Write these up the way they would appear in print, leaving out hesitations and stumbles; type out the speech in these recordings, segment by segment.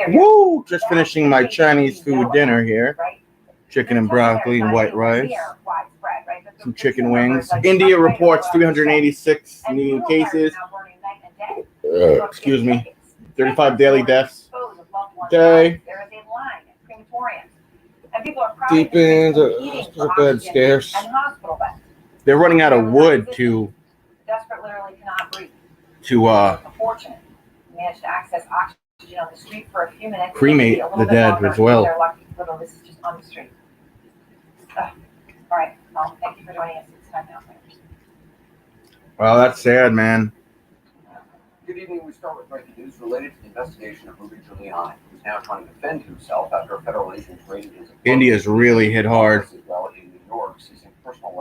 Woo! Just finishing my Chinese food dinner here. Chicken and broccoli and white rice. Some chicken wings. India reports 386 new cases. Excuse me. 35 daily deaths. Okay. Deep in the bed scarce. They're running out of wood to cremate the dead as well. Well, that's sad, man. Good evening. We start with breaking news related to the investigation of Rudy Giuliani, who's now trying to defend himself after a federal agent raided his apartment. India's really hit hard. As well in New York, seizing personal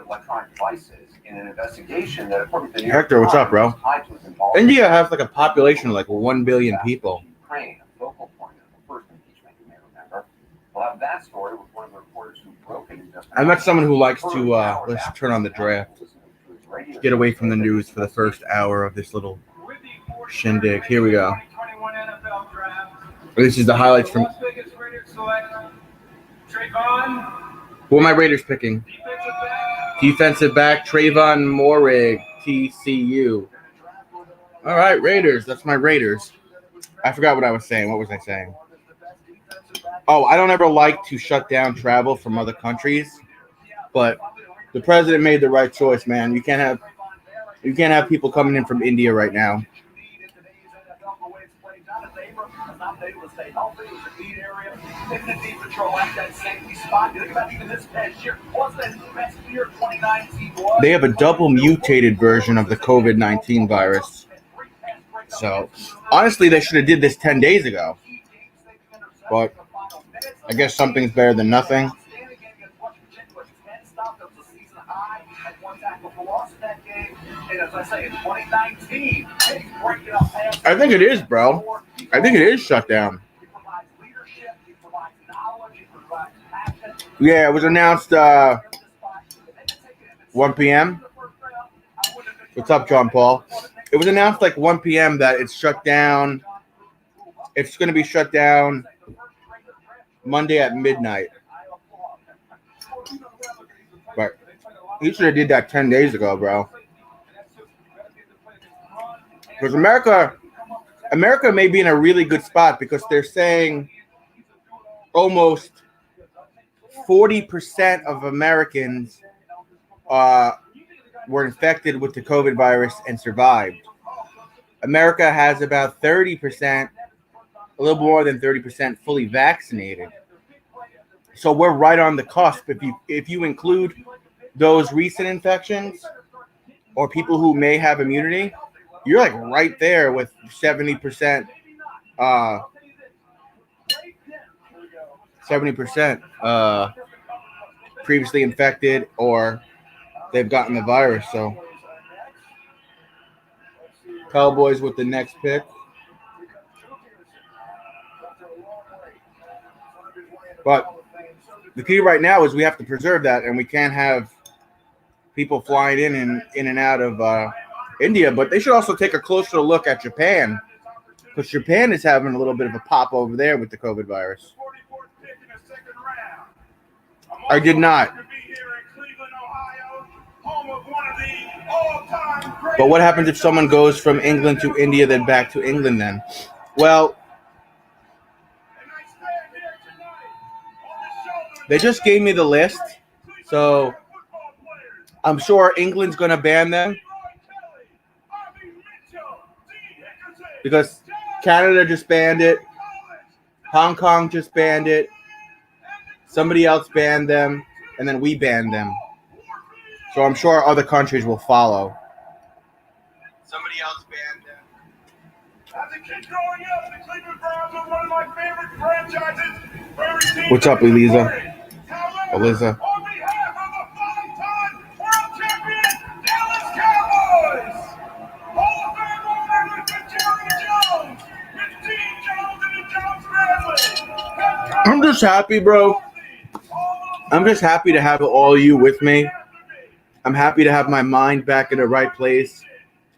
electronic devices in an investigation that, according to the New York Hector, what's up, bro? tied to his involvement. India has like a population of like 1 billion people. Ukraine, a focal point of the first impeachment, you may remember. We'll have that story with one of the reporters who broke it in just. I met someone who likes to let's turn on the draft. Get away from the news for the first hour of this little shindig. Here we go. This is the highlights from. Who are my Raiders picking? Defensive back Trayvon Morig, TCU. All right, Raiders. That's my Raiders. I forgot what I was saying. What was I saying? Oh, I don't ever like to shut down travel from other countries, but the president made the right choice, man. You can't have people coming in from India right now. They have a double mutated version of the COVID-19 virus. So, honestly, they should have did this 10 days ago. But I guess something's better than nothing. I think it is, bro. I think it is shut down. Yeah, it was announced 1 p.m. What's up, John Paul? It was announced like 1 p.m. that it's shut down. It's going to be shut down Monday at midnight. But he should have did that 10 days ago, bro. Because America may be in a really good spot because they're saying almost 40% of Americans were infected with the COVID virus and survived. America has about 30%, a little more than 30% fully vaccinated. So we're right on the cusp. If you include those recent infections or people who may have immunity, you're like right there with 70%. 70% previously infected or they've gotten the virus. So Cowboys with the next pick. But the key right now is we have to preserve that, and we can't have people flying in and out of India. But they should also take a closer look at Japan, because Japan is having a little bit of a pop over there with the COVID virus. I did not. But what happens if someone goes from England to India, then back to England then? Well, they just gave me the list, so I'm sure England's going to ban them because Canada just banned it. Hong Kong just banned it. Somebody else banned them, and then we banned them. So I'm sure other countries will follow. Somebody else banned them. As a kid growing up, the Cleveland Browns were one of my favorite franchises. What's up, Eliza? Eliza. On behalf of the five-time world champion Dallas Cowboys, Hall of Fame owner with Jerry Jones, with Dean Jones and the Jones family. I'm just happy, bro. I'm just happy to have all you with me. I'm happy to have my mind back in the right place.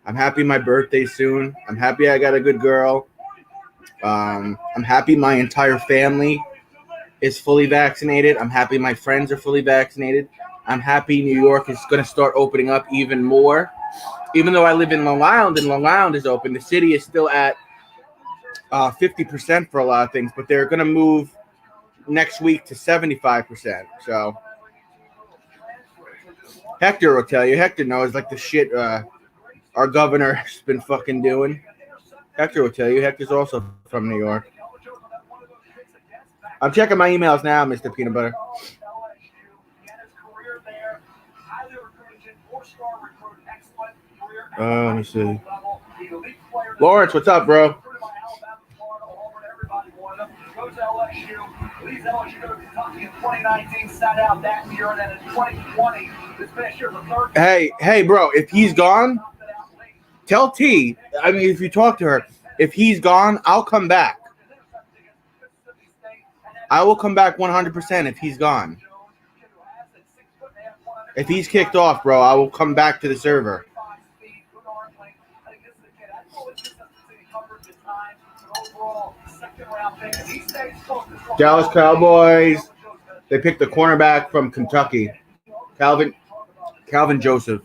I'm happy my birthday's soon. I'm happy I got a good girl. I'm happy my entire family is fully vaccinated. I'm happy my friends are fully vaccinated. I'm happy New York is going to start opening up even more. Even though I live in Long Island and Long Island is open, the city is still at 50% for a lot of things, but they're going to move next week to 75%. So Hector will tell you. Hector knows like the shit our governor's been fucking doing. Hector will tell you. Hector's also from New York. I'm checking my emails now, Mr. Peanut Butter. Let me see. Lawrence, what's up, bro? Hey, bro, if he's gone, tell T. I mean, if you talk to her, if he's gone, I'll come back. I will come back 100% if he's gone. If he's kicked off, bro, I will come back to the server. Dallas Cowboys. They picked the cornerback from Kentucky, Calvin Joseph.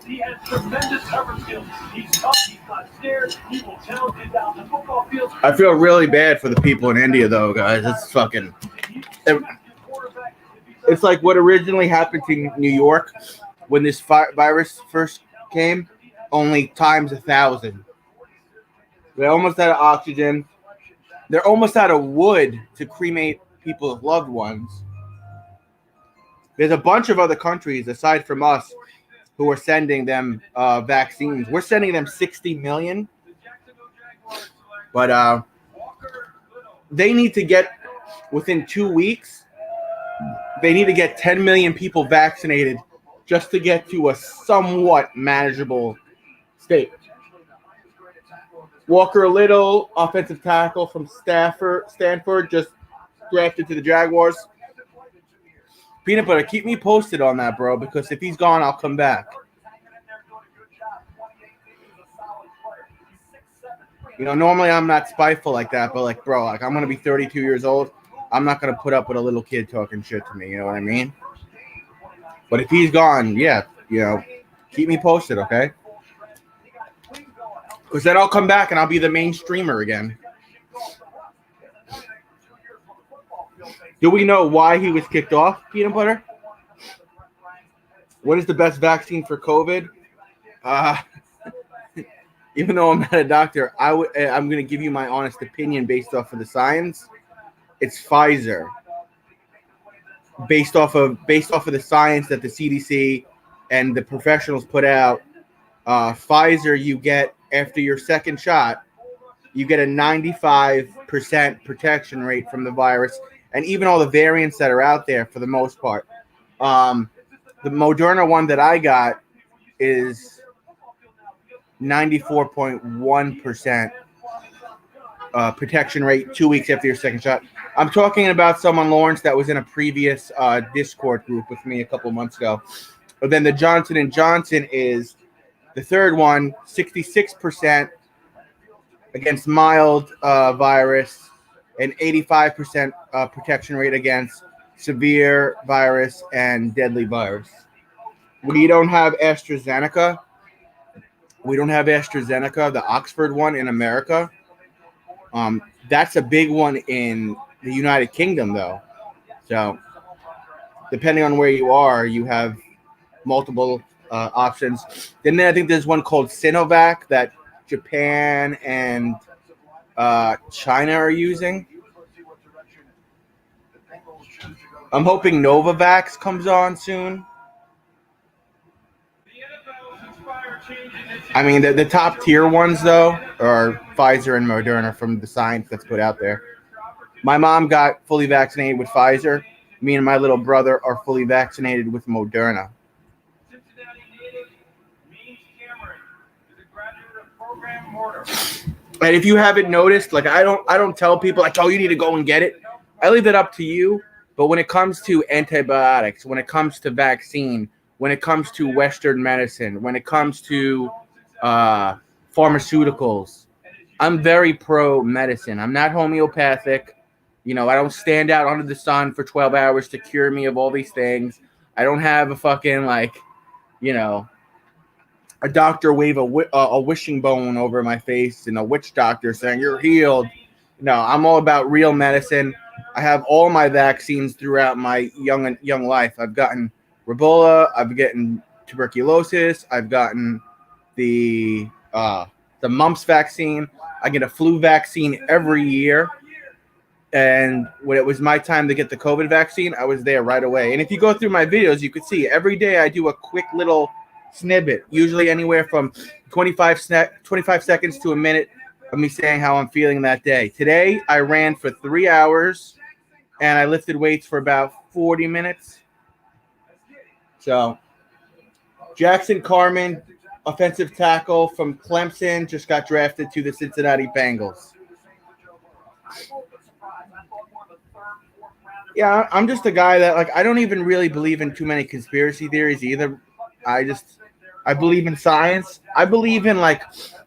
He has tremendous cover skills. He's tough. He's not scared. He will challenge you down the football field. I feel really bad for the people in India, though, guys. It's fucking. It's like what originally happened to New York when this virus first came, only times 1,000. They're almost out of oxygen. They're almost out of wood to cremate people's loved ones. There's a bunch of other countries aside from us who are sending them vaccines. We're sending them 60 million. But they need to get, within 2 weeks, they need to get 10 million people vaccinated just to get to a somewhat manageable state. Walker Little, offensive tackle from Stanford, just drafted to the Jaguars. Peanut Butter, keep me posted on that, bro, because if he's gone, I'll come back. You know, normally I'm not spiteful like that, but like, bro, like I'm going to be 32 years old. I'm not going to put up with a little kid talking shit to me. You know what I mean? But if he's gone, yeah, you know, keep me posted, okay? Because then I'll come back and I'll be the main streamer again. Do we know why he was kicked off, Peanut Butter? What is the best vaccine for COVID? Even though I'm not a doctor, I'm going to give you my honest opinion based off of the science. It's Pfizer. Based off of the science that the CDC and the professionals put out, Pfizer, you get after your second shot, you get a 95% protection rate from the virus, and even all the variants that are out there for the most part. The Moderna one that I got is 94.1% protection rate 2 weeks after your second shot. I'm talking about someone, Lawrence, that was in a previous Discord group with me a couple months ago. But then the Johnson & Johnson is the third one, 66% against mild virus and 85% protection rate against severe virus and deadly virus. We don't have AstraZeneca. The Oxford one in America. That's a big one in the United Kingdom, though. So, depending on where you are, you have multiple options. Then I think there's one called Sinovac that Japan and China are using. I'm hoping Novavax comes on soon. I mean, the top tier ones, though, are Pfizer and Moderna from the science that's put out there. My mom got fully vaccinated with Pfizer. Me and my little brother are fully vaccinated with Moderna. And if you haven't noticed, like I don't tell people like, oh, you need to go and get it. I leave it up to you. But when it comes to antibiotics, when it comes to vaccine, when it comes to Western medicine, when it comes to pharmaceuticals. I'm very pro medicine. I'm not homeopathic. You know, I don't stand out under the sun for 12 hours to cure me of all these things. I don't have a fucking, like, you know, a doctor wave a wishing bone over my face and a witch doctor saying you're healed. No, I'm all about real medicine. I have all my vaccines throughout my young life. I've gotten Ebola. I've gotten tuberculosis. I've gotten the mumps vaccine. I get a flu vaccine every year. And when it was my time to get the COVID vaccine, I was there right away. And if you go through my videos, you could see every day I do a quick little snippet, usually anywhere from 25 seconds to a minute of me saying how I'm feeling that day. Today, I ran for 3 hours and I lifted weights for about 40 minutes. So, Jackson Carman, offensive tackle from Clemson, just got drafted to the Cincinnati Bengals. Yeah, I'm just a guy that, like, I don't even really believe in too many conspiracy theories either. I believe in science. I believe in, like,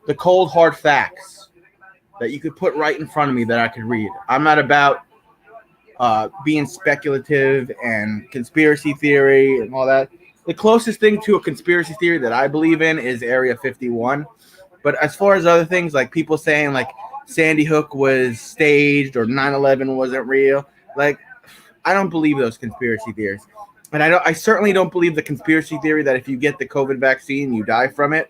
the cold hard facts that you could put right in front of me that I could read. I'm not about being speculative and conspiracy theory and all that. The closest thing to a conspiracy theory that I believe in is Area 51. But as far as other things, like people saying, like, Sandy Hook was staged or 9/11 wasn't real, like, I don't believe those conspiracy theories. And I certainly don't believe the conspiracy theory that if you get the COVID vaccine, you die from it.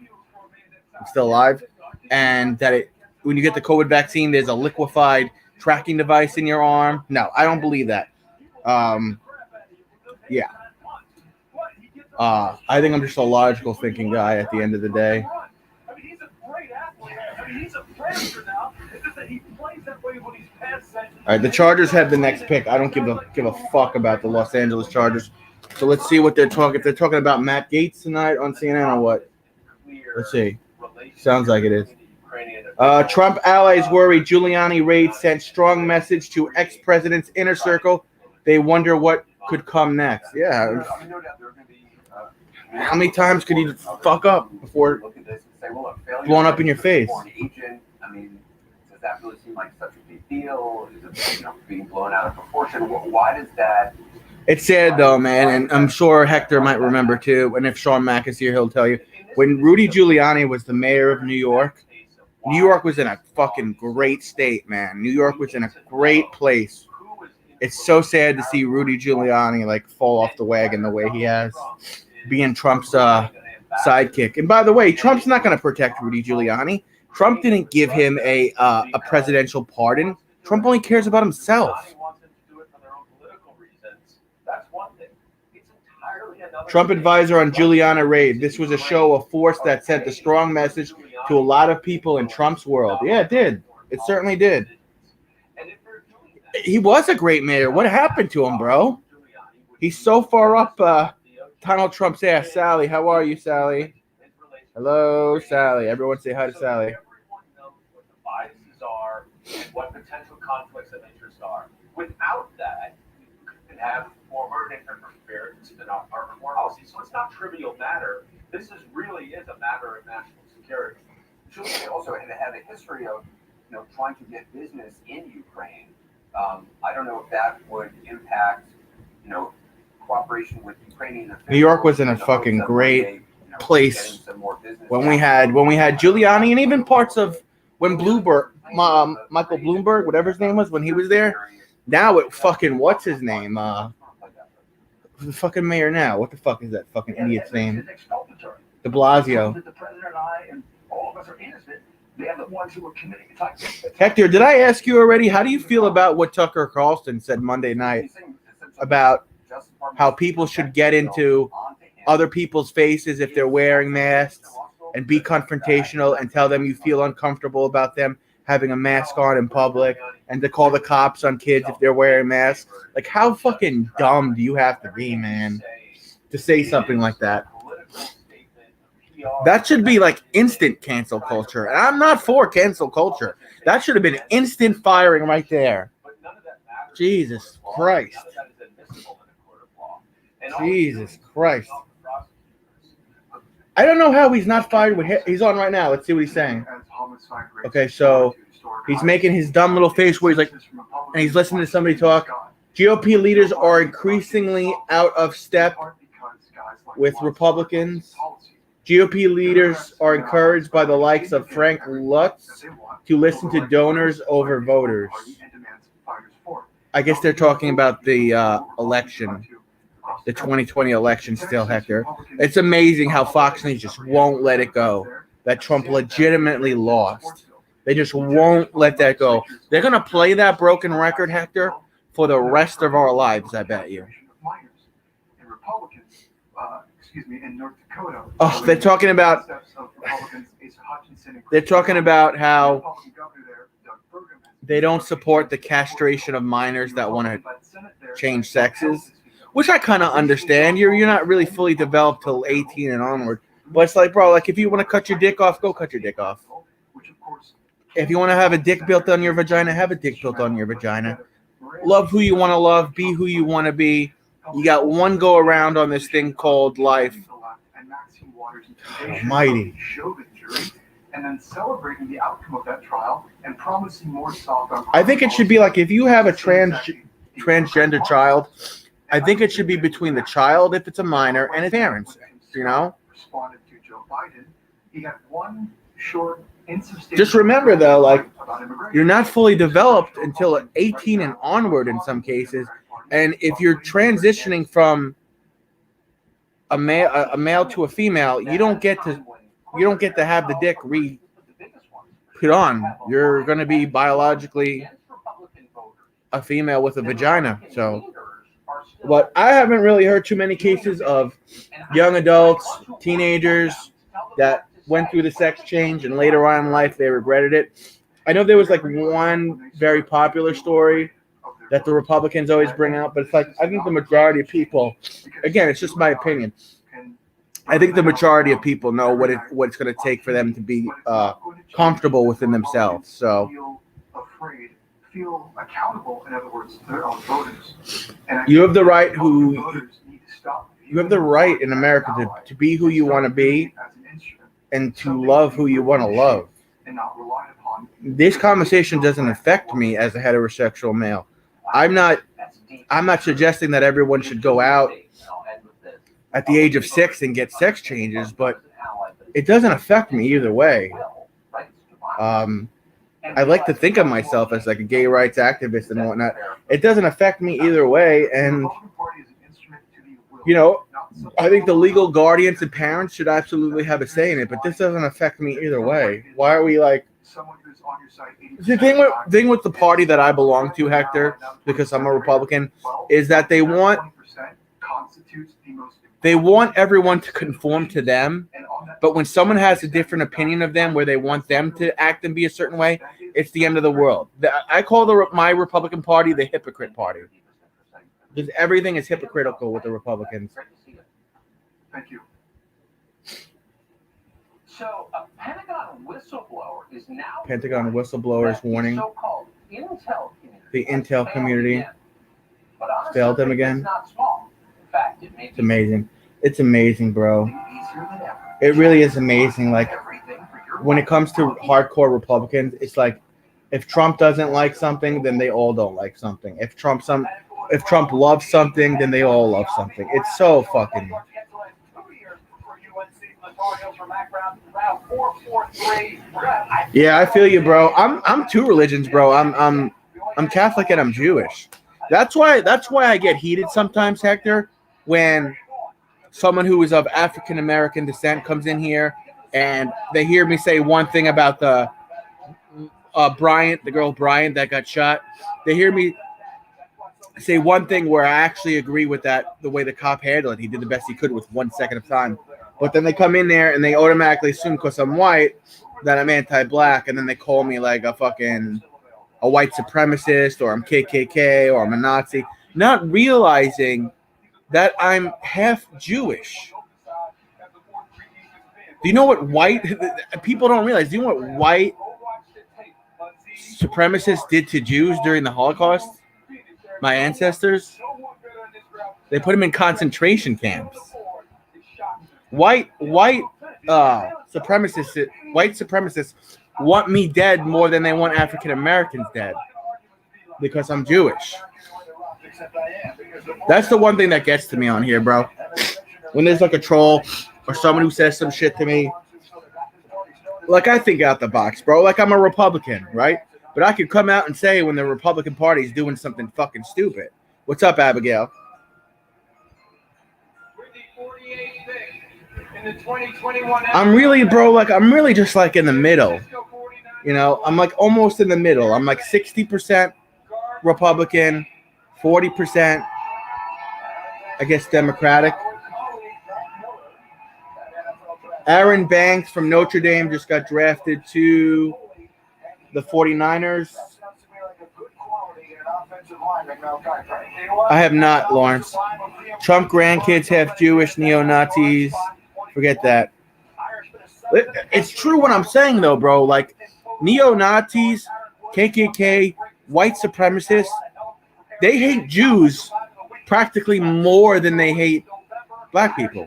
I'm still alive. And that when you get the COVID vaccine, there's a liquefied tracking device in your arm. No, I don't believe that. Yeah. I think I'm just a logical thinking guy at the end of the day. All right, the Chargers have the next pick. I don't give a fuck about the Los Angeles Chargers. So let's see what they're talking. If they're talking about Matt Gaetz tonight on CNN or what? Let's see. Sounds like it is. Trump allies worry Giuliani raid sent strong message to ex-president's inner circle. They wonder what could come next. Yeah. How many times could you fuck up before blowing up in your face? Does that really seem like such a big deal? Is it being blown out of proportion? Why does that? It's sad though, man, and I'm sure Hector might remember too. And if Sean Mack is here, he'll tell you. When Rudy Giuliani was the mayor of New York was in a fucking great state, man. New York was in a great place. It's so sad to see Rudy Giuliani like fall off the wagon the way he has, being Trump's sidekick. And by the way, Trump's not going to protect Rudy Giuliani. Trump didn't give him a presidential pardon. Trump only cares about himself. Trump advisor on Giuliani raid. This was a show of force that sent a strong message to a lot of people in Trump's world. Yeah, it did. It certainly did. He was a great mayor. What happened to him, bro? He's so far up Donald Trump's ass. Sally, how are you, Sally? Hello, Sally. Everyone say hi to Sally. What the biases are and what potential conflicts of interest are. Without that, you can have former interference in our policy. So it's not trivial matter. This really is a matter of national security. Giuliani also had a history of, trying to get business in Ukraine. I don't know if that would impact, cooperation with Ukrainian officials. New York was in a fucking great place when we had Giuliani, and even parts of when Michael Bloomberg, whatever his name was, when he was there. Now it fucking what's his name? The fucking mayor now. What the fuck is that fucking idiot's name? De Blasio. The president and I and all of us are innocent. They're the ones who are committing attacks. Hector, did I ask you already? How do you feel about what Tucker Carlson said Monday night about how people should get into other people's faces if they're wearing masks and be confrontational and tell them you feel uncomfortable about them having a mask on in public, and to call the cops on kids if they're wearing masks? Like, how fucking dumb do you have to be, man, to say something like that? That should be like instant cancel culture. And I'm not for cancel culture. That should have been instant firing right there. Jesus Christ. Jesus Christ. I don't know how he's not fired with hit. He's on right now. Let's see what he's saying. Okay, so he's making his dumb little face where he's like, and he's listening to somebody talk. GOP leaders are increasingly out of step with Republicans. GOP leaders are encouraged by the likes of Frank Lutz to listen to donors over voters. I guess they're talking about the election, the 2020 election still, Hector. It's amazing how Fox News just won't let it go, that Trump legitimately lost. They just won't let that go. They're going to play that broken record, Hector, for the rest of our lives, I bet you. Oh, they're talking about how they don't support the castration of minors that want to change sexes, which I kind of understand. You're not really fully developed till 18 and onward. But it's like, bro, like if you want to cut your dick off, go cut your dick off. If you want to have a dick built on your vagina, have a dick built on your vagina. Love who you want to love, be who you want to be. You got one go around on this thing called life. Almighty. And then celebrating the outcome of that trial and promising more soft. I think it should be like if you have a transgender child, I think it should be between the child, if it's a minor, and his parents. You know. Responded to Joe Biden. He had one short, insubstantial. Just remember though, like you're not fully developed until 18 and onward in some cases, and if you're transitioning from a male to a female, you don't get to have the dick put on. You're going to be biologically a female with a vagina. So, but I haven't really heard too many cases of young adults, teenagers that went through the sex change and later on in life they regretted it. I know there was like one very popular story that the Republicans always bring out, but it's like I think the majority of people, again, it's just my opinion, I think the majority of people know what it's going to take for them to be comfortable within themselves. So, feel accountable. In other words, their own voters. You have the right in America to be who you want to be and to love who you want to love. This conversation doesn't affect me as a heterosexual male. I'm not suggesting that everyone should go out at the age of 6 and get sex changes, but it doesn't affect me either way. I like to think of myself as like a gay rights activist and whatnot. It doesn't affect me either way, and you know, I think the legal guardians and parents should absolutely have a say in it, but this doesn't affect me either way. Why are we like the thing with the party that I belong to, Hector, because I'm a Republican, is that they want everyone to conform to them, but when someone has a different opinion of them where they want them to act and be a certain way, it's the end of the world. I call my Republican Party the hypocrite party, because everything is hypocritical with the Republicans. Thank you. So a Pentagon whistleblower is now warning so-called Intel community. The Intel community But failed them again. It's not small. In fact, it may It's amazing. It's amazing, bro. It really is amazing. Like when it comes to hardcore Republicans, it's like if Trump doesn't like something, then they all don't like something. If Trump loves something, then they all love something. It's so fucking. Yeah, I feel you, bro. I'm two religions, bro. I'm Catholic and I'm Jewish. That's why I get heated sometimes, Hector, when someone who is of African American descent comes in here and they hear me say one thing about the the girl Bryant that got shot. They hear me say one thing where I actually agree with that, the way the cop handled it. He did the best he could with 1 second of time. But then they come in there and they automatically assume because I'm white that I'm anti-black, and then they call me like a white supremacist, or I'm KKK, or I'm a Nazi, not realizing that I'm half Jewish. Do you know what people don't realize? Do you know what white supremacists did to Jews during the Holocaust? My ancestors, they put them in concentration camps. White supremacists, white supremacists, want me dead more than they want African Americans dead because I'm Jewish. That's the one thing that gets to me on here, bro. When there's like a troll or someone who says some shit to me, like I think out the box, bro. Like I'm a Republican, right? But I could come out and say when the Republican Party is doing something fucking stupid. What's up, Abigail? I'm really, bro, like I'm really just like in the middle. You know, I'm like almost in the middle. I'm like 60% Republican, 40%, I guess, Democratic. Aaron Banks from Notre Dame just got drafted to the 49ers. I have not, Lawrence. Trump grandkids half Jewish, neo-Nazis. Forget that. It's true what I'm saying, though, bro. Like, neo-Nazis, KKK, white supremacists, they hate Jews practically more than they hate black people.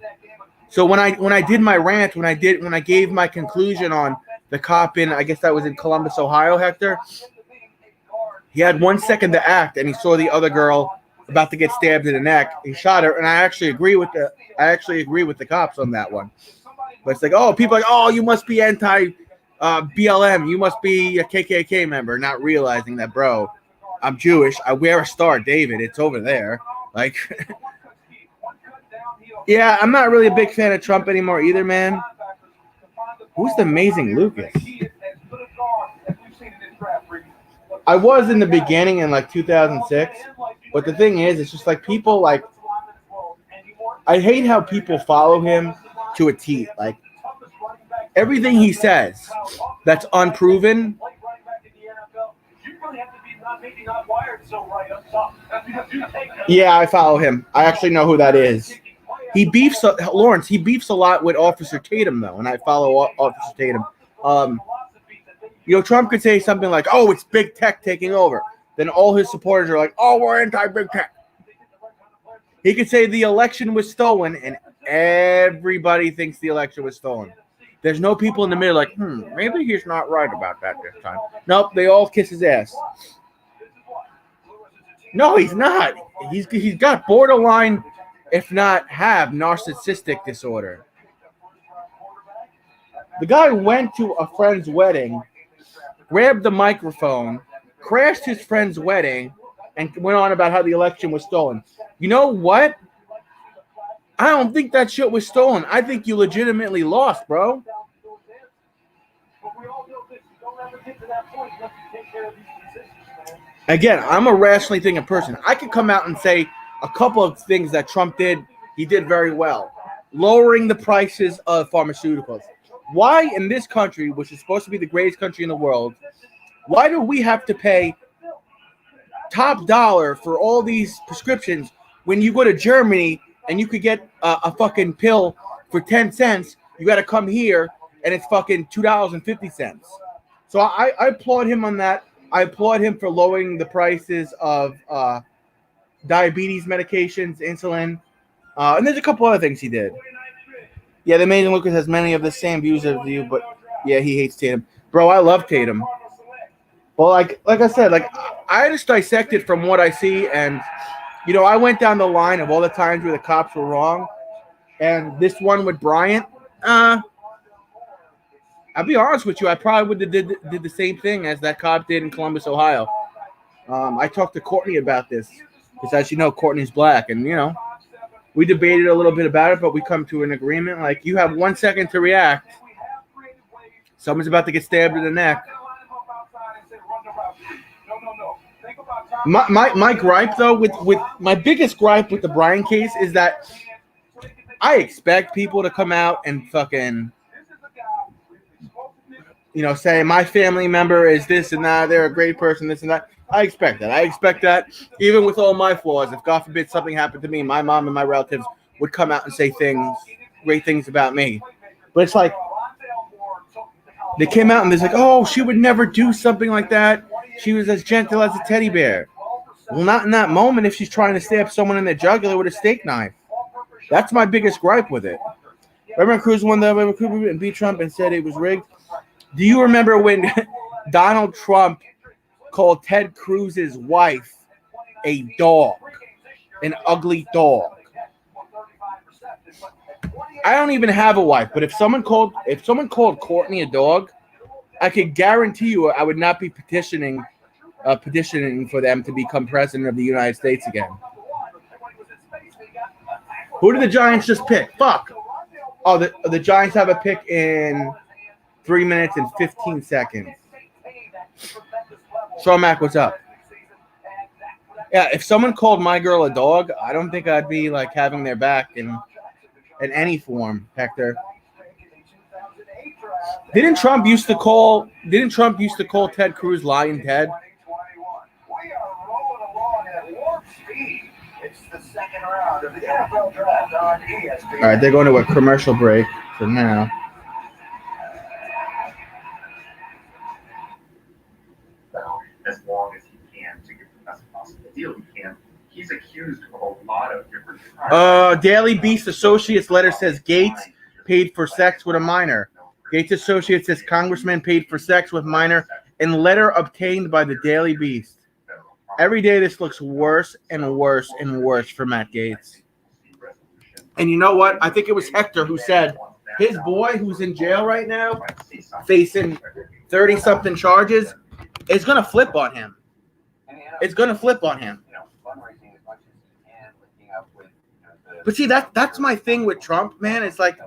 So when I did my rant, when I gave my conclusion on the cop in, I guess that was in Columbus, Ohio, Hector, he had 1 second to act, and he saw the other girl about to get stabbed in the neck. He shot her, and I actually agree with the cops on that one. But it's like, oh, people are like, oh, you must be anti BLM, you must be a KKK member, not realizing that, bro, I'm Jewish. I wear a Star of David. It's over there. Like, yeah, I'm not really a big fan of Trump anymore either, man. Who's the amazing Lucas? I was in the beginning in like 2006, but the thing is, it's just like people like, I hate how people follow him to a T. Like, everything he says that's unproven. Yeah, I follow him. I actually know who that is. He beefs, Lawrence, he beefs a lot with Officer Tatum, though, and I follow Officer Tatum. You know, Trump could say something like, oh, it's big tech taking over. Then all his supporters are like, oh, we're anti-big tech. He could say the election was stolen, and everybody thinks the election was stolen. There's no people in the middle like, maybe he's not right about that this time. Nope, they all kiss his ass. No, he's not. He's got borderline, if not have, narcissistic disorder. The guy went to a friend's wedding, grabbed the microphone, crashed his friend's wedding, and went on about how the election was stolen. You know what? I don't think that shit was stolen. I think you legitimately lost, bro. Again, I'm a rationally thinking person. I could come out and say a couple of things that Trump did. He did very well. Lowering the prices of pharmaceuticals. Why in this country, which is supposed to be the greatest country in the world, why do we have to pay top dollar for all these prescriptions when you go to Germany and you could get a fucking pill for 10 cents? You got to come here and it's fucking $2.50. So I applaud him on that. I applaud him for lowering the prices of diabetes medications, insulin, and there's a couple other things he did. Yeah, the amazing Lucas has many of the same views as you, but yeah, he hates Tatum. Bro, I love Tatum. Well, like I said, like I just dissected from what I see, and you know, I went down the line of all the times where the cops were wrong, and this one with Bryant, I'll be honest with you, I probably would have did the same thing as that cop did in Columbus, Ohio. I talked to Courtney about this because, as you know, Courtney's black, and you know, we debated a little bit about it, but we come to an agreement. Like, you have 1 second to react. Someone's about to get stabbed in the neck. My gripe, though, with my biggest gripe with the Bryan case is that I expect people to come out and fucking, you know, say my family member is this and that, they're a great person, this and that. I expect that. I expect that even with all my flaws, if God forbid something happened to me, my mom and my relatives would come out and say things, great things about me. But it's like, they came out and they're like, oh, she would never do something like that. She was as gentle as a teddy bear. Well, not in that moment if she's trying to stab someone in the jugular with a steak knife. That's my biggest gripe with it. Reverend Cruz won the Reverend Cruz and beat Trump and said it was rigged. Do you remember when Donald Trump called Ted Cruz's wife a dog, an ugly dog? I don't even have a wife, but if someone called Courtney a dog, I could guarantee you I would not be petitioning for them to become president of the United States again. Who did the Giants just pick? Fuck. Oh, the Giants have a pick in 3 minutes and 15 seconds. So, Mac, what's up? Yeah, if someone called my girl a dog, I don't think I'd be like having their back in any form, Hector. Didn't Trump used to call Ted Cruz Lion Ted? All right, they're going to a commercial break for now. As long as he can to get the best possible deal he can. He's accused of a lot of different crimes. Daily Beast Associates letter says Gaetz paid for sex with a minor. Gaetz Associates says congressman paid for sex with minor in letter obtained by the Daily Beast. Every day this looks worse and worse and worse for Matt Gaetz. And you know what? I think it was Hector who said his boy who's in jail right now, facing 30-something charges, is going to flip on him. It's going to flip on him. But see, that's my thing with Trump, man. It's like,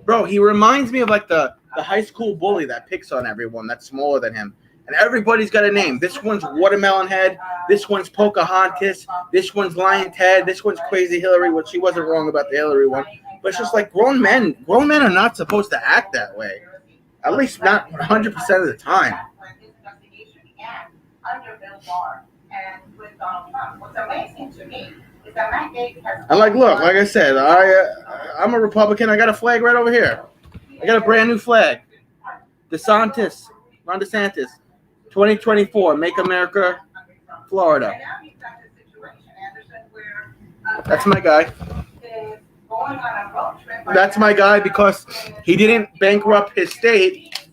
bro, he reminds me of like the high school bully that picks on everyone that's smaller than him. And everybody's got a name. This one's Watermelon Head. This one's Pocahontas. This one's Lion Ted. This one's Crazy Hillary, which she wasn't wrong about the Hillary one. But it's just like grown men are not supposed to act that way. At least not 100% of the time. Under Bill Barr and with Donald Trump. What's amazing to me is that Matt Gaetz has. And like, look, like I said, I'm a Republican. I got a flag right over here. I got a brand new flag. Ron DeSantis, 2024, Make America Florida. That's my guy. That's my guy because he didn't bankrupt his state.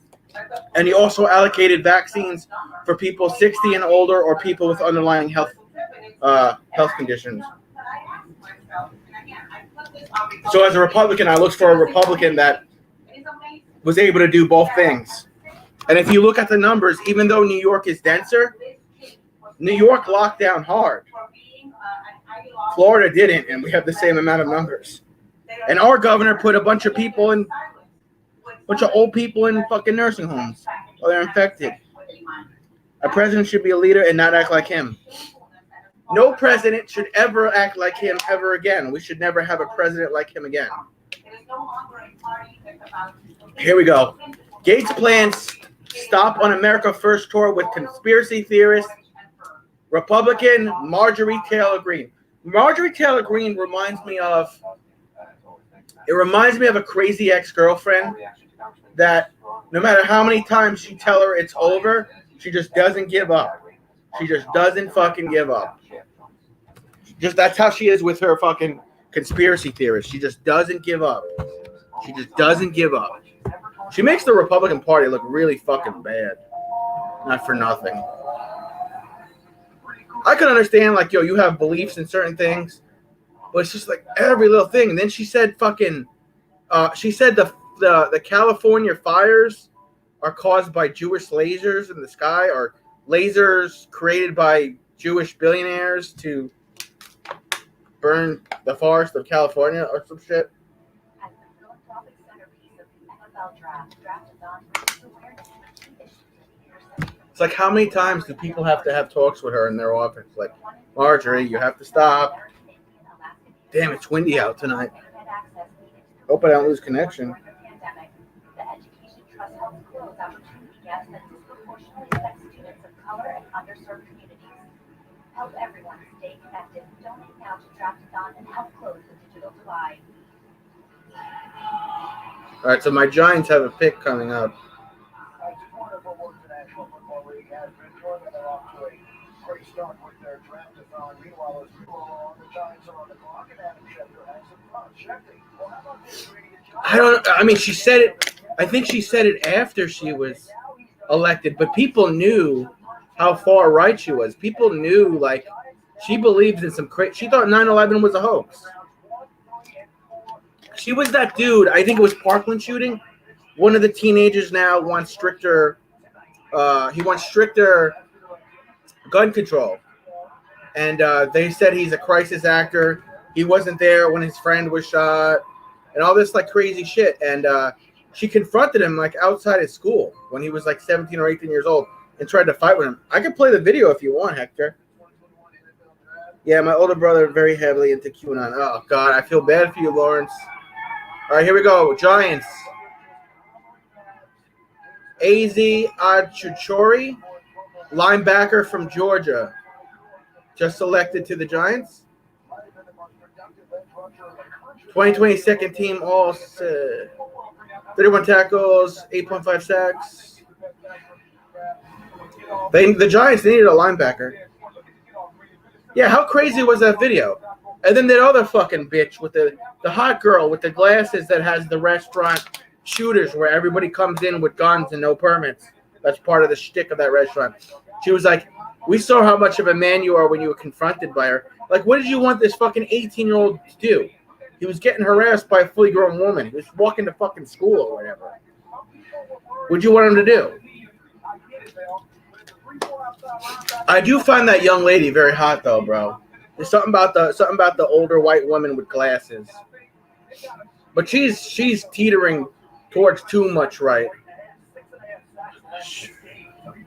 And he also allocated vaccines for people 60 and older or people with underlying health conditions. So as a Republican, I looked for a Republican that was able to do both things. And if you look at the numbers, even though New York is denser, New York locked down hard. Florida didn't, and we have the same amount of numbers. And our governor put a bunch of old people in fucking nursing homes while they're infected. A president should be a leader and not act like him. No president should ever act like him ever again. We should never have a president like him again. Here we go. Gaetz plans stop on America First tour with conspiracy theorist Republican Marjorie Taylor Greene. Marjorie Taylor Greene reminds me of a crazy ex-girlfriend that no matter how many times you tell her it's over, she just doesn't give up. She just doesn't fucking give up. Just that's how she is with her fucking conspiracy theorists. She just doesn't give up. She just doesn't give up. She makes the Republican Party look really fucking bad. Not for nothing. I can understand, like, yo, you have beliefs in certain things, but it's just like every little thing. And then she said she said the California fires are caused by Jewish lasers in the sky, or lasers created by Jewish billionaires to burn the forest of California or some shit. It's like, how many times do people have to have talks with her in their office? Like, Marjorie, you have to stop. Damn, it's windy out tonight. Hope I don't lose connection. Help everyone stay connected. Donate now to Draft-A-Thon and help close the digital divide. All right, so my Giants have a pick coming up. I mean, she said it. I think she said it after she was elected, but people knew how far right she was. People knew, like, she believed in some crazy. She thought 9/11 was a hoax. She was that dude. I think it was Parkland shooting. One of the teenagers now wants stricter. He wants stricter gun control, and they said he's a crisis actor. He wasn't there when his friend was shot, and all this like crazy shit. And she confronted him like outside his school when he was like 17 or 18 years old and tried to fight with him. I can play the video if you want, Hector. Yeah, my older brother very heavily into QAnon. Oh God, I feel bad for you, Lawrence. All right, here we go. Giants. Azy Achuchori, linebacker from Georgia, just elected to the Giants. 2020 second team all 31 tackles, 8.5 sacks. The Giants needed a linebacker. Yeah, how crazy was that video? And then that other fucking bitch with the hot girl with the glasses that has the restaurant shooters where everybody comes in with guns and no permits. That's part of the shtick of that restaurant. She was like, we saw how much of a man you are when you were confronted by her. Like, what did you want this fucking 18-year-old to do? He was getting harassed by a fully grown woman. He was walking to fucking school or whatever. What'd you want him to do? I do find that young lady very hot, though, bro. There's something about the older white woman with glasses, but she's teetering towards too much right.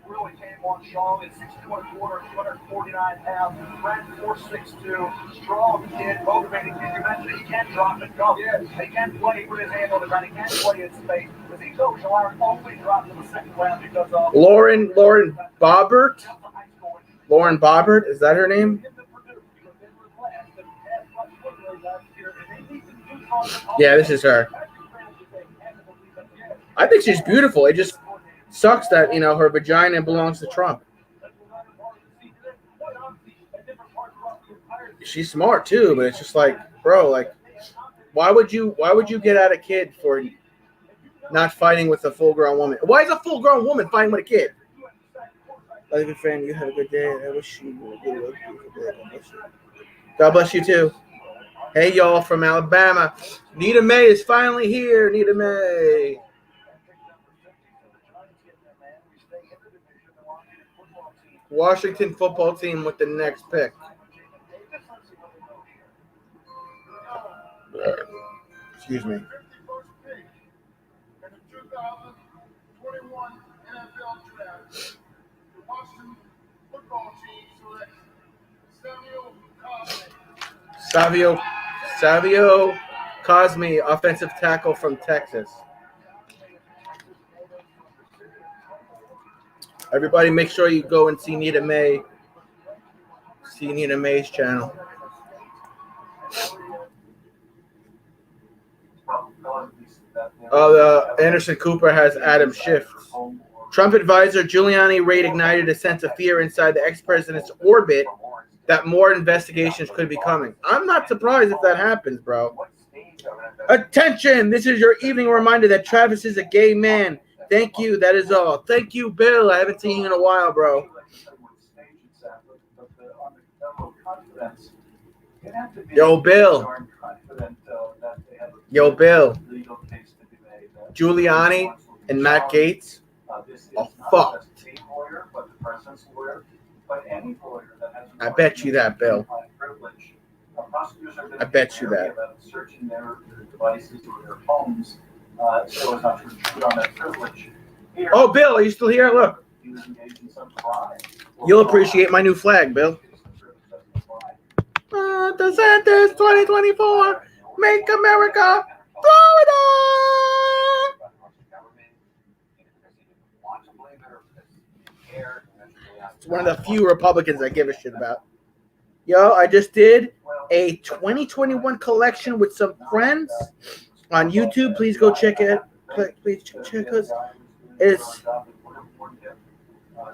Really came on strong at 6'2", 249 pounds. Ran 4.62. Strong kid, motivated kid. You mentioned he can drop and go. Yes. He can play with his hand on the ground. He can play in space. Because he goes, Lauren only dropped in the second round because of Lauren Bobbert. Lauren Bobbert, is that her name? Yeah, this is her. I think she's beautiful. It just sucks that, her vagina belongs to Trump. She's smart too, but it's just like, bro, like, why would you get at a kid for not fighting with a full-grown woman? Why is a full-grown woman fighting with a kid? Like a friend, you have a good day. I wish you would do it. God bless you too. Hey, y'all from Alabama. Nita May is finally here. Nita May. Washington football team with the next pick. Excuse me. Savio Cosme, offensive tackle from Texas. Everybody make sure you go and see Nita May. See Nita May's channel. Anderson Cooper has Adam Schiff. Trump advisor Giuliani raid ignited a sense of fear inside the ex-president's orbit that more investigations could be coming. I'm not surprised if that happens, bro. Attention! This is your evening reminder that Travis is a gay man. Thank you. That is all. Thank you, Bill. I haven't seen you in a while, bro. Yo, Bill. Yo, Bill. Giuliani and Matt Gaetz are fucked. I bet you that, Bill. I bet you that. Searching their devices or their phones so as not to intrude on that privilege. Oh, Bill, are you still here? Look. You'll appreciate my new flag, Bill. DeSantis 2024. Make America Florida. It's one of the few Republicans I give a shit about. Yo, I just did a 2021 collection with some friends on YouTube. Please go check it. Please check it.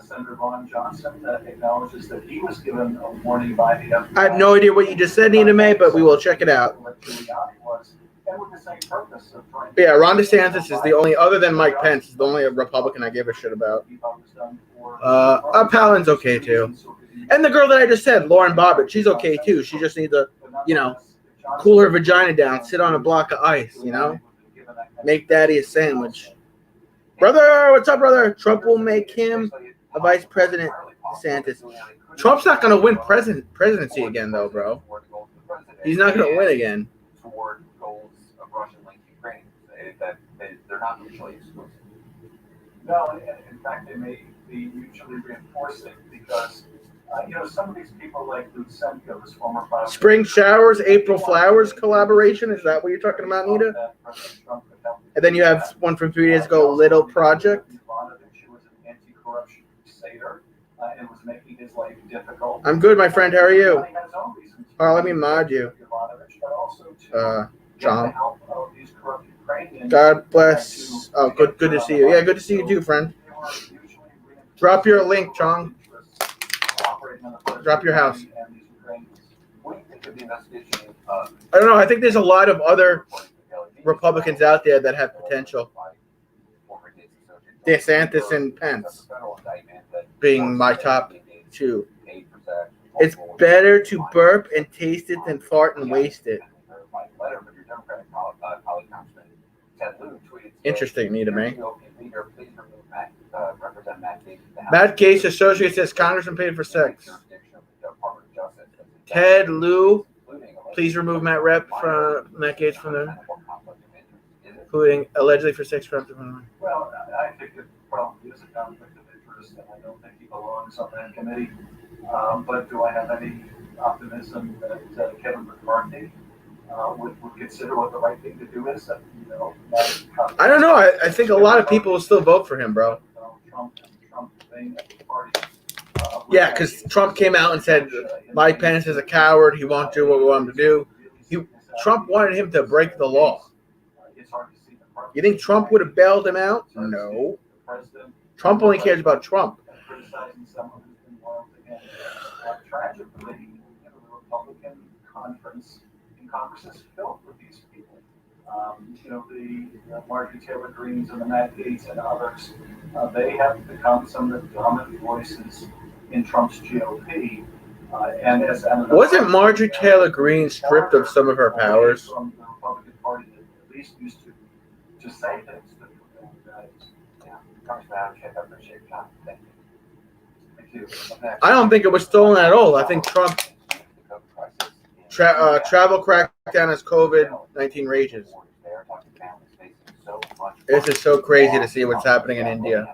Senator Ron Johnson acknowledges that he was given a warning by the FBI. I have no idea what you just said, Nina May, but we will check it out. And with the same purpose of trying Yeah, Ron DeSantis is the only, other than Mike Pence, is the only Republican I give a shit about. Palin's okay too. And the girl that I just said, Lauren Bobbitt, she's okay too. She just needs to, cool her vagina down, sit on a block of ice, make daddy a sandwich. Brother, what's up, brother? Trump will make him a vice president, DeSantis. Trump's not going to win presidency again, though, bro. He's not going to win again. Toward goals of Russian-linked Ukraine. They're not mutually exclusive. No, in fact, they may be mutually reinforcing because, some of these people like Lutsenko, this former vice Spring showers, April flowers collaboration. Is that what you're talking about, Nita? And then you have one from 3 days ago, Little Project. She was an anti-corruption crusader and was making his life difficult. I'm good, my friend. How are you? Oh, let me mod you. John. God bless. Oh, good to see you. Yeah, good to see you too, friend. Drop your link, Chong. Drop your house. I don't know. I think there's a lot of other Republicans out there that have potential. DeSantis and Pence being my top two. It's better to burp and taste it than fart and waste it. Interesting, Nita May. Matt Gaetz associate says Congressman paid for sex. Ted Lieu, please remove Matt Gaetz from the, including allegedly for sex crimes. Well, I think it probably is a conflict of interest, and I don't think he belongs on that committee. But do I have any optimism that Kevin McCarthy would consider what the right thing to do is? I don't know. I think a lot of people will still vote for him, bro. Yeah, because Trump came out and said Mike Pence is a coward. He won't do what we want him to do. Trump wanted him to break the law. You think Trump would have bailed him out? No. Trump only cares about Trump. Tragically, the Republican conference in Congress is filled with these people. The Marjorie Taylor Greens and the Matt Gaetz and others, they have become some of the dominant voices in Trump's GOP. Wasn't Marjorie Taylor Greene stripped of some of her powers? From the Republican Party that at least used to say things that I don't think it was stolen at all. I think Trump travel crackdown as COVID-19 rages. This is so crazy to see what's happening in India.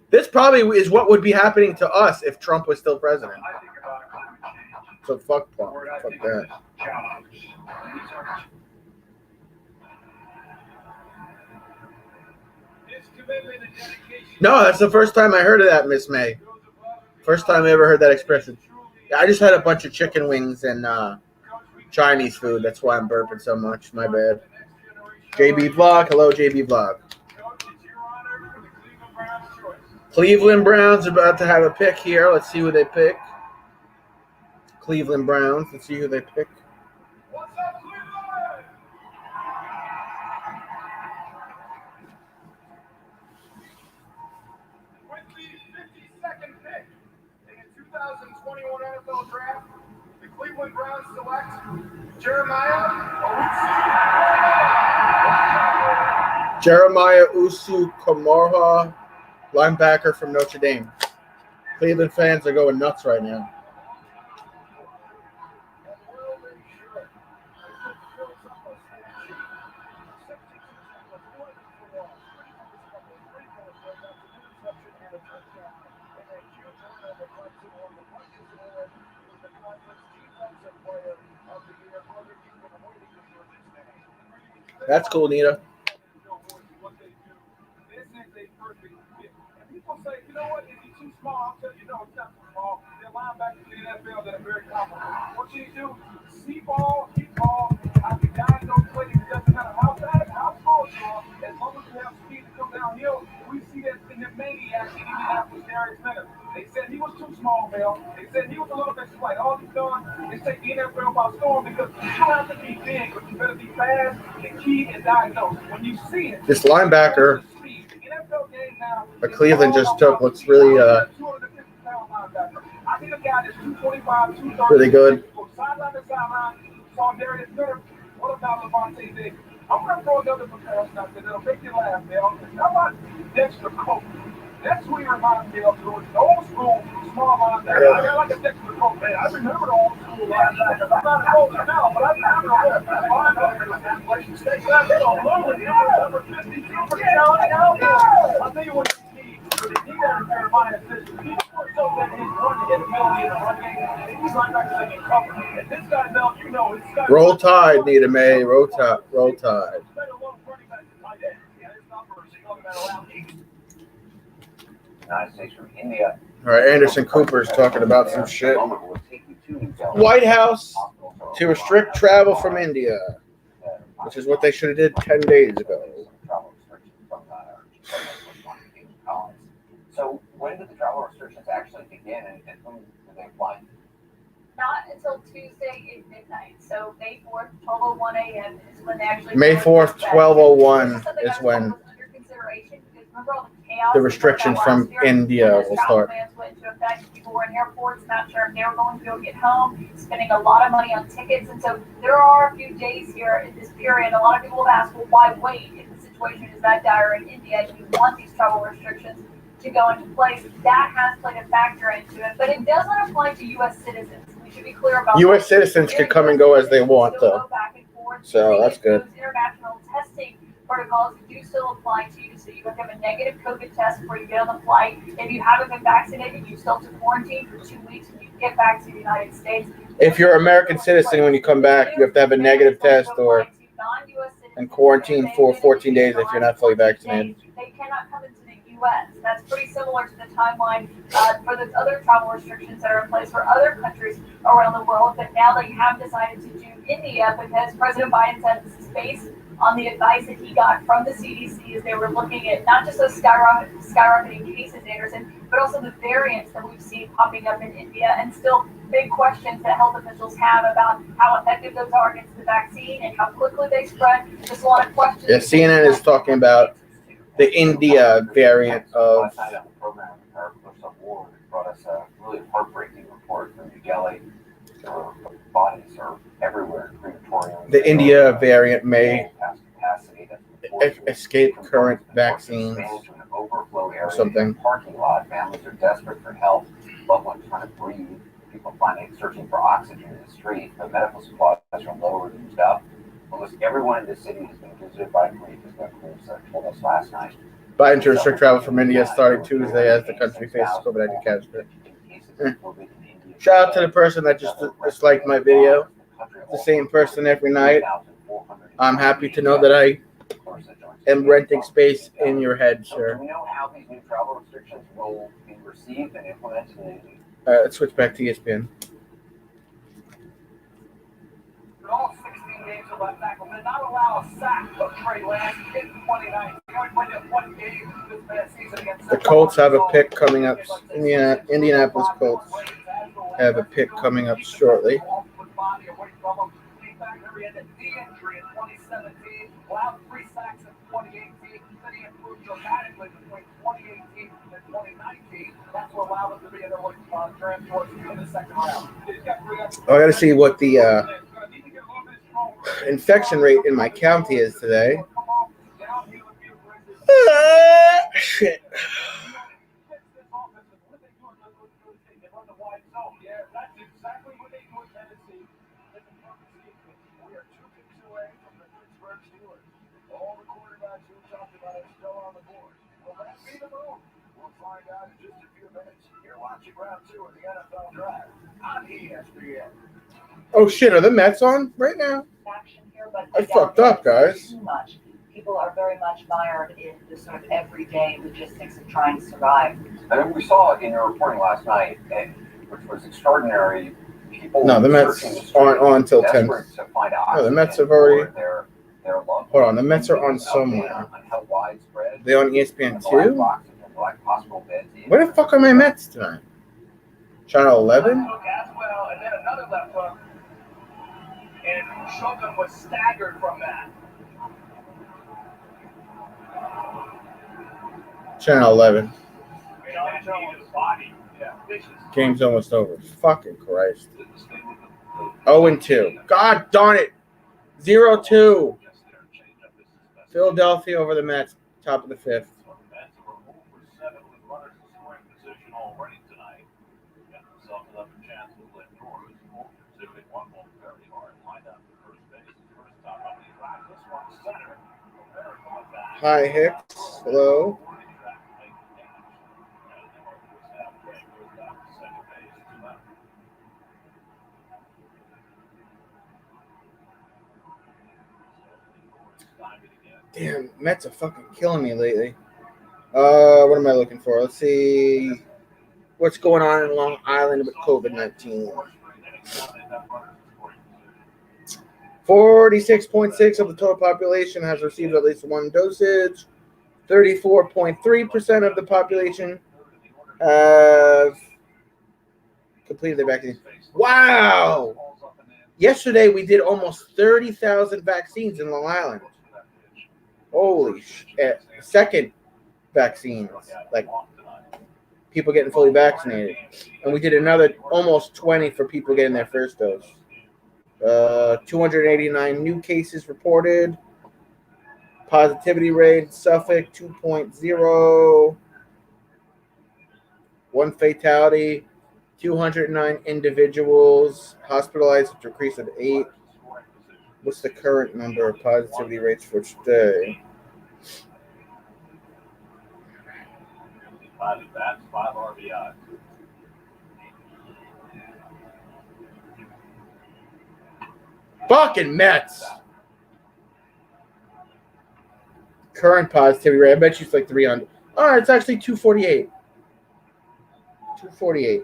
This probably is what would be happening to us if Trump was still president. So fuck Trump. Fuck that. No, that's the first time I heard of that, Miss May. First time I ever heard that expression. I just had a bunch of chicken wings and Chinese food. That's why I'm burping so much. My bad. JB Vlog. Hello, JB Vlog. Cleveland Browns are about to have a pick here. Let's see who they pick. Cleveland Browns. Let's see who they pick. With the 52nd pick in the 2021 NFL Draft, the Cleveland Browns select Jeremiah Usu-Kamara, linebacker from Notre Dame. Cleveland fans are going nuts right now. That's cool, Nita. People say, you know what, is he too small? I'll tell you, no, it's not too small. They're linebackers in the NFL that are very complicated. What you do, see ball, keep ball. The guys don't play, it doesn't matter how bad, how tall you are, as long as you have speed to come downhill. We see that in the maniacs They said he was too small, Bill. They said he was a little bit slight. All he's done is take the NFL by storm because you don't have to be big, but you better be fast and key and diagnosed. When you see it, This linebacker that Cleveland just took looks really really good. I'm going to throw another comparison out there that'll make you laugh, Bill. How about Dexter Cope? That's who he reminds me of. The old school small linebacker. I got like a Dexter Cope, man. I remember the old school linebackers. I'm not an older now, but I remember the linebackers. Like you say, they're low in here. Number 52 for the challenge. I'll tell you what you need. He got to verify his system. He's so that he's run the ability in the run game. He's linebackers that can cover. And this guy, Bill, you know, it's got Roll Tide, Nita May. Roll Tide. Roll Tide. United States from India. All right, Anderson Cooper's talking about some shit. White House to restrict travel from India, which is what they should have did 10 days ago. So when did the travel restrictions actually begin, and who do they apply? Not until Tuesday at midnight. So May 4th, 12:01 a.m. is when they actually. May 4th, 12:01 is when under consideration because remember all the chaos the restrictions from India will start. Went into effect. People were in airports, not sure if they were going to be able to get home, spending a lot of money on tickets, and so there are a few days here in this period. A lot of people have asked, well, why wait if the situation is that dire in India and you want these travel restrictions to go into place? That has played a factor into it, but it doesn't apply to U.S. citizens. We should be clear about U.S. that. citizens can come and go as they want, though. So that's good. Those international testing protocols do still apply to you, so you have to have a negative COVID test before you get on the flight. If you haven't been vaccinated, you still have to quarantine for 2 weeks when you get back to the United States. If you're an American citizen, when you come back, you have to have a negative test or and quarantine for 14 days if you're not fully vaccinated. They cannot come into the U.S. That's pretty similar to the timeline for the other travel restrictions that are in place for other countries around the world. But now they have decided to do India because President Biden said this is based on the advice that he got from the CDC as they were looking at not just those skyrocketing cases, Anderson, but also the variants that we've seen popping up in India, and still big questions that health officials have about how effective those are against the vaccine and how quickly they spread. Just a lot of questions. Yeah, CNN is talking about the India variant of. Last night on the program, our Clips of War brought us a really heartbreaking report from New Delhi. Bodies are everywhere in crematoriums. The India variant may escape current vaccines or something. Parking lot, families are desperate for help. Loved ones trying to breathe. People searching for oxygen in the street. The medical supplies are lowered and stuff. Almost everyone in this city has been visited by grief, as Dr. Cruz told us last night. Biden to restrict travel from India starting Tuesday as the country faces COVID-19 catastrophe. Shout out to the person that just disliked my video. The same person every night. I'm happy to know that I am renting space in your head, sir. Do we know how these new travel restrictions will be received and implemented? Let's switch back to ESPN. All 16 games of left tackle did not allow a sack of Trey Lance in 2019. The Colts have a pick coming up. Indianapolis Colts have a pick coming up shortly. I got to see what the infection rate in my county is today. Shit. Oh shit, are the Mets on right now? I fucked up, guys. People are very much mired in the sort of everyday logistics of trying to survive. I mean, we saw in your reporting last night, which was extraordinary. People no, the Mets aren't on until 10. No, the Mets have already. Hold on, the Mets are on somewhere. Are they on ESPN 2? like possible beds. Where the fuck are my Mets tonight? Channel 11? Hook as well, and then another left hook. And Shogun was staggered from that. Channel 11. Body. Yeah, vicious. Game's almost over. Fucking Christ. 0-2. God darn it. 0-2. Philadelphia over the Mets. Top of the fifth. Hi, Hicks. Hello. Damn, Mets are fucking killing me lately. What am I looking for? Let's see what's going on in Long Island with COVID-19. 46.6% of the total population has received at least one dosage. 34.3% of the population have completed their vaccine. Wow! Yesterday we did almost 30,000 vaccines in Long Island. Holy shit. Second vaccines, like people getting fully vaccinated. And we did another almost 20 for people getting their first dose. 289 new cases reported. Positivity rate, Suffolk 2.0. One fatality. 209 individuals hospitalized, a decrease of 8. What's the current number of positivity rates for today? 5 at-bats, 5 RBI. Fucking Mets. Current positivity rate, I bet you it's like 300. Oh, it's actually 248. 248.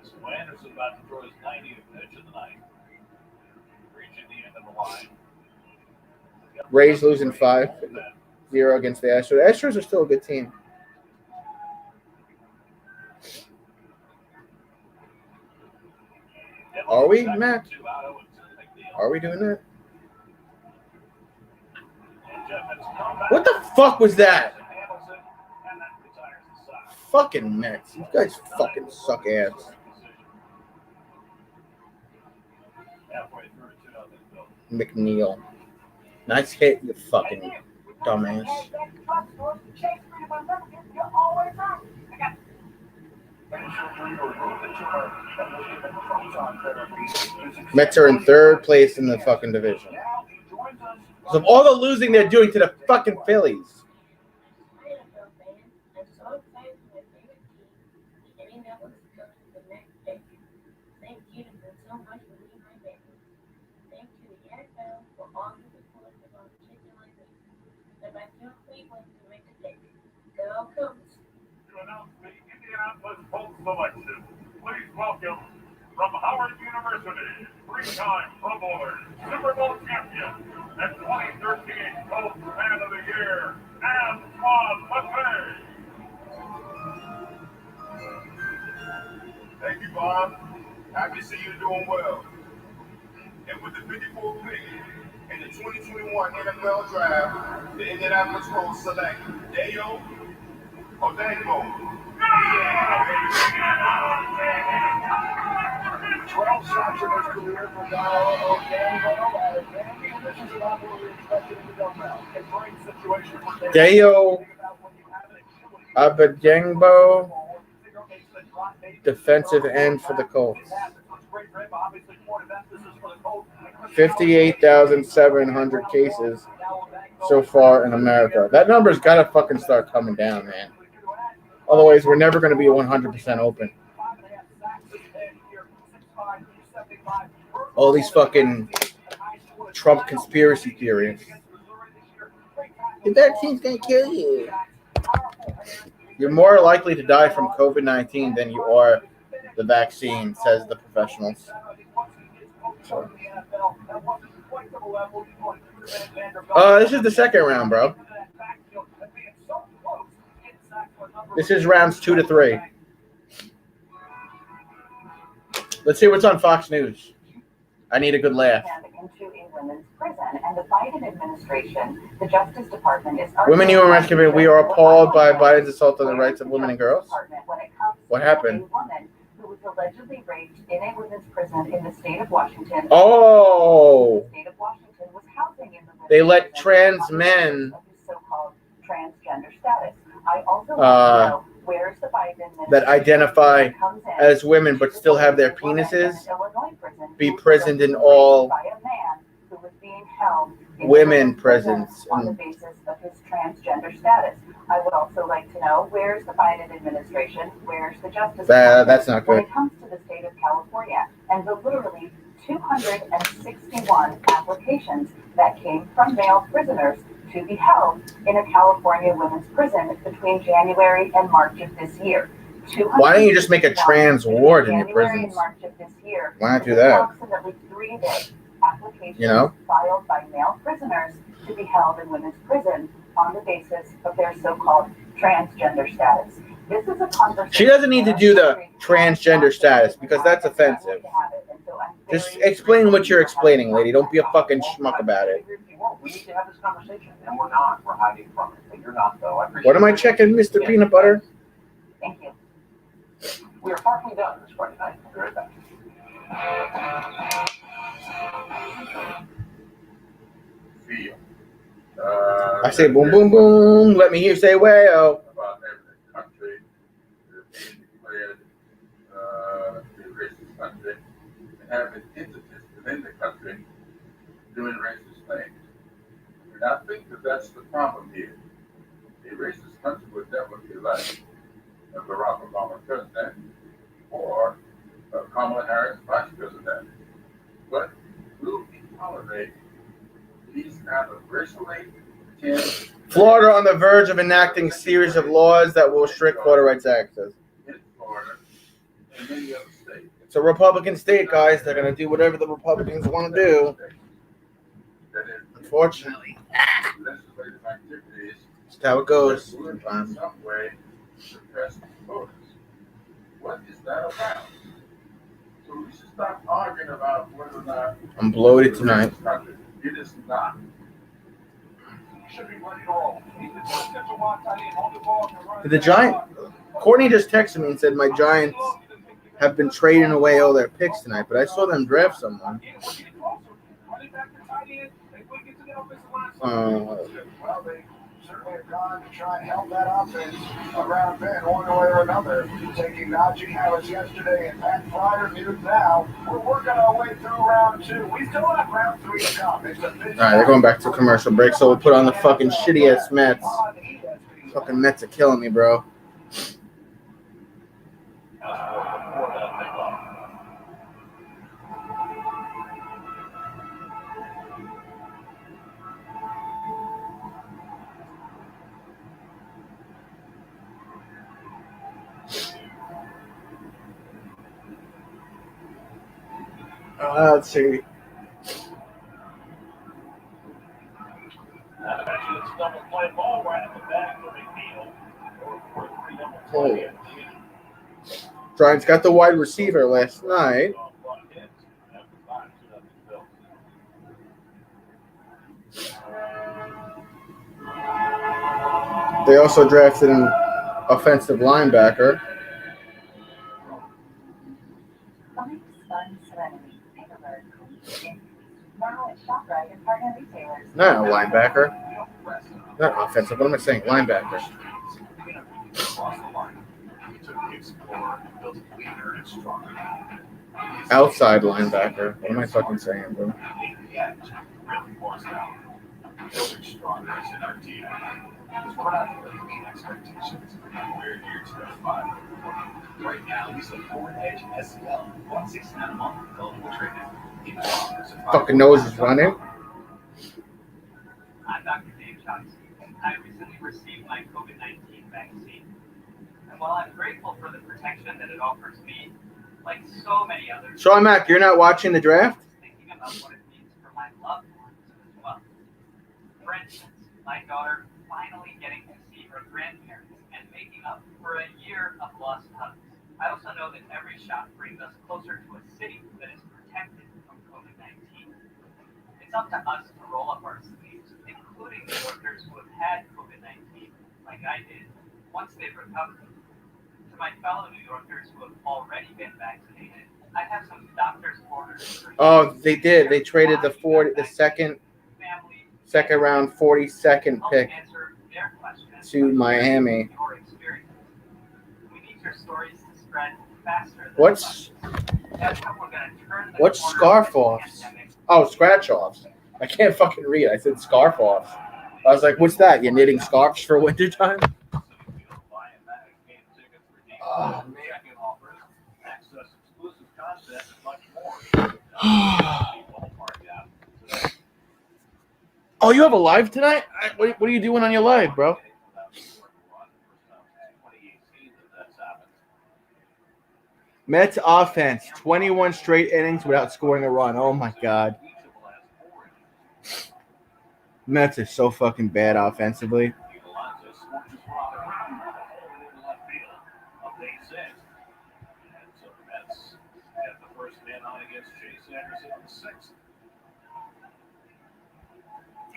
So Anderson about to throw his 90th pitch of the night. Reaching the end of the line. Rays losing 5-0 against the Astros. The Astros are still a good team. Are we, Matt? Are we doing that? What the fuck was that? Fucking Mets. You guys fucking suck ass. McNeil. Nice hit, you fucking dumbass. Mets are in third place in the fucking division. So of all the losing they're doing to the fucking Phillies. Selection. Please welcome from Howard University, 3-time Pro Bowler, Super Bowl champion, and 2013 Colts Man of the Year, Antoine Lefebvre. Thank you, Bob. Happy to see you doing well. And with the 54th pick in the 2021 NFL Draft, the Indianapolis Colts select Dayo Odenigbo. 12 sacks in his career for Dayo Odenigbo. This is about what we expected him to go now. A great situation for Dayo Odenigbo, defensive end for the Colts. 58,700 cases so far in America. That number's got to fucking start coming down, man. Otherwise, we're never going to be 100% open. All these fucking Trump conspiracy theories. The vaccine's going to kill you. You're more likely to die from COVID-19 than you are the vaccine, says the professionals. So. This is the second round, bro. This is rounds 2 to 3. Let's see what's on Fox News. I need a good laugh. Into a women's prison, and the Biden administration, the Justice Department is Women, Human Rights Committee, we are appalled by Biden's assault on the rights of women and girls. What happened? A woman who was allegedly raped in a women's prison in the state of Washington. Oh! The state of Washington was housing in the women's They let prison trans men of his so-called transgender status. I also want to know where's the Biden administration that identify comes in as women but still have their penises be prisoned in all by a man who was being held in women prison prisons. on the basis of his transgender status. I would also like to know where's the Biden administration, where's the Justice Department That's not when good. it comes to the state of California and the literally 261 applications that came from male prisoners to be held in a California women's prison between January and March of this year. Why don't you just make a trans ward in your January and prisons? March of this year. Why not do that? Approximately 3 days applications You know? filed by male prisoners to be held in women's prison on the basis of their so-called transgender status. This is a conversation. She doesn't need to do the transgender status because that's offensive. Just explain what you're explaining, lady. Don't be a fucking schmuck about it. We need to have this conversation, and we're not. We're hiding from it. But you're not, though. I appreciate What am I checking, Mr. Peanut Butter? Thank you. We are far from done this Friday night. We'll be right back. Feel. I say boom, boom, boom. Let me hear you say way-oh. About every country that declared the racist country and having entities within the country doing racist things. And I think that that's the problem here. A racist country would never be like Barack Obama president or Kamala Harris vice president. But we'll tolerate these kind of racially tinged Florida on the verge of enacting series of laws that will restrict voter rights access. in Florida and many other states. It's a Republican state, guys. They're going to do whatever the Republicans want to do. That is Unfortunately, legislative activities that's how it goes would in sometimes. some way suppress voters. What is that about? So we should stop arguing about whether or not I'm bloated tonight. it is not. Should be ready to roll. Schedule one tight end, hold the ball, and run. The Giant, Courtney just texted me and said my Giants have been trading away all their picks tonight, but I saw them draft someone. Well, they certainly have gone to try and help that offense around Ben one way or another. Taking Najee Harris yesterday and Pat Fryer news now. We're working our way through round 2. We still have round 3 to come. It's a All right, they're going back to a commercial break, so we'll put on the fucking shitty ass Mets. Fucking Mets are killing me, bro. Let's see. Oh. Giants got the wide receiver last night. They also drafted an offensive linebacker. Not a linebacker. Not offensive. What am I saying? Linebacker. Outside linebacker. What am I fucking saying, bro? Right now, he's a forward edge SEL, $169 a month, eligible trade-in. Fucking nose is running. I'm Dr. Dave Johnson. I recently received my COVID-19 vaccine. And while I'm grateful for the protection that it offers me, like so many others, Sean Mack, you're not watching the draft? thinking about what it means for my loved ones as well. For instance, my daughter finally getting to see her grandparents and making up for a year of lost hugs. I also know that every shot brings us closer to a city that is protected from COVID-19. It's up to us to roll up our sleeves, including New Yorkers who have had COVID-19, like I did, once they've recovered. To my fellow New Yorkers who have already been vaccinated, I have some doctor's orders. Oh, they did. They traded the second round 42nd pick to Miami. What's scarf offs? Oh, scratch offs. I can't fucking read. I said scarf offs. I was like, what's that? You're knitting scarves for wintertime? Oh, man. Oh, you have a live tonight? What are you doing on your live, bro? Mets offense, 21 straight innings without scoring a run. Oh, my God. Mets are so fucking bad offensively.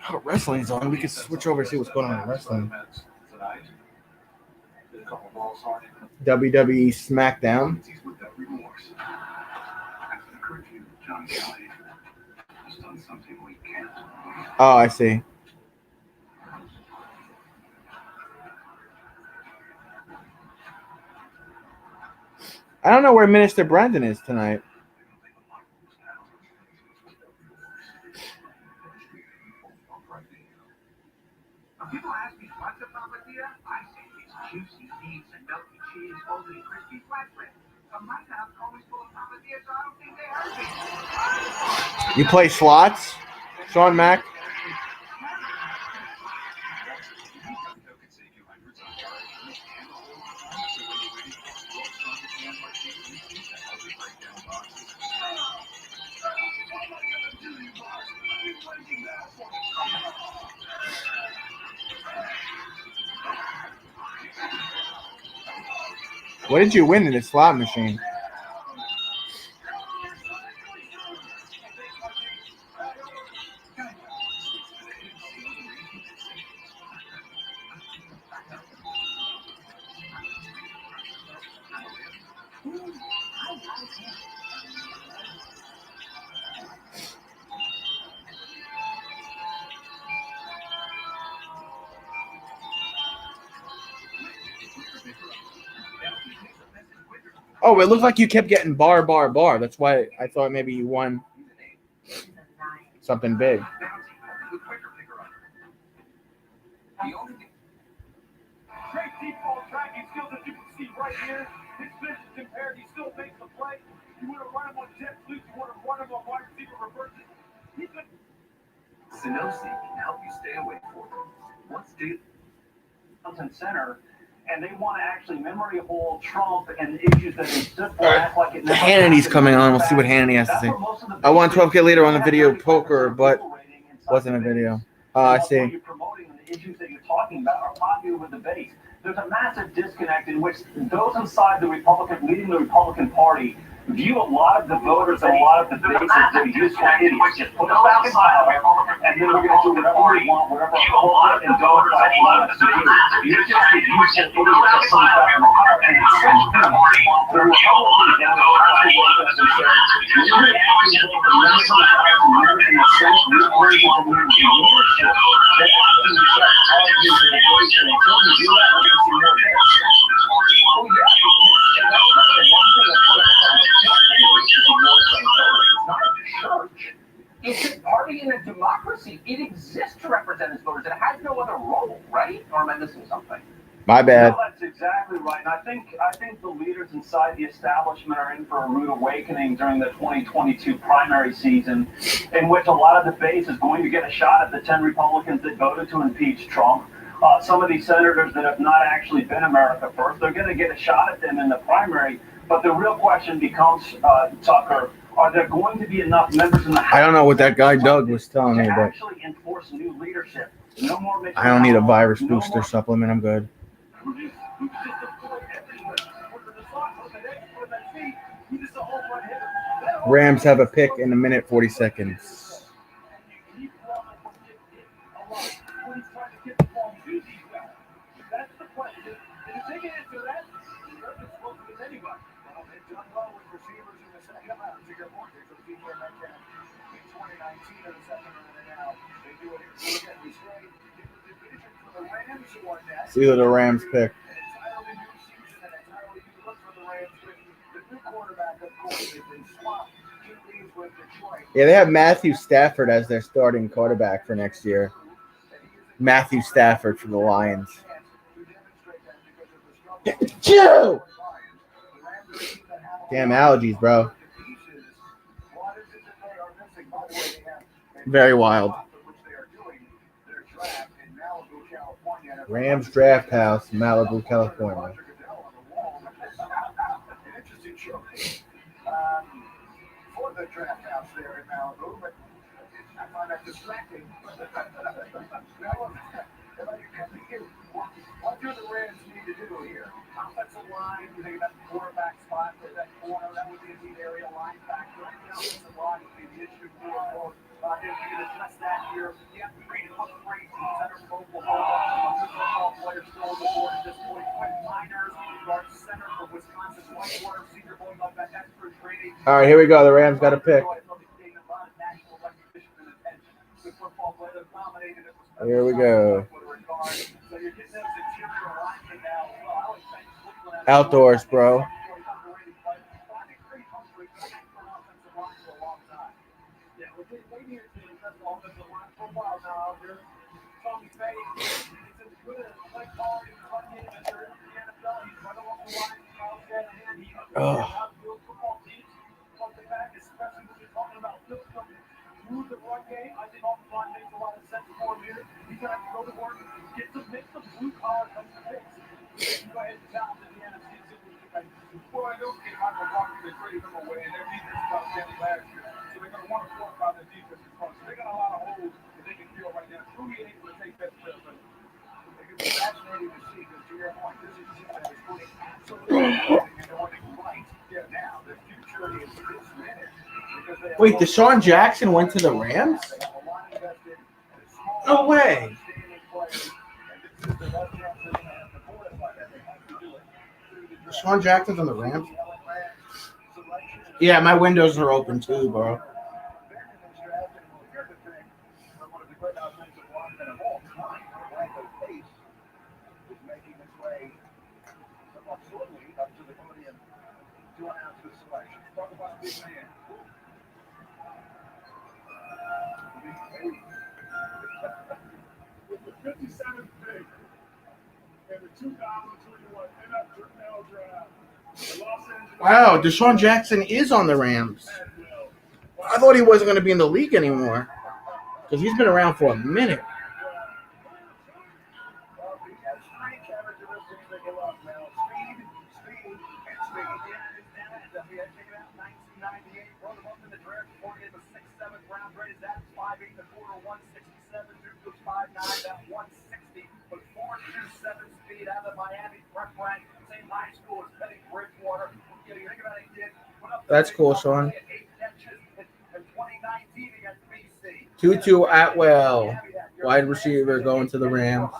Oh, wrestling's on. We can switch over and see what's going on in wrestling. WWE SmackDown. Oh, I see. I don't know where Minister Brandon is tonight. People ask me what's a papadilla. I say it's juicy beans and milky cheese, overly crispy flatbread. But my house always full of papadillas, so I don't think they hurt me. You play slots, Sean Mack? What did you win in the slot machine? Oh, it looked like you kept getting bar. That's why I thought maybe you won something big. Great deep ball tracking skills that you can see right here. His vision's impaired. He still makes the play. You want to run him on jet sweeps. You want to run him on wide receiver reverses. Sanofi can help you stay awake for them. What's the center, and they want to actually memory hold Trump and issues that they just act like it never Hannity's coming on. We'll see what Hannity has to say. I won 12K later on the video poker, but wasn't a video. I see. You're promoting the issues that you're talking about are popular with the base. There's a massive disconnect in which those inside the leading the Republican Party view a lot of the voters and a lot of the base as they're useful idiots. Just put us back in power, and then we're going to do whatever we want, whatever and go by wants to do. You're just a useful idiot that comes back in power, and it's the Republicans and the Party workers and say, you're actually the members of the House and you're in a sense reporting from your leadership. They actually start arguing for the voice, and until we do that, we're going to see more of this. Oh, yeah, that's not the one thing that put us on. It's a party in a democracy. It exists to represent its voters. It has no other role, right? Or am I missing something? My bad. No, that's exactly right. And I think the leaders inside the establishment are in for a rude awakening during the 2022 primary season, in which a lot of the base is going to get a shot at the 10 Republicans that voted to impeach Trump. Some of these senators that have not actually been America first, they're going to get a shot at them in the primary. But the real question becomes, Tucker, are there going to be enough members in the House? I don't know what that guy Doug was telling me, but actually enforce new leadership? No more I don't need a virus booster supplement. I'm good. Rams have a pick in a minute 40 seconds. That's the question. And if they get into that, they're supposed to get anybody. Well, they've done well with receivers in the second half. To your point, there's a DJ Metcalf in 2019 in the second round, and now they do it here. So again, we say it was the division for the Rams won that. See who the Rams pick. An entirely new season, an entirely new look for the Rams with the new quarterback, of course, as they swap QBs with Detroit. Yeah, they have Matthew Stafford as their starting quarterback for next year. Matthew Stafford for the Lions. Chew! Damn allergies, bro. Very wild. Rams Draft House, Malibu, California. For the draft house there in Malibu, but I find that distracting. What do the Rams need to do here? Offensive line, you think about the quarterback spot, or that corner, that would be a neat area, linebacker. The offensive line would be the issue for if you can address that here. You have to create an upgrade to center for Oklahoma. Football players still on the board at this point. Quentin Miners, guard center for Wisconsin, Whitewater, senior going up that extra training. All right, here we go. The Rams got a pick. Here we go. Outdoors, bro. Oh. Wait, Deshaun Jackson went to the Rams? No way. Deshaun Jackson's on the Rams? Yeah, my windows are open too, bro. Wow, Deshaun Jackson is on the Rams. I thought he wasn't going to be in the league anymore because he's been around for a minute. That's cool, Sean. Tutu Atwell, wide receiver, going to the Rams.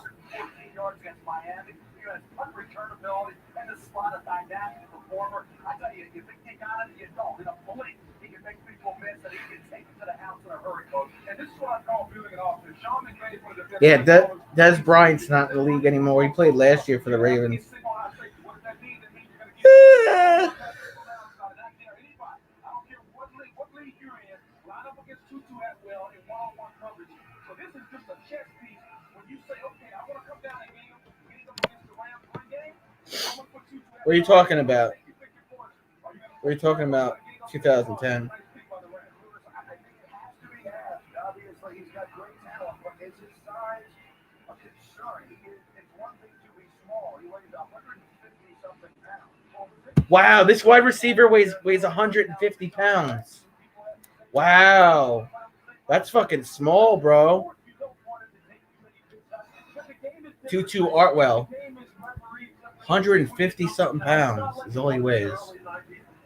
Yeah, Des Bryant's not in the league anymore. He played last year for the Ravens. What are you talking about? What are you talking about? 2010. Wow, this wide receiver weighs 150 pounds. Wow. That's fucking small, bro. Tutu Atwell. 150 something pounds is all he weighs.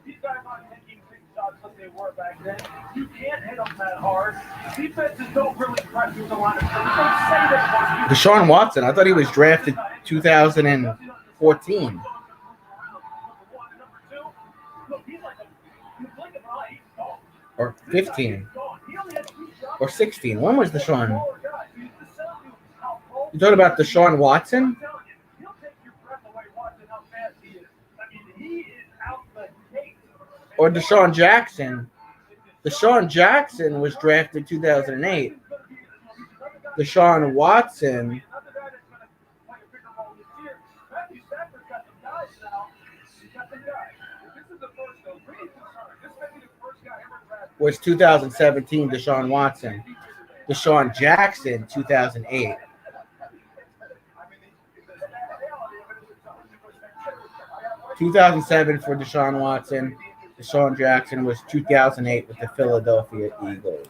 These guys aren't taking big shots like they were back then. You can't hit them that hard. Defenses don't really press through the line of scrimmage. They say they want you. Deshaun Watson, I thought he was drafted 2014 or 15 or 16. When was Deshaun? You talking about Deshaun Watson? Or Deshaun Jackson? Deshaun Jackson was drafted 2008. Deshaun Watson. Was 2017 Deshaun Watson. Deshaun Jackson, 2008. (2007) for Deshaun Watson. Deshaun Jackson was 2008 with the Philadelphia Eagles.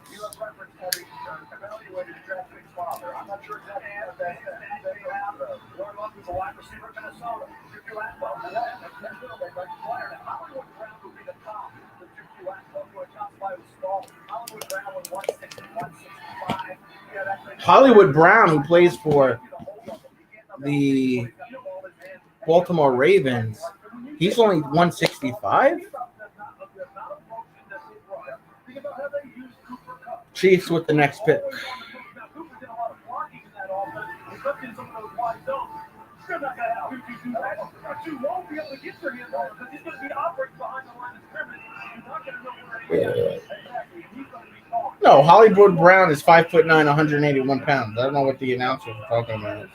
Hollywood Brown, who plays for the Baltimore Ravens, he's only 165. Chiefs with the next pick. No, Hollywood Brown is 5'9", 181 pounds. I don't know what the announcers are talking about.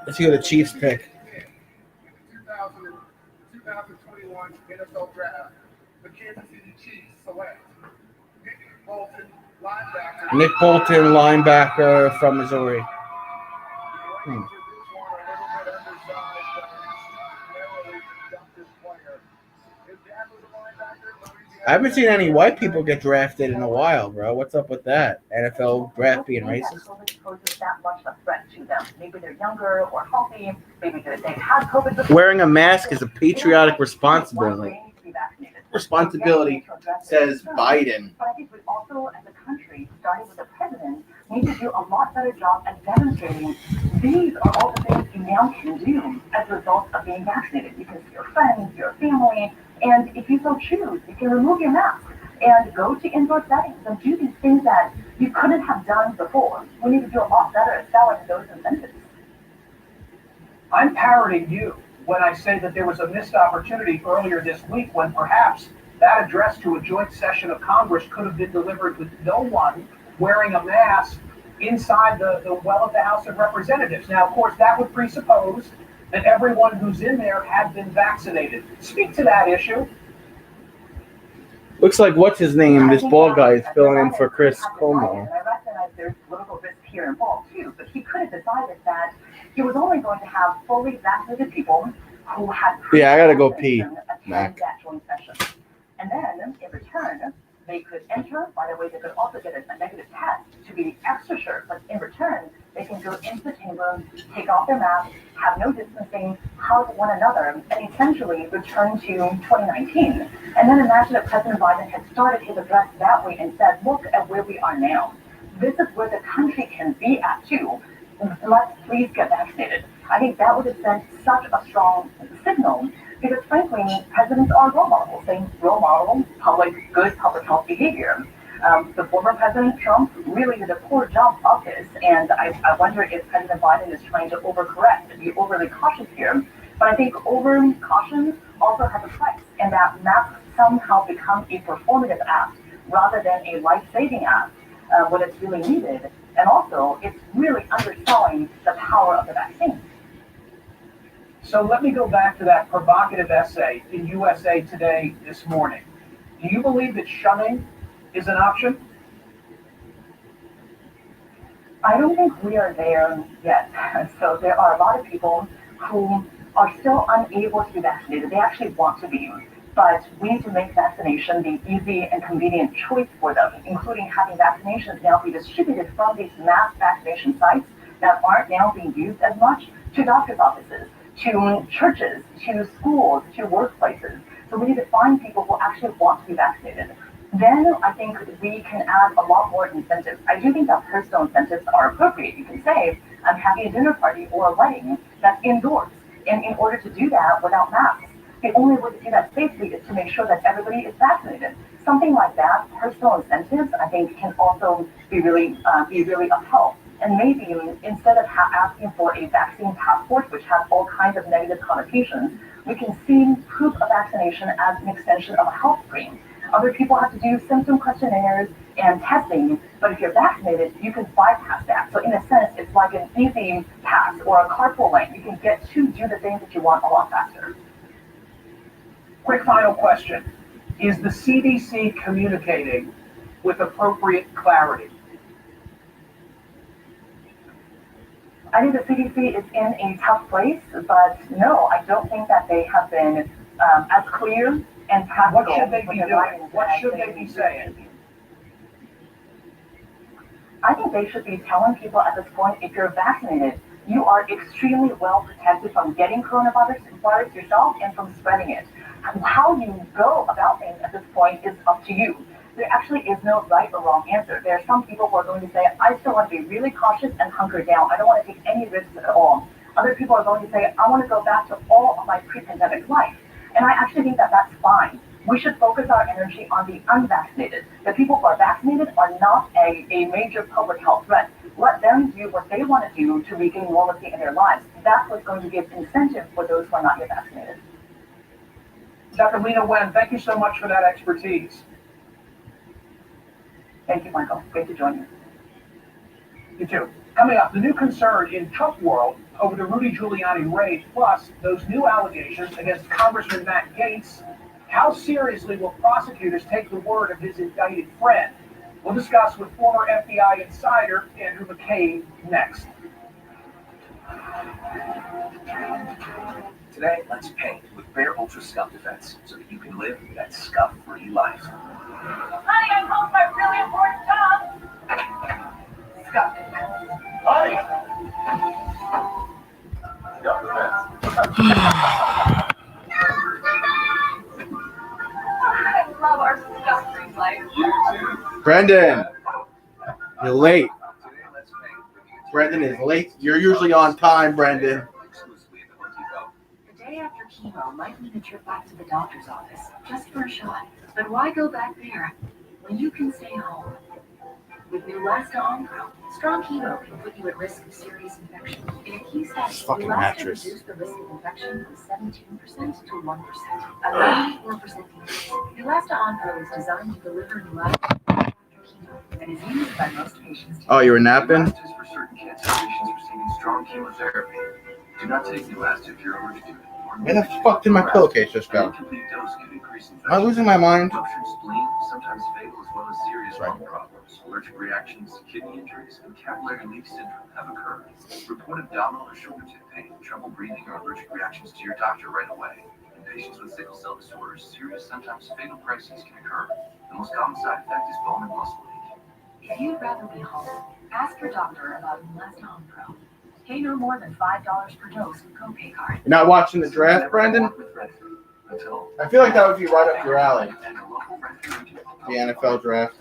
Let's see what the Chiefs pick. 2021 NFL Draft. The Kansas City Chiefs select Nick Bolton, linebacker from Missouri. I haven't seen any white people get drafted in a while, bro. What's up with that? NFL draft being racist? Maybe they're younger or healthy. Maybe they've had COVID before. Wearing a mask is a patriotic responsibility. Responsibility, says Biden. But I think we also, as a country, starting with the president, need to do a lot better job at demonstrating these are all the things you now can do as a result of being vaccinated. You can see your friends, your family, and if you so choose, you can remove your mask and go to indoor settings and do these things that you couldn't have done before. We need to do a lot better at selling those incentives. I'm parroting you when I say that there was a missed opportunity earlier this week when perhaps that address to a joint session of Congress could have been delivered with no one wearing a mask inside the well of the House of Representatives. Now, of course, that would presuppose that everyone who's in there had been vaccinated. Speak to that issue. Looks like what's his name? This bald guy is filling in for Chris Cuomo. I recognize there's political risk here involved too, but he could have decided that he was only going to have fully vaccinated people who had. Yeah, I gotta go pee, Mac. That joint session. And then, in return, they could enter. By the way, they could also get a negative test to be extra sure. But in return, they can go into the chamber, take off their mask, have no distancing, hug one another, and essentially return to 2019. And then imagine that President Biden had started his address that way and said, look at where we are now. This is where the country can be at too. Let's please get vaccinated. I think that would have sent such a strong signal because frankly, presidents are role models. They role model good public health behavior. The former President Trump really did a poor job of this, and I wonder if President Biden is trying to overcorrect and be overly cautious here. But I think over caution also has a price, and that masks somehow become a performative act rather than a life-saving act when it's really needed. And also, it's really underselling the power of the vaccine. So let me go back to that provocative essay in USA Today this morning. Do you believe that shunning is an option? I don't think we are there yet. So there are a lot of people who are still unable to be vaccinated. They actually want to be, but we need to make vaccination the easy and convenient choice for them, including having vaccinations now be distributed from these mass vaccination sites that aren't now being used as much to doctor's offices, to churches, to schools, to workplaces. So we need to find people who actually want to be vaccinated. Then I think we can add a lot more incentives. I do think that personal incentives are appropriate. You can say, I'm having a dinner party or a wedding that's indoors. And in order to do that without masks, the only way to do that safely is to make sure that everybody is vaccinated. Something like that, personal incentives, I think, can also be really of help. And maybe instead of asking for a vaccine passport, which has all kinds of negative connotations, we can see proof of vaccination as an extension of a health screen. Other people have to do symptom questionnaires and testing, but if you're vaccinated, you can bypass that. So in a sense, it's like an easy pass or a carpool lane. You can get to do the things that you want a lot faster. Quick final question. Is the CDC communicating with appropriate clarity? I think the CDC is in a tough place, but no, I don't think that they have been as clear and practical. What should they be doing? What should they be saying? I think they should be telling people at this point, if you're vaccinated, you are extremely well protected from getting coronavirus yourself and from spreading it. How you go about things at this point is up to you. There actually is no right or wrong answer. There are some people who are going to say, I still want to be really cautious and hunker down. I don't want to take any risks at all. Other people are going to say, I want to go back to all of my pre-pandemic life. And I actually think that that's fine. We should focus our energy on the unvaccinated. The people who are vaccinated are not a major public health threat. Let them do what they want to do to regain normalcy in their lives. That's what's going to give incentive for those who are not yet vaccinated. Dr. Lena Wen, thank you so much for that expertise. Thank you, Michael. Great to join you. You too. Coming up, the new concern in Trump world over the Rudy Giuliani raid, plus those new allegations against Congressman Matt Gaetz. How seriously will prosecutors take the word of his indicted friend? We'll discuss with former FBI insider Andrew McCabe next. Today, let's paint with Bare Ultra Scuff Defense so that you can live that scuff-free life. Honey, I'm home for a really important job. Scuff Defense. Honey! Scuff Defense. I love our scuff-free life. You too. Brendan, you're late. Today, let's paint with the Brendan is late. You're usually on time, Brendan. exclusively at the Home Depot. The day after chemo might mean a trip back to the doctor's office, just for a shot. But why go back there when you can stay home? With Neulasta Onpro, strong chemo can put you at risk of serious infection. In a key study, Fucking Neulasta mattress. reduced the risk of infection from 17% to 1%, a 94% increase. Neulasta Onpro is designed to deliver Neulasta after chemo and is used by most patients. Oh, you were napping? Neulasta is for certain cancer patients receiving strong chemotherapy. Do not take Neulasta if you're allergic to it. Where the fuck did my pillowcase just go? An incomplete dose can increase infection. Am I losing my mind? Ruptured spleen, sometimes fatal, as well as serious Right. lung problems. Allergic reactions, kidney injuries, and capillary leak syndrome have occurred. Report abdominal or shoulder tip pain, trouble breathing, or allergic reactions to your doctor right away. In patients with sickle cell disorders, serious, sometimes fatal crises can occur. The most common side effect is bone and muscle ache. If you'd rather be home, ask your doctor about Neulasta Onpro. Pay no more than $5 per dose with copay card. You're not watching the draft, Brendan? Until I feel like that would be right up your alley. and a local Redford agent. The NFL draft.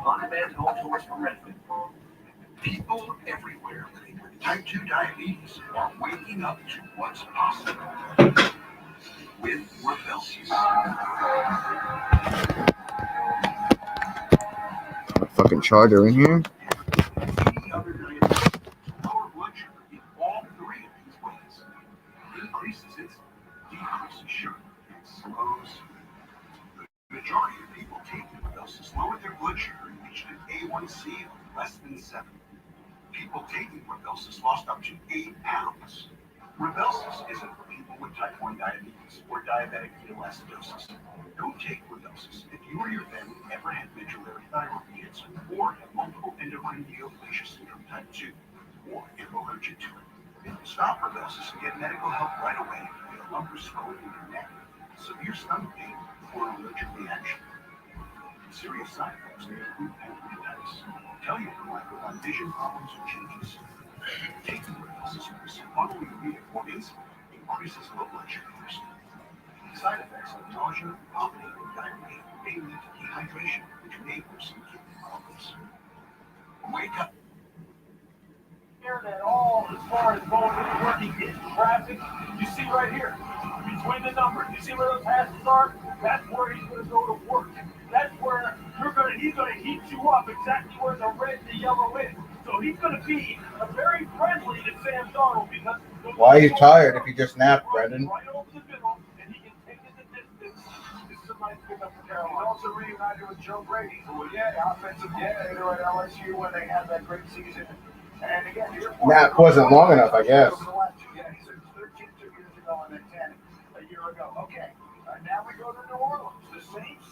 On-demand home tours from Redford. People everywhere living with type 2 diabetes are waking up to what's possible with Rybelsus. A fucking charger in here. Any other diabetes, lower blood sugar in all three of these ways. Increases it, decreases sugar, and slows. The majority of people taking Rybelsus lowered their blood sugar and reached an A1C of less than 7. People taking Rybelsus lost up to 8 pounds. Rybelsus isn't for people with type 1 diabetes or diabetic ketoacidosis. Don't take Rybelsus if you or your family ever had medullary thyroid cancer or have multiple endocrine neoplasia syndrome type 2, or if allergic to it. Stop paralysis and get medical help right away. Lumbar swelling in your neck, severe stomach pain, or allergic reaction. Serious side effects may include pancreatitis. Tell your provider about vision problems or changes. Taking paralysis medicine, monourea or insulin, increases low blood sugars. Side effects of nausea, vomiting, and diarrhea may lead to dehydration, which may worsen kidney problems. Wake up. Internet all as far as going into working in traffic. You see right here, between the numbers, you see where those hashes are? That's where he's going to go to work. That's where he's going to heat you up exactly where the red and the yellow is. So he's going to be very friendly to Sam Darnold because. Why are you tired if you just napped, Brendan? Right over the middle, and he can take it the distance. This is a nice pickup for Carolina. Also reunited with Joe Brady, who was the offensive coordinator at LSU when they had that great season. And again, Nap wasn't long enough, I guess. Yeah, he said 13 2 years ago and then 10 a year ago. Okay, now we go to New Orleans. The Saints,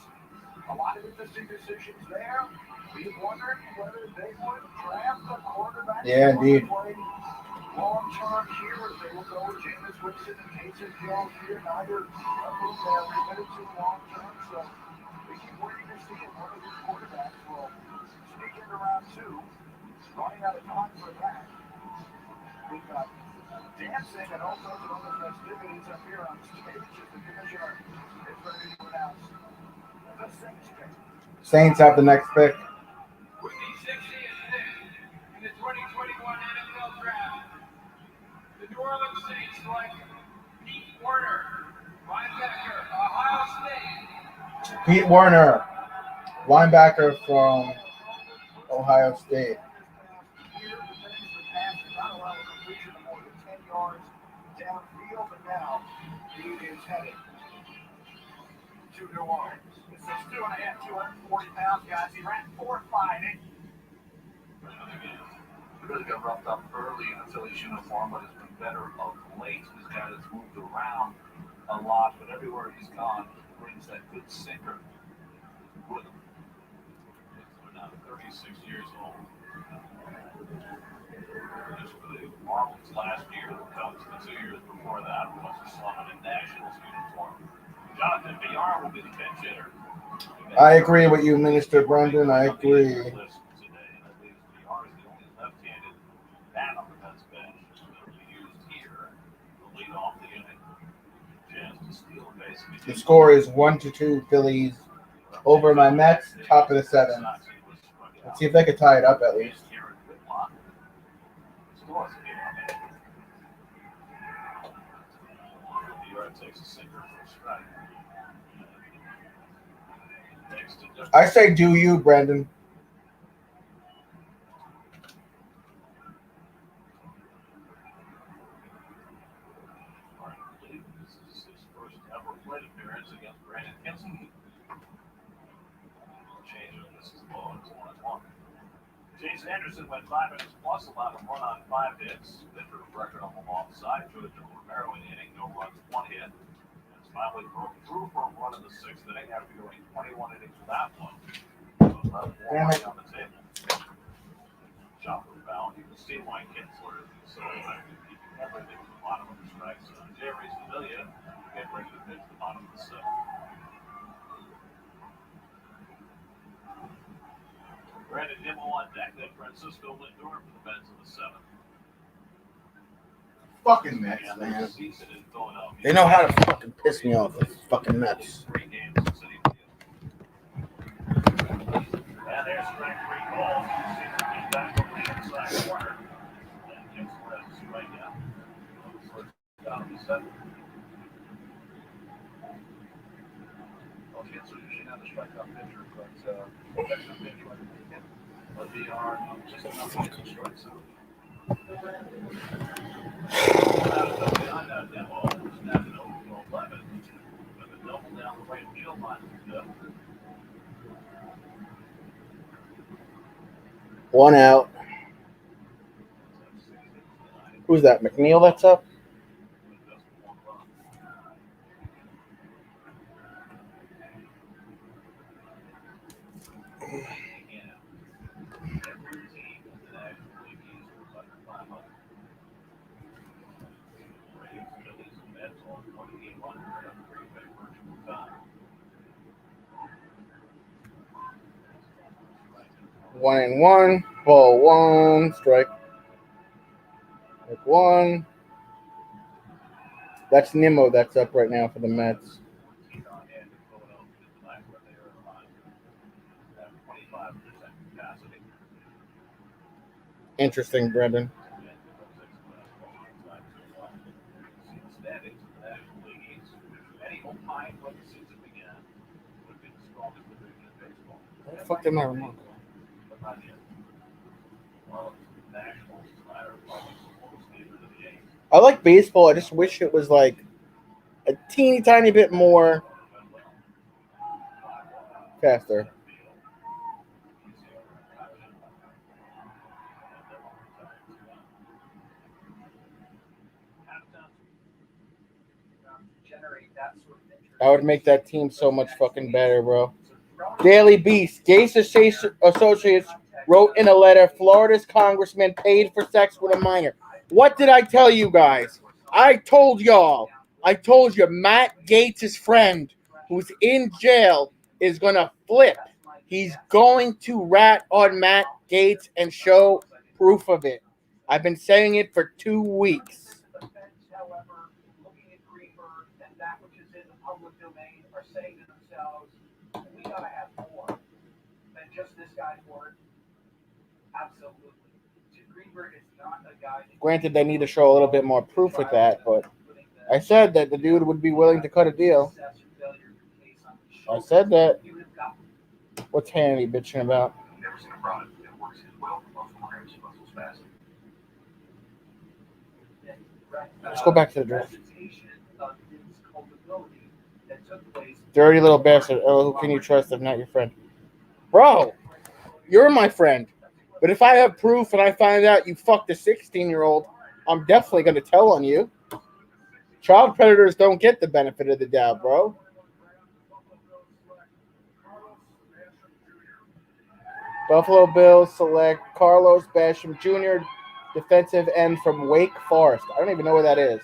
a lot of interesting decisions there. We wondered whether they would draft a quarterback. Yeah, indeed. Long term here, if they will go with Jameis Winston and Taysom Hill here, neither of whom they are committed to long term. So we keep waiting to see if one of these quarterbacks will sneak into round 2. Running out of time for that. We've got dancing and all sorts of other festivities up here on stage as the commissioner is ready to announce the Saints pick. Saints have the next pick. With the 60th pick in the 2021 NFL Draft, the New Orleans Saints select Pete Werner, linebacker, Ohio State. Pete Werner, linebacker from Ohio State. Downfield, but now he is headed to New Orleans. The 6'2.5", 240 pounds, guys. He ran 4.5. He really got roughed up early in the Phillies uniform, but has been better of late. He's a guy that's moved around a lot, but everywhere he's gone, he brings that good sinker with him. He's now 36 years old. Just for the Marlins last year, the Cubs the 2 years before that was a slumming in Nationals uniform. Jonathan VR will be the pinch hitter. I agree with you, Minister Brendan. I agree. Today, and I believe VR is the only left-handed bat on the Mets bench that will be used here to lead off the inning. Chance to steal basically. The score is 1-2 Phillies over my Mets, top of the 7th. Let's see if they could tie it up at least. Takes a sinker for a strike. I say do you, Brendan. This is his first ever plate appearance against Brandon Kinson. Change of this is low. It's 1-1. Chase Anderson went 5 innings plus, allowed a run on 5 hits. Victor record on the long side. George Romero in inning, no runs, 1 hit. And finally broke through for a run in the 6th inning after going 21 innings without one. Damn it. On the table. Chopper foul. You can see why Kinsler is so effective. He can never get to the bottom of the strike zone. Jerry Sevilla get ready to pitch the bottom of the 7th. Brandon Nimmo on deck, then Francisco Lindor for the Mets in the 7th. Fucking Mets, man. They know how to fucking piss me off. The fucking Mets. 3 games in City Field. And there's strike 3 balls. Season back over the inside corner. And Kinsler has a strikeout. Down to the 7th. Well, Kinsler usually not a strikeout pitcher, but that's a pitch right now. But they are just enough to get some strikes out. Behind that demo, snapped it over to 11. With a double down the right field line. 1 out. Who's that? McNeil that's up? One and one. Ball one. Strike. Like one. That's Nimmo that's up right now for the Mets. Interesting, Brendan. Where the fuck did my remote go? I like baseball. I just wish it was like a teeny tiny bit more faster. I would make that team so much fucking better, bro. Daily Beast. Gaetz Associates wrote in a letter, Florida's congressman paid for sex with a minor. What did I tell you guys? I told y'all. I told you Matt Gaetz' friend, who's in jail, is going to flip. He's going to rat on Matt Gaetz and show proof of it. I've been saying it for 2 weeks. However, looking at Greenberg and that which is in the public domain are saying to themselves, we gotta have more than just this guy's word. Absolutely. Greenberg is not a guy. Granted, they need to show a little bit more proof with that, but I said that the dude would be willing to cut a deal. I said that. What's Hannity bitching about? Never seen a product that works as well for most programs as muscles fast. Let's go back to the draft. Dirty little bastard. Oh, who can you trust if not your friend? Bro, you're my friend. But if I have proof and I find out you fucked a 16-year-old, I'm definitely going to tell on you. Child predators don't get the benefit of the doubt, bro. Buffalo Bills select Carlos Basham Jr., defensive end from Wake Forest. I don't even know where that is.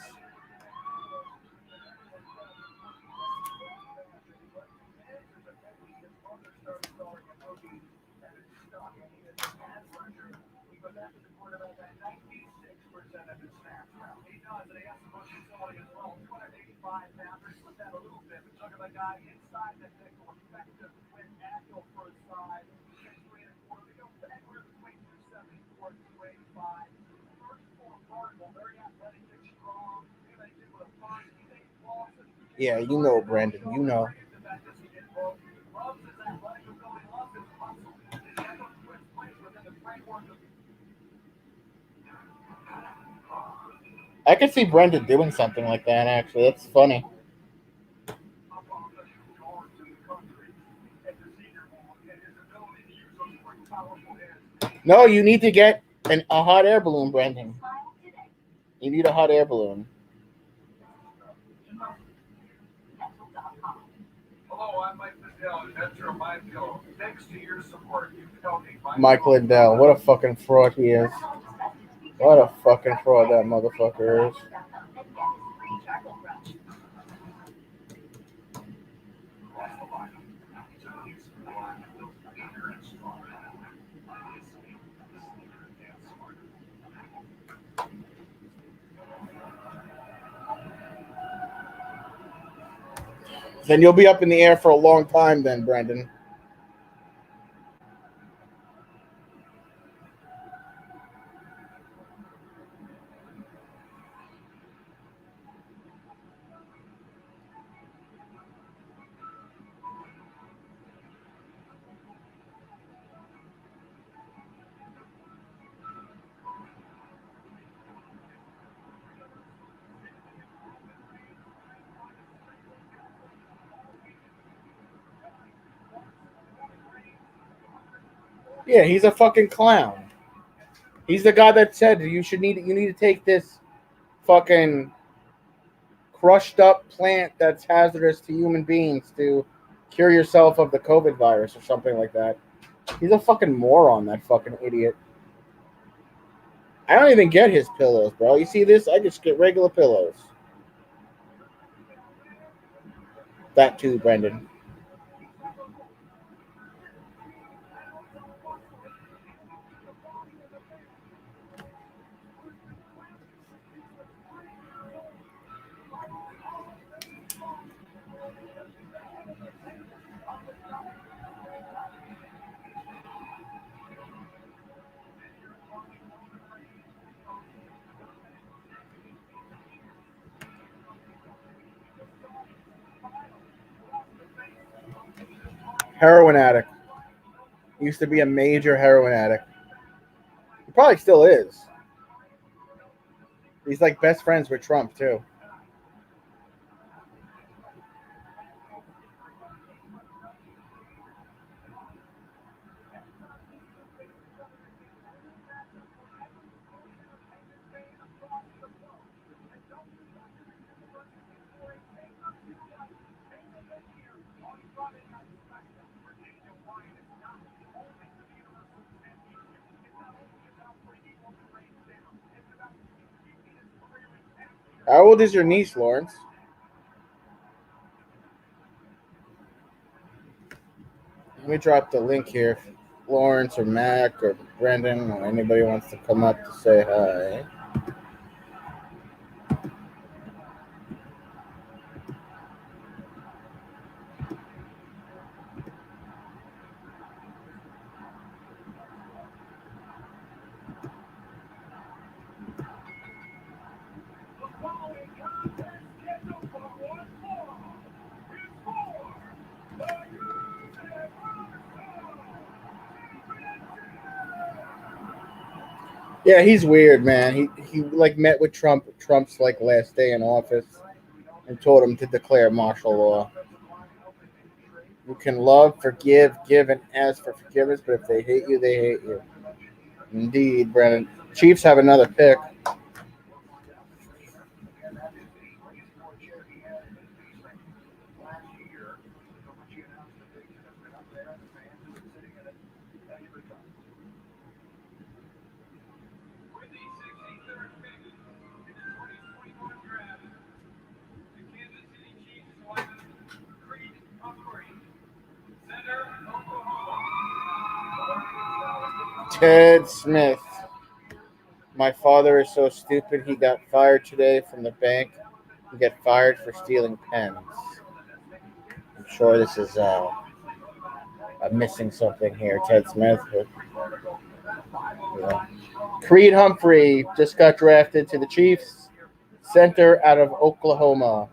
Yeah, you know, Brandon. You know. I could see Brendan doing something like that, actually. That's funny. No, you need to get a hot air balloon, Brendan. You need a hot air balloon. Hello, I'm Mike Lindell, inventor of MindPillow. Thanks to your support, you've helped me. Mike Lindell. What a fucking fraud he is. What a fucking fraud that motherfucker is. Then you'll be up in the air for a long time then, Brendan. Yeah, he's a fucking clown. He's the guy that said you need to take this fucking crushed up plant that's hazardous to human beings to cure yourself of the COVID virus or something like that. He's a fucking moron, that fucking idiot. I don't even get his pillows, bro. You see this? I just get regular pillows. That too, Brendan. Heroin addict. He used to be a major heroin addict. He probably still is. He's like best friends with Trump too. How old is your niece, Lawrence? Let me drop the link here. If Lawrence or Mac or Brendan or anybody wants to come up to say hi. Yeah, he's weird, man. He like met with Trump's like last day in office and told him to declare martial law. You can love, forgive, give, and ask for forgiveness, but if they hate you, they hate you. Indeed, Brennan. Chiefs have another pick. Ted Smith. My father is so stupid he got fired today from the bank. He got fired for stealing pens. I'm sure this is I'm missing something here, Ted Smith. But, yeah. Creed Humphrey just got drafted to the Chiefs. Center out of Oklahoma.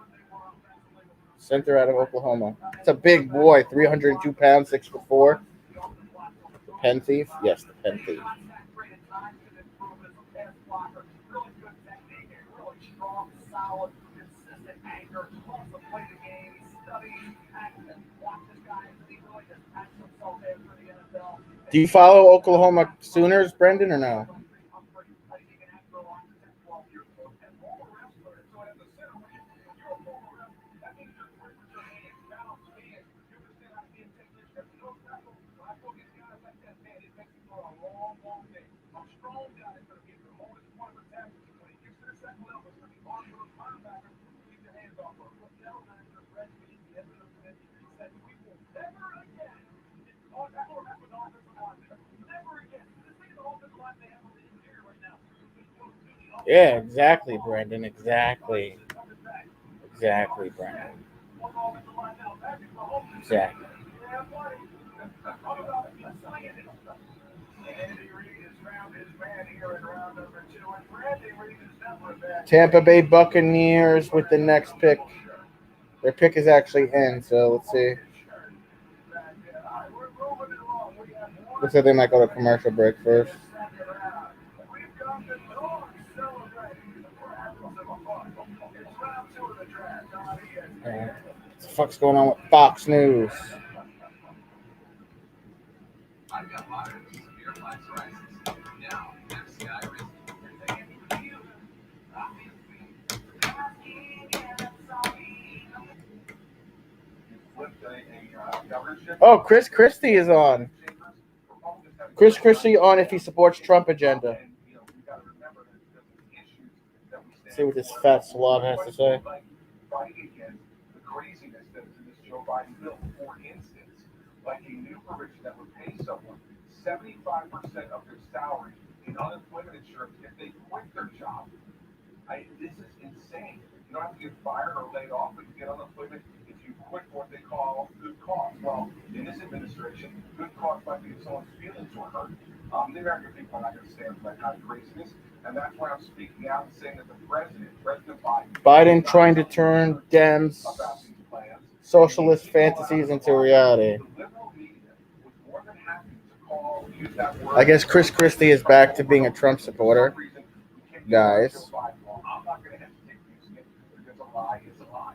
It's a big boy, 302 pounds, 6'4". The pen thief? Yes, the pen thief. Do you follow Oklahoma Sooners, Brendan, or no? Yeah, exactly, Brendan. Exactly, Brendan. Exactly. Tampa Bay Buccaneers with the next pick. Their pick is actually in, so let's see. Looks like they might go to commercial break first. What the fuck's going on with Fox News? Oh, Chris Christie is on. Chris Christie on if he supports Trump agenda. Let's see what this fat slob has to say. Joe Biden bill. For instance, like a new provision that would pay someone 75% of their salary in unemployment insurance if they quit their job. This is insane. You don't have to get fired or laid off, but you get unemployment if you quit what they call good cause. Well, in this administration, good cause might be if someone's feelings were hurt. The American people are not going to stand for that kind of craziness, and that's why I'm speaking out and saying that the President Biden trying to turn Dems' about these plans. socialist fantasies into reality. The liberal media was more than happy to use that word. I guess Chris Christie is back to being a Trump supporter. Guys. I'm not going to hesitate using it because a lie is a lie.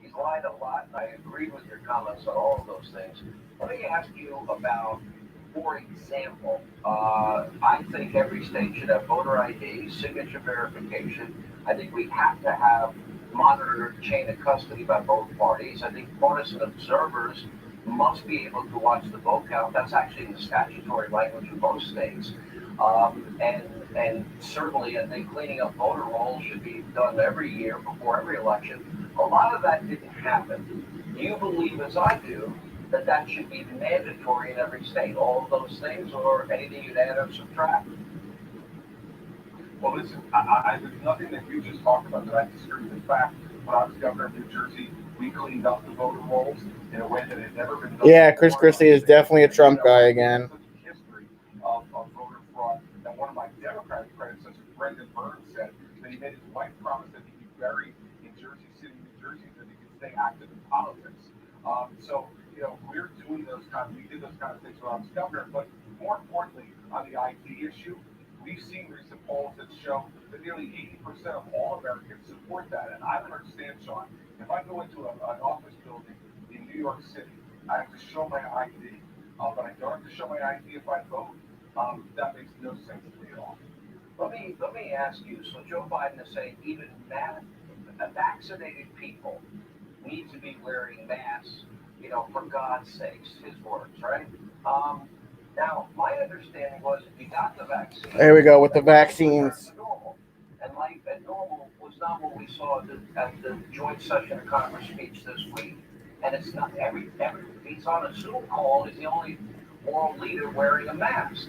He's lied a lot, and I agree with your comments on all of those things. Let me ask you about, for example, I think every state should have voter ID, signature verification. I think we have to have monitored chain of custody by both parties. I think partisan observers must be able to watch the vote count. That's actually in the statutory language in most states. And certainly, I think cleaning up voter rolls should be done every year before every election. A lot of that didn't happen. Do you believe, as I do, that that should be mandatory in every state? All of those things, or anything you'd add or subtract? Well, listen, there's nothing that you just talked about that I disagree with. In fact, when I was governor of New Jersey, we cleaned up the voter rolls in a way that had never been done. Yeah, Chris Christie is definitely a Trump guy again. History of voter fraud. And one of my Democratic predecessors, Brendan Burns, said that he made his wife promise that he'd be buried in Jersey City, New Jersey, so that he could stay active in politics. So, we're doing we did those kind of things when I was governor. But more importantly, on the ID issue, we've seen recent polls that show that nearly 80% of all Americans support that. And I don't understand, Sean, if I go into an office building in New York City, I have to show my ID. But I don't have to show my ID if I vote. That makes no sense to me at all. Let me ask you, so Joe Biden is saying even vaccinated people need to be wearing masks, for God's sakes, his words, right? Now, my understanding was if you got the vaccine... There we go with the vaccines. And life at normal was not what we saw at the joint session of Congress speech this week. And it's not he's on a Zoom call, he's the only world leader wearing a mask.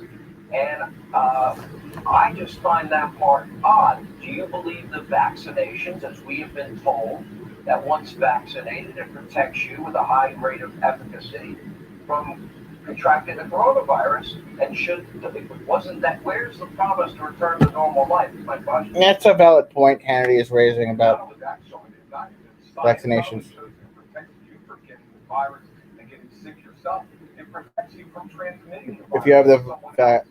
And I just find that part odd. Do you believe the vaccinations, as we have been told, that once vaccinated, it protects you with a high rate of efficacy from contracting the coronavirus? And wasn't that, where's the promise to return to normal life? Is my question. That's a valid point Hannity is raising about vaccinations. If you have the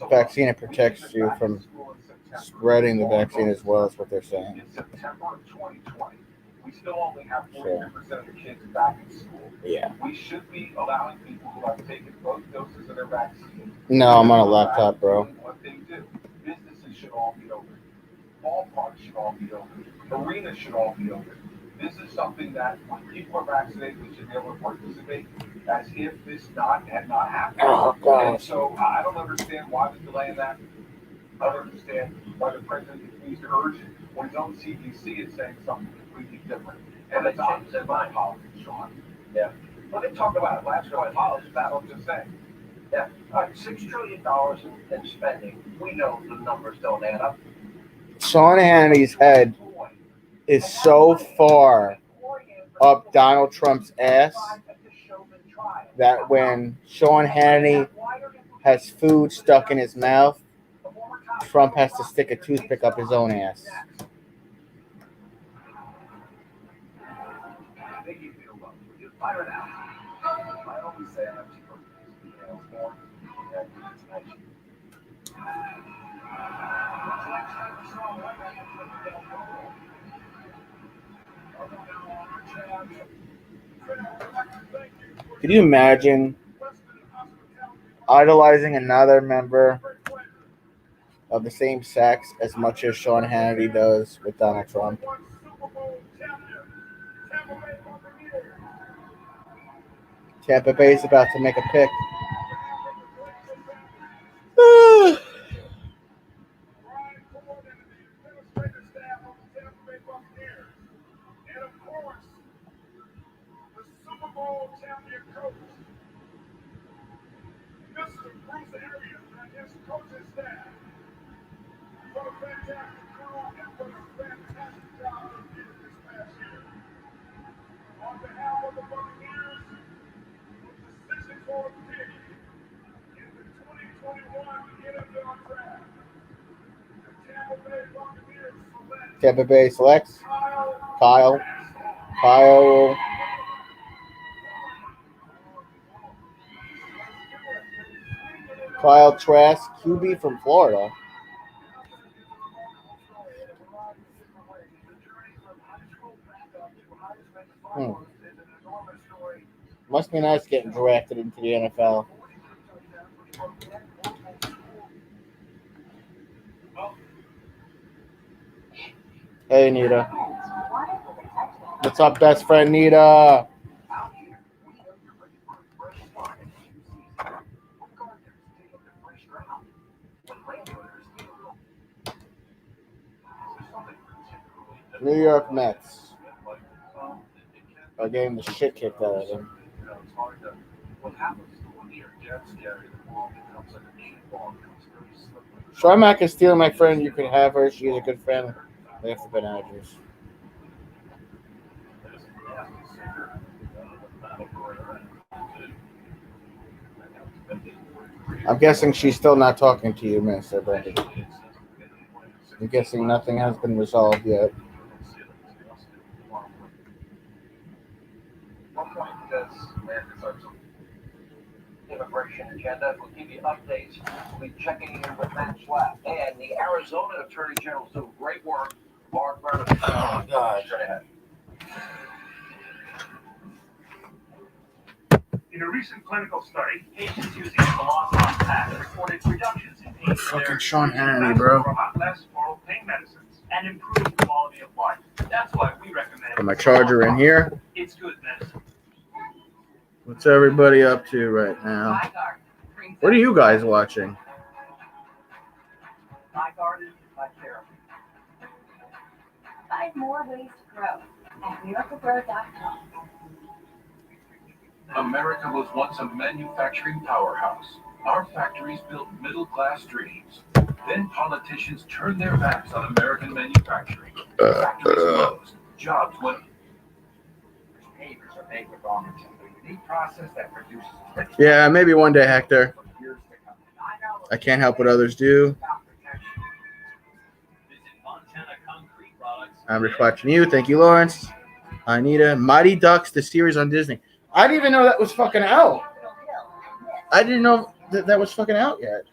vaccine, it protects you from spreading the vaccine as well, as what they're saying. In September of 2020, we still only have 40% of the kids back in school. Yeah. We should be allowing people who have taken both doses of their vaccine. No, I'm on a laptop, bro. What they do. Businesses should all be open. Ballparks should all be open. Arenas should all be open. This is something that when people are vaccinated, we should be able to participate as if this had not happened. Oh, God. And so I don't understand why the delay in that. I don't understand why the president continues to urge it when his own CDC is saying something completely different. And it's opposite of my politics, Sean. Yeah. Well, they talk about it last night. Politics, I'm just saying. Yeah. $6 trillion in spending. We know the numbers don't add up. Sean Hannity's head is so far up Donald Trump's ass that when Sean Hannity has food stuck in his mouth, Trump has to stick a toothpick up his own ass. Could you imagine idolizing another member of the same sex as much as Sean Hannity does with Donald Trump? Tampa Bay is about to make a pick. On behalf of the Buccaneers, the '64 pick in the 2021 NFL Draft, the Tampa Bay Buccaneers select Tampa Bay selects Kyle. Kyle Trask, QB from Florida. Must be nice getting drafted into the NFL. Hey, Nita. What's up, best friend, Nita? New York Mets are getting the shit kicked out of them. Sharmack is stealing my friend. You can have her. She's a good friend. They have the managers. I'm guessing she's still not talking to you, Mr. Brandon. I'm guessing nothing has been resolved yet. One point, because America's our immigration agenda, we'll give you updates. We'll be checking in with Matt Schlapp. And the Arizona Attorney General's doing great work. Mark Brennan. Oh, God. Straight ahead. In a recent clinical study, patients using the Velociraptor patch reported reductions in pain. Fucking Sean Hannity, bro. For a lot less oral pain medicines and improved quality of life. That's why we recommend. Put my charger in here. It's good medicine. What's everybody up to right now? What are you guys watching? My garden, my therapy. 5 more ways to grow at miraclegrow.com. America was once a manufacturing powerhouse. Our factories built middle-class dreams. Then politicians turned their backs on American manufacturing. Factories closed. Jobs went. Pavers are made with raw material. A unique process that produces. Yeah, maybe one day, Hector. I can't help what others do. I'm just watching you. Thank you, Lawrence. Anita. Mighty Ducks, the series on Disney. I didn't even know that was fucking out. I didn't know that was fucking out yet.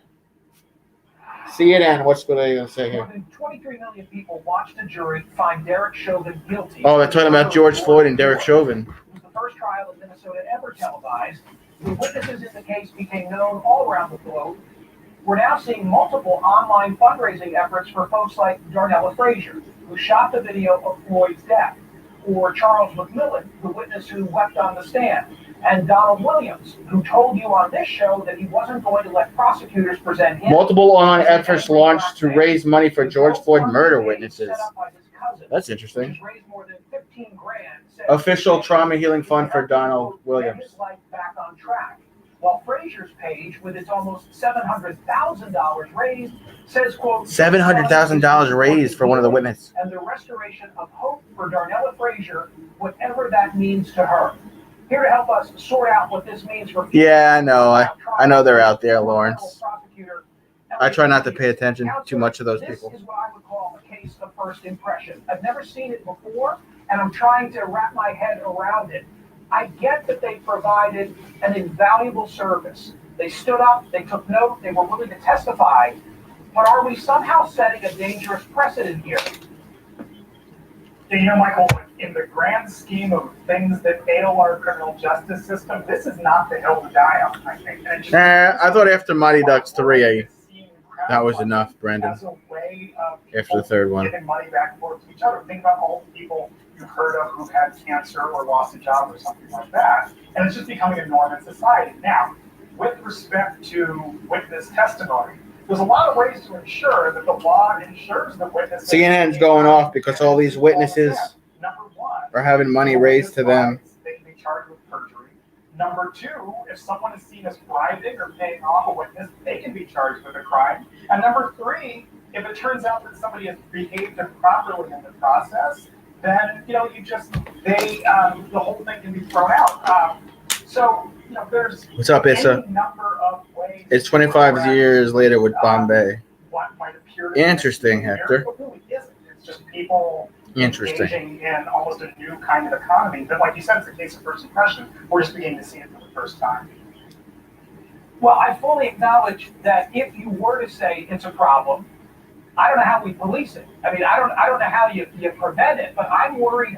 CNN, what's what are they going to say here? More than 23 million people watched a jury find Derek Chauvin guilty. Oh, they're talking about George Floyd and Derek Chauvin. It was the first trial in Minnesota ever televised. The witnesses in the case became known all around the globe. We're now seeing multiple online fundraising efforts for folks like Darnella Frazier, who shot the video of Floyd's death, or Charles McMillan, the witness who wept on the stand, and Donald Williams, who told you on this show that he wasn't going to let prosecutors present him. Multiple online efforts launched to raise money for George Floyd murder witnesses. That's interesting. Official trauma healing fund for Donald Williams. Back on track. While Frazier's page, with its almost $700,000 raised, says, quote, $700,000 raised for one of the witnesses. And the restoration of hope for Darnella Frazier, whatever that means to her. Here to help us sort out what this means for people. Yeah, I know. I know they're out there, Lawrence. I try not to pay attention too much to those people. This is what I would call a case of first impression. I've never seen it before, and I'm trying to wrap my head around it. I get that they provided an invaluable service. They stood up, they took note, they were willing to testify, but are we somehow setting a dangerous precedent here? You know, Michael, in the grand scheme of things that ail our criminal justice system, this is not the hill to die on, I think. I thought after Mighty Ducks 3, that was enough, Brandon. As a way of after the third one. Giving money back towards each other. Think about all the people you've heard of who've had cancer or lost a job or something like that. And it's just becoming a norm in society. Now, with respect to witness testimony, there's a lot of ways to ensure that the law ensures the witness. CNN's going off because all these witnesses are having money raised to them. They can be charged with perjury. Number 2, if someone is seen as bribing or paying off a witness, they can be charged with a crime. And number 3, If it turns out that somebody has behaved improperly in the process, then the whole thing can be thrown out. There's What's up, Issa? any number of ways. It's 25 years later with Bombay. What might appear to be Interesting, behavior, Hector. but really isn't. It's just people Interesting. engaging in almost a new kind of economy. But like you said, it's a case of first impression. We're just beginning to see it for the first time. Well, I fully acknowledge that if you were to say it's a problem, I don't know how we police it. I mean, I don't know how you prevent it, but I'm worried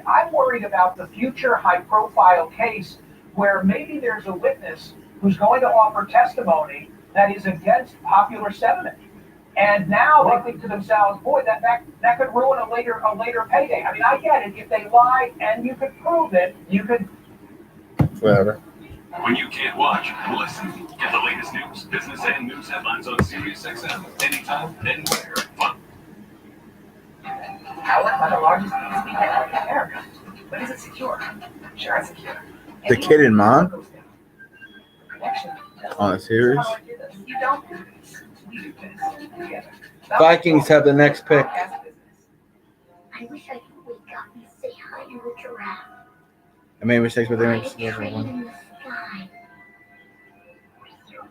about the future high-profile case where maybe there's a witness who's going to offer testimony that is against popular sentiment. And now they think to themselves, boy, that could ruin a later payday. I mean, I get it. If they lie and you could prove it, you could. Whatever. When you can't watch, listen. Get the latest news, business, and news headlines on SiriusXM. Anytime, anywhere. Fun. Powered by the largest USB network in America. But is it secure? Sure, it's secure. The Kid and Mom Connection. on a series. You don't do this. We do this together. Vikings have the next pick. I wish I could wake up and say hi to the giraffe. I made mistakes, but they make Fly a train in the sky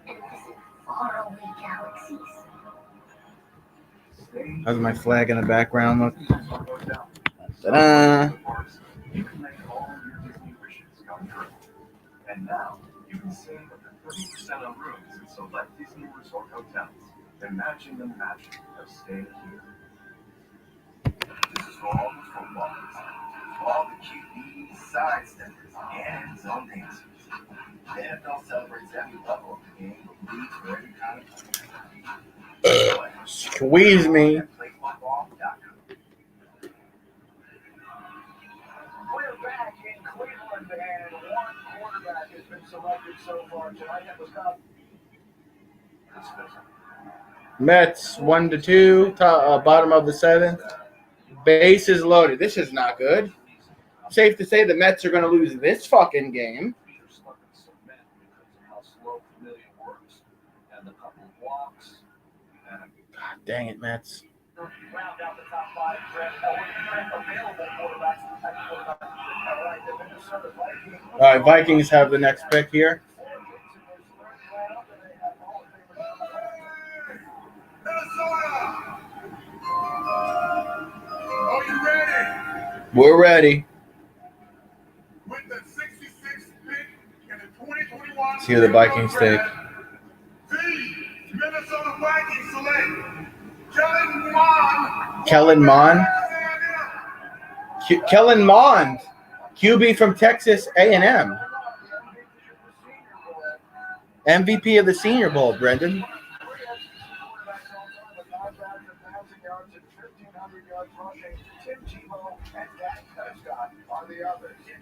and visit faraway galaxies. How's my flag in the background look? Ta-da! You can make all your Disney wishes come true. And now, you can save up to 30% on rooms in select Disney Resort hotels. Imagine the magic of staying here. This is for all the footballers, all the QBs, sidesteppers, and zone dancers. The NFL celebrates every level of the game with leagues for every kind of player. Squeeze me. We're back in Cleveland, and one quarterback has been selected so far tonight. That was not. Mets 1-2, bottom of the seventh. Bases loaded. This is not good. Safe to say the Mets are going to lose this fucking game. God dang it, Mets. Round out the top five available quarterbacks. All right, Vikings have the next pick here. Minnesota! Are you ready? We're ready. With the 66th pick in the 2021 See who the Vikings take. the Minnesota Vikings select Kellen Mond. Kellen Mond? Kellen Mond, QB from Texas A&M. MVP of the Senior Bowl, Brendan. If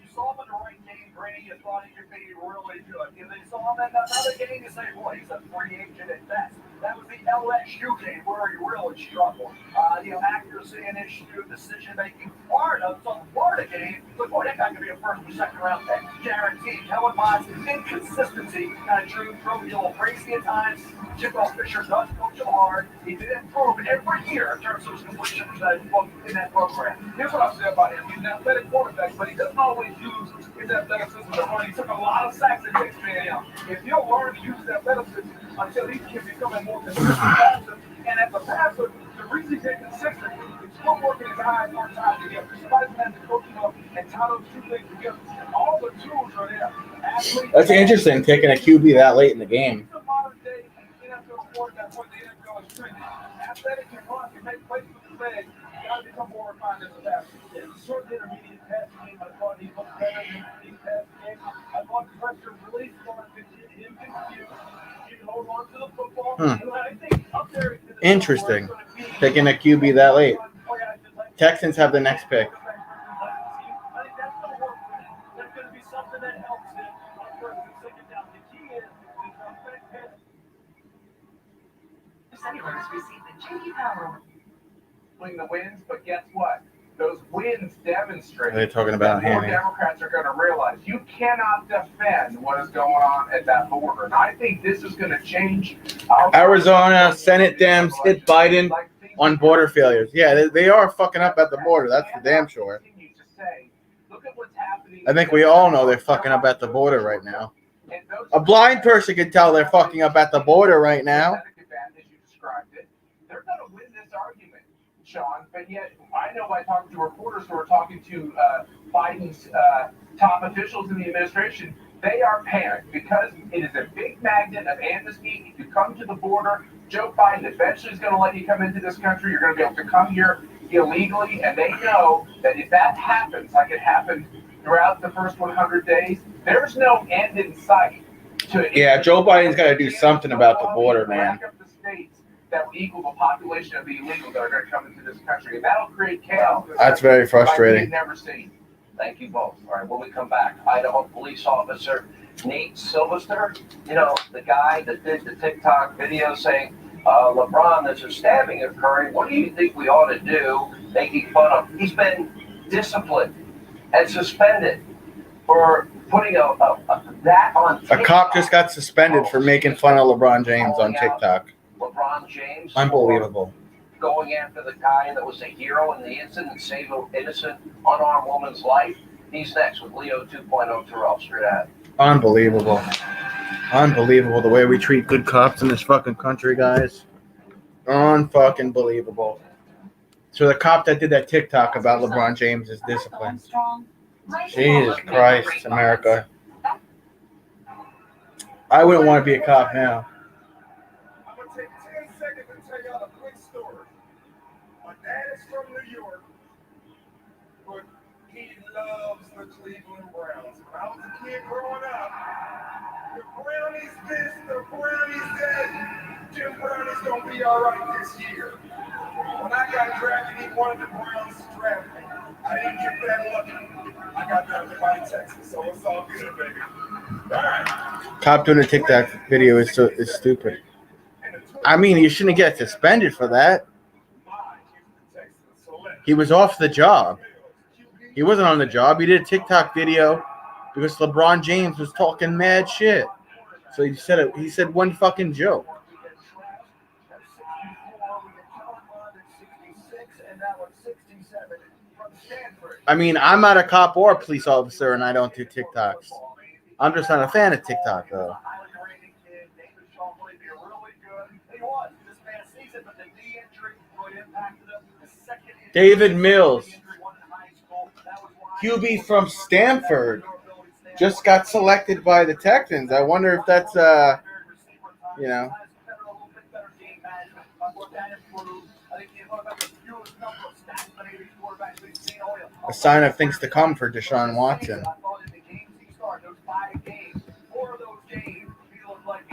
you saw him in the right game, Brady, you thought he could be really good. If you saw him in another game, you say, boy, he's a free agent at best. That was the LSU game where he really struggled. Accuracy and issue, decision-making. Florida, so the Florida game, but boy, that guy could be a first or second round pick. Guaranteed. Kellen Mond's inconsistency kind of drove you a little crazy at times. Jimbo Fisher does coach him hard. He did improve every year in terms of his completion in that program. Here's what I'll say about him. He's an athletic quarterback, but he doesn't always use his athleticism to run. He took a lot of sacks at Texas A&M. If you'll learn to use his athleticism until he can become a more consistent passer, and as a passer, the reason he's inconsistent is still working his eyes on time together. Despite having to coach him up and tie those two things together, all the tools are there. That's interesting, taking a QB that late in the game. Athletic and run, you make plays with the legs, you got to become more refined as a passer. Certain intermediate passing game, I thought he looked better than the passing game. I thought the pressure release started to get him confused. He can hold on to the football. I think up there Interesting, taking a QB that late. Texans have the next pick. I think that's going to work for him. That's going to be something that helps him on first and second down. The key is Cellulars received the J.D. Power. the wins, but guess what? Those wins demonstrate They're talking about that more Hammy. Democrats are going to realize you cannot defend what is going on at that border. And I think this is going to change. Arizona, Senate Dems hit Biden on border failures. Yeah, they are fucking up at the border. That's for damn sure. I think we all know they're fucking up at the border right now. A blind person can tell they're fucking up at the border right now. They're going to win this argument, Sean, but yet I know by talking to reporters who are talking to Biden's top officials in the administration, they are panicked because it is a big magnet of amnesty. If you come to the border, Joe Biden eventually is going to let you come into this country. You're going to be able to come here illegally, and they know that if that happens, like it happened throughout the first 100 days, there's no end in sight. Yeah, Joe Biden's got to do something about the border, man. That will equal the population of the illegals that are going to come into this country, and that'll create chaos. That's very frustrating. Like never seen. Thank you both. All right, when we come back, Idaho police officer Nate Sylvester, you know, the guy that did the TikTok video saying, LeBron, there's a stabbing occurring. What do you think we ought to do? Making fun of. He's been disciplined and suspended for putting that on TikTok. A cop just got suspended for making fun of LeBron James on TikTok. LeBron James. Unbelievable. Going after the guy that was a hero in the incident, save an innocent, unarmed woman's life. He's next with Leo 2.0 Terrell straight at. Unbelievable. Unbelievable the way we treat good cops in this fucking country, guys. Unfucking believable. So the cop that did that TikTok about LeBron James is disciplined. Jesus Christ, America. I wouldn't want to be a cop now. I'm going to take 10 seconds and tell y'all a quick story. My dad is from New York, but he loves the Cleveland Browns. When I was a kid growing up, the Brownies this, the Brownies that, Jim Brown is going to be all right this year. When I got drafted, he wanted the Browns to draft me. I didn't get that lucky. I got drafted by Texas, so it's all good, baby. All right. Cop doing a TikTok video is stupid. I mean, you shouldn't get suspended for that. He was off the job. He wasn't on the job. He did a TikTok video because LeBron James was talking mad shit. So he said one fucking joke. I mean, I'm not a cop or a police officer, and I don't do TikToks. I'm just not a fan of TikTok, though. David Mills, QB from Stanford, just got selected by the Texans. I wonder if that's, you know, a sign of things to come for Deshaun Watson.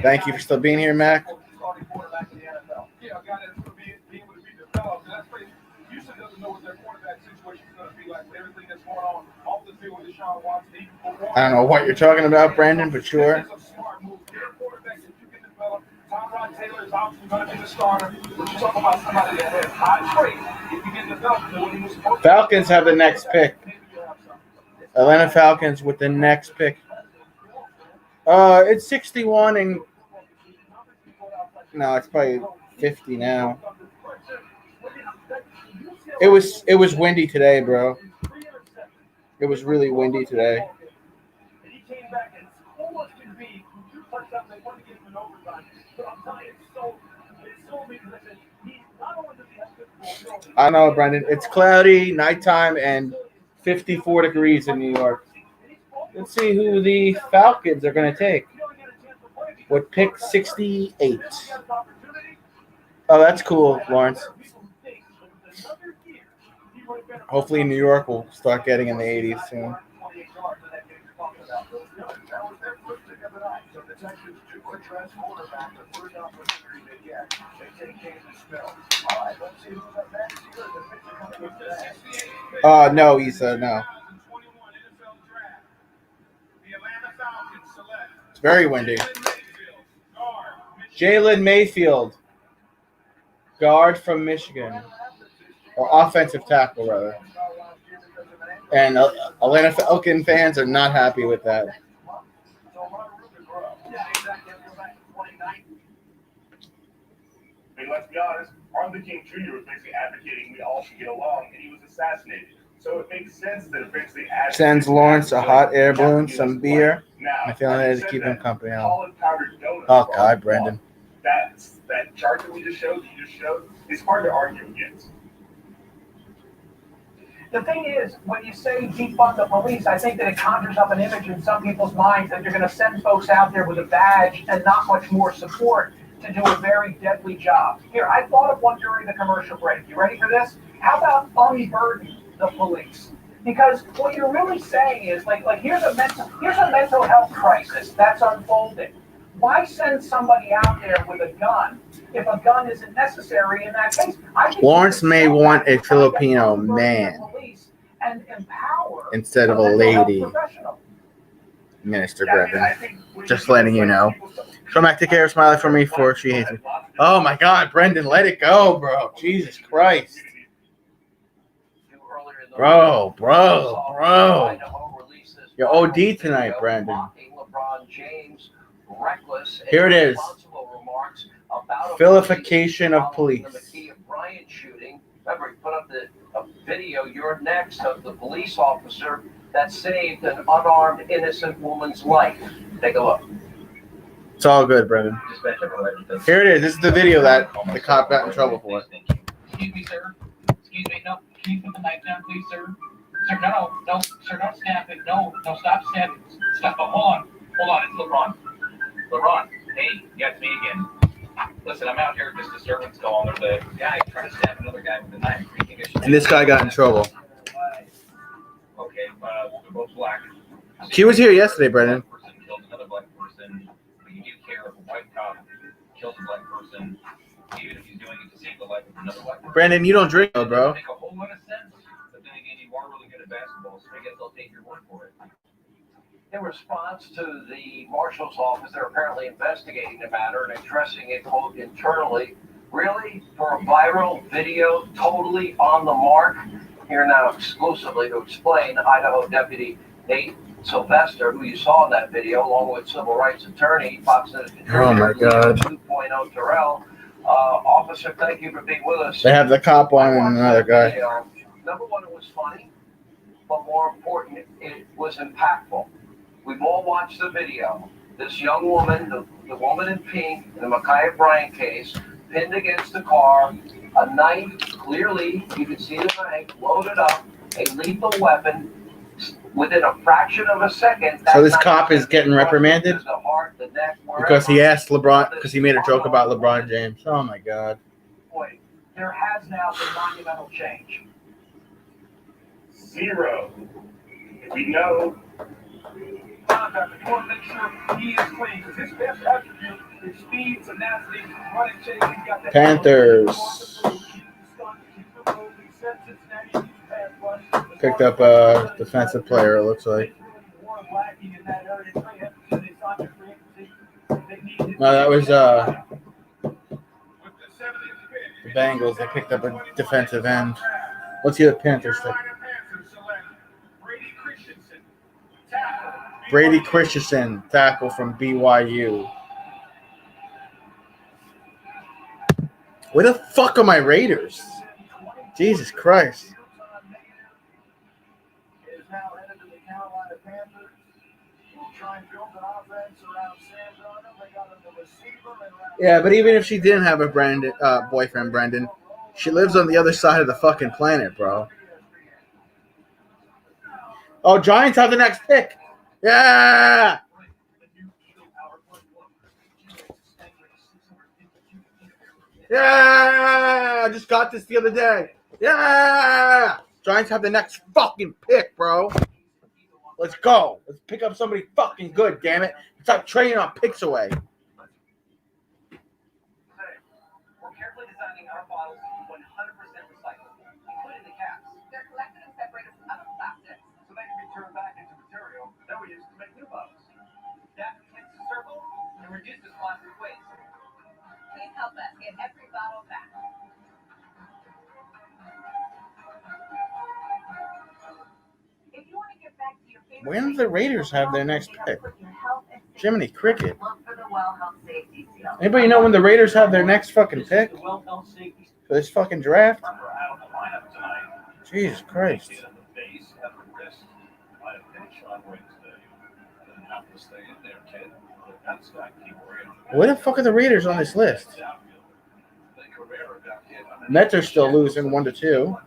Thank you for still being here, Mac. I don't know what you're talking about, Brandon, but sure. Falcons have the next pick. Atlanta Falcons with the next pick. It's 61 and no, it's probably 50 now. It was windy today, bro. It was really windy today. I know, Brendan. It's cloudy, nighttime, and 54 degrees in New York. Let's see who the Falcons are going to take. With pick 68. Oh, that's cool, Lawrence. Hopefully New York will start getting in the 80s soon. No, he's no. It's very windy. Jalen Mayfield, guard from Michigan, or offensive tackle rather. And Atlanta Falcon fans are not happy with that. Hey, let's be honest, Martin Luther King Jr. was basically advocating we all should get along, and he was assassinated. So it makes sense that eventually Sends Lawrence a hot air balloon, some beer. I feel like to keep him company. Oh God, Brendan. That chart that you just showed, it's hard to argue against. The thing is, when you say defund the police, I think that it conjures up an image in some people's minds that you're going to send folks out there with a badge and not much more support to do a very deadly job. Here, I thought of one during the commercial break. You ready for this? How about unburden the police? Because what you're really saying is, like here's a mental health crisis that's unfolding. Why send somebody out there with a gun if a gun isn't necessary in that case? Lawrence may want a Filipino man instead of a lady. Minister Brendan. Just letting you know. Come back, take care of Smiley for me for she hates me. Oh my God, Brendan, let it go, bro. Jesus Christ. Bro. You're OD tonight, Brandon. Here it is. Vilification of police. Remember, he put up a video, you're next, of the police officer that saved an unarmed, innocent woman's life. Take a look. It's all good, Brendan. Here it is. This is the video that the cop got in trouble for. Excuse me, sir. Excuse me. No, can you put the knife down, please, sir? Sir, no, sir, don't stab it. No, stop stabbing. Stop. Oh, hold on. It's LeBron. Hey, yeah, it's me again. Listen, I'm out here at this disturbance call, and there's a guy trying to stab another guy with a knife. And this guy got in trouble. Okay, they're both black. She was here yesterday, Brendan. Kills another black person, but you do care if a white cop kills a black person, even if he's doing it to save the life of another black person. Brandon, you don't drink, though, bro. It make a whole lot of sense, but then again, you are really good at basketball, so I guess I'll take your word for it. In response to the marshal's office, they're apparently investigating the matter and addressing it, quote, internally. Really? For a viral video totally on the mark? Here now exclusively to explain, Idaho Deputy Nate Sylvester, who you saw in that video, along with civil rights attorney, Fox News contributor, Oh my God. 2.0 Terrell. Officer, thank you for being with us. They have the cop on and another guy. Number one, it was funny, but more important, it was impactful. We've all watched the video. This young woman, the woman in pink, in the Ma'Khia Bryant case, pinned against the car, a knife, clearly, you can see the knife, loaded up, a lethal weapon, within a fraction of a second. So this cop is getting reprimanded because he asked LeBron, because he made a joke about LeBron James. Oh my God. Boy, there has now been monumental change. Zero. We know. Contact. We want to make sure he is clean because his best attribute is speed, tenacity, running chase. He's got that. Panthers picked up a defensive player, it looks like. No, that was the Bengals. They picked up a defensive end. Let's see the Panthers take. Brady Christensen, tackle from BYU. Where the fuck are my Raiders? Jesus Christ. Yeah, but even if she didn't have a boyfriend, Brendan, she lives on the other side of the fucking planet, bro. Oh, Giants have the next pick. Yeah! Yeah! I just got this the other day. Yeah! Giants have the next fucking pick, bro. Let's go. Let's pick up somebody fucking good, damn it. Stop trading on picks away. We're carefully designing our bottles to be 100% recyclable, including the caps. They're collected and separated from other plastics, so they can be turned back into material that we use to make new bottles. That completes the circle and reduces plastic waste. Please help us get every bottle back. If you want to get back to your favorite, When do the Raiders have their next pick? Jiminy Cricket. Anybody know when the Raiders have their next fucking pick? for this fucking draft? Out of the lineup tonight. Jesus Christ. Hit in the face at the wrist by a pitch on Wednesday. Didn't have to stay in there, kid. That's got to keep worrying. Where the fuck are the Raiders on this list? Mets are still losing 1-2.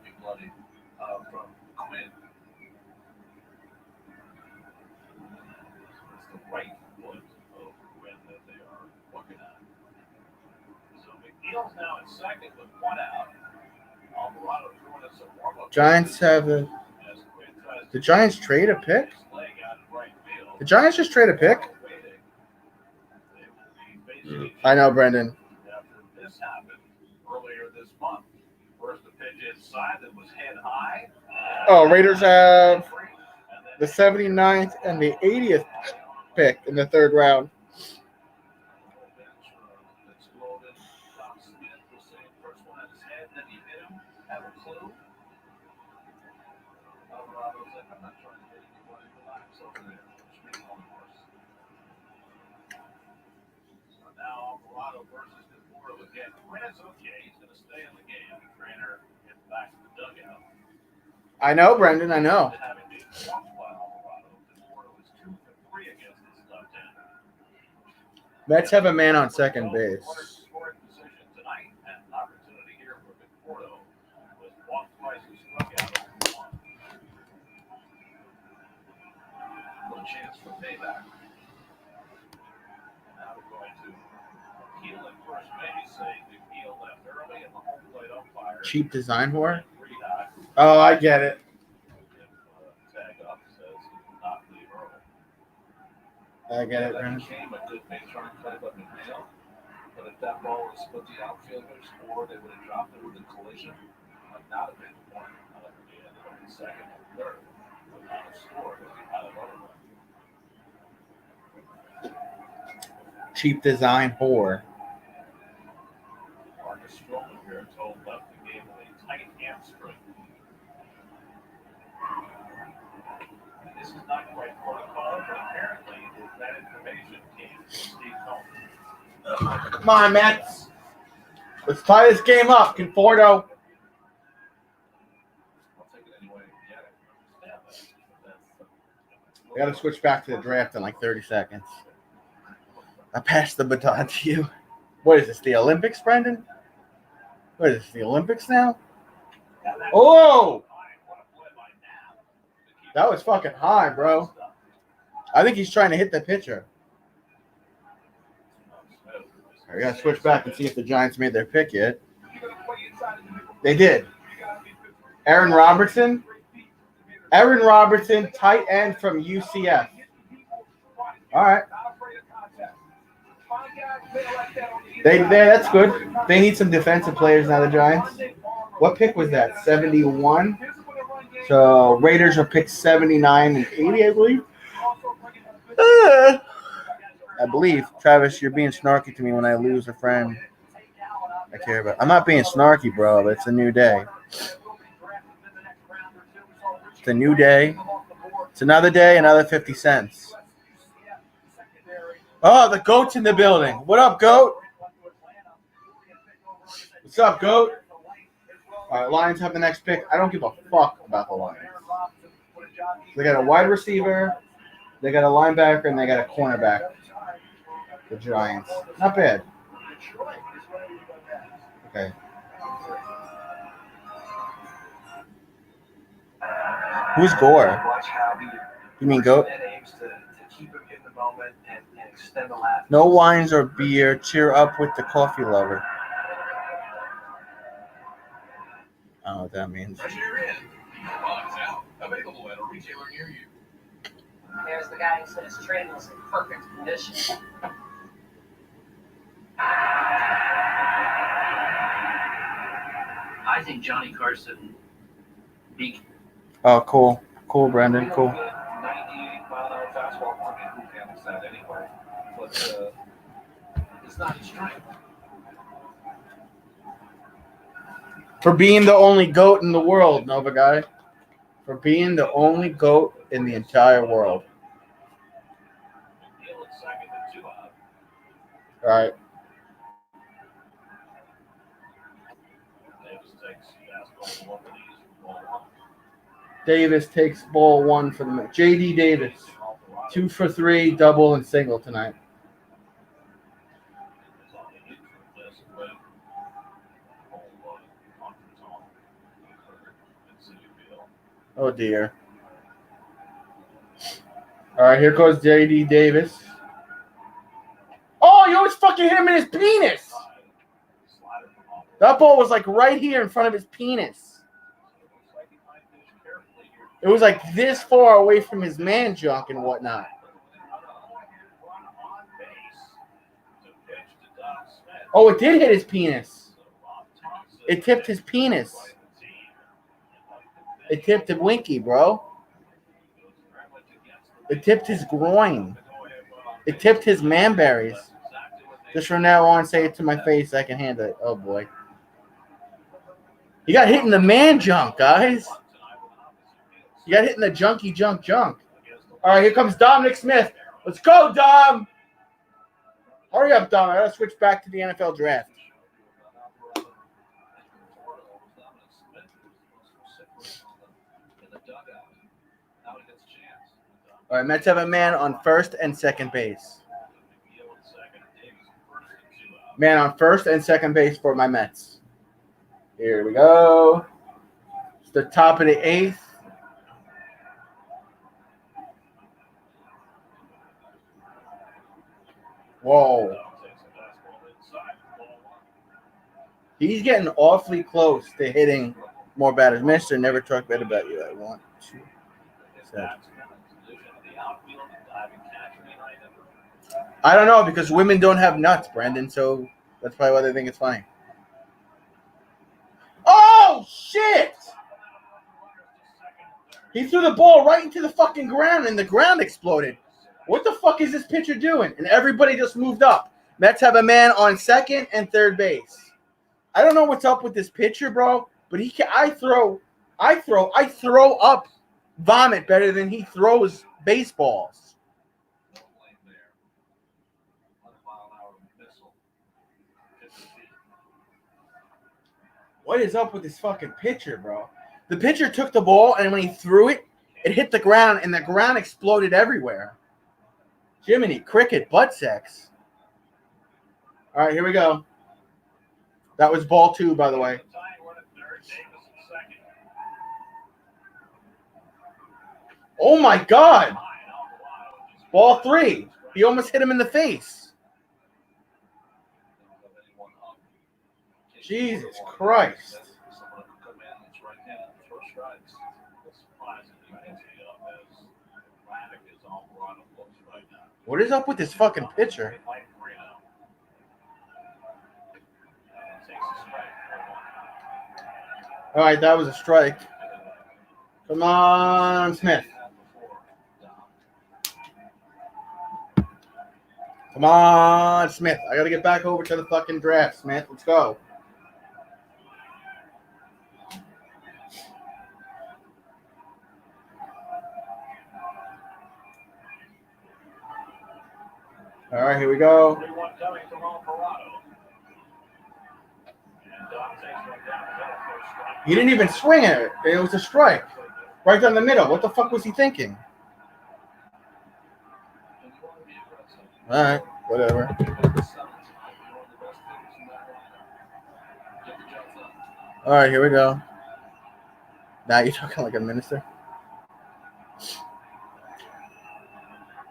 Giants have a. The Giants trade a pick? The Giants just trade a pick? I know, Brendan. This happened earlier this month. First the pitch inside that was head high. Oh, Raiders have the 79th and the 80th pick in the third round. I know, Brendan, I know. Mets have a man on second base. Chance for payback. Now we're going to Keel at first base, saying the Keel left early and the home plate umpire. Cheap design whore? Oh, I get it. Tag up says he did not leave early. I get it, That Brendan. became a good base run play by McNeil. But if that ball would have split the outfielders or they would have dropped it with a collision, might not have been one. They ended up in second and third. Would not have scored if he had it otherwise. Cheap design whore. Marcus Stroman here told left the game with a tight hamstring. And this is not quite protocol, but apparently that information came from Steve Cohen. Come on, Mets. Let's tie this game up, Conforto. I'll take it anyway. Yeah, I got to switch back to the draft in like 30 seconds. I passed the baton to you. What is this, the Olympics, Brendan? What is this, the Olympics now? Oh! That was fucking high, bro. I think he's trying to hit the pitcher. I got to switch back and see if the Giants made their pick yet. They did. Aaron Robertson, tight end from UCF. All right. That's good. They need some defensive players now, the Giants. What pick was that? 71? So Raiders are picked 79 and 80, I believe. I believe. Travis, you're being snarky to me when I lose a friend I care about. I'm not being snarky, bro, but it's a new day. It's a new day. It's another day, another 50 cents. Oh, the GOAT's in the building. What up, GOAT? What's up, GOAT? All right, Lions have the next pick. I don't give a fuck about the Lions. They got a wide receiver, they got a linebacker, and they got a cornerback. The Giants. Not bad. Okay. Who's Gore? You mean GOAT? No wines or beer. Cheer up with the coffee lover. I don't know what that means. Available at a retailer near you. There's the guy who said his train was in perfect condition. I think Johnny Carson beat. Oh, cool. Cool, Brandon. Cool. 98-mile-an-hour fastball market. Who handles that anyway? But it's not his strength. For being the only GOAT in the world, Nova guy. For being the only GOAT in the entire world. All right. Davis takes ball 1 for the Mets. J.D. Davis, 2 for 3, double and single tonight. Oh, dear. All right, here goes J.D. Davis. Oh, you always fucking hit him in his penis. That ball was like right here in front of his penis. It was like this far away from his man junk and whatnot. Oh, it did hit his penis. It tipped his penis. It tipped the winky, bro. It tipped his groin. It tipped his manberries. Just from now on, say it to my face. I can handle it. Oh, boy. You got hit in the man junk, guys. You got hit in the junky junk. All right, here comes Dominic Smith. Let's go, Dom. Hurry up, Dom. I got to switch back to the NFL draft. All right, Mets have a man on first and second base. Man on first and second base for my Mets. Here we go. It's the top of the 8th. Whoa. He's getting awfully close to hitting more batters. Mister, never talk bad about you. I want to. I don't know, because women don't have nuts, Brandon, so that's probably why they think it's funny. Oh, shit! He threw the ball right into the fucking ground, and the ground exploded. What the fuck is this pitcher doing? And everybody just moved up. Mets have a man on second and third base. I don't know what's up with this pitcher, bro, but I throw up vomit better than he throws baseballs. What is up with this fucking pitcher, bro? The pitcher took the ball, and when he threw it, it hit the ground, and the ground exploded everywhere. Jiminy Cricket butt sex. All right, here we go. That was ball 2, by the way. Oh, my God. Ball 3. He almost hit him in the face. Jesus Christ. What is up with this fucking pitcher? All right, that was a strike. Come on, Smith. Come on, Smith. I got to get back over to the fucking draft, Smith. Let's go. All right, here we go. He didn't even swing at it. It was a strike. Right down the middle. What the fuck was he thinking? All right, whatever. All right, here we go. Now you're talking like a minister.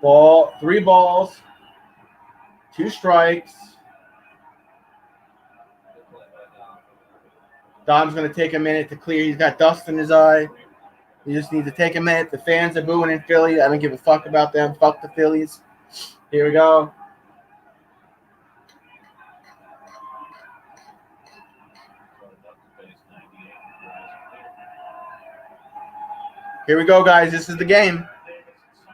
3 balls. 2 strikes. Dom's going to take a minute to clear. He's got dust in his eye. He just needs to take a minute. The fans are booing in Philly. I don't give a fuck about them. Fuck the Phillies. Here we go. Here we go, guys. This is the game.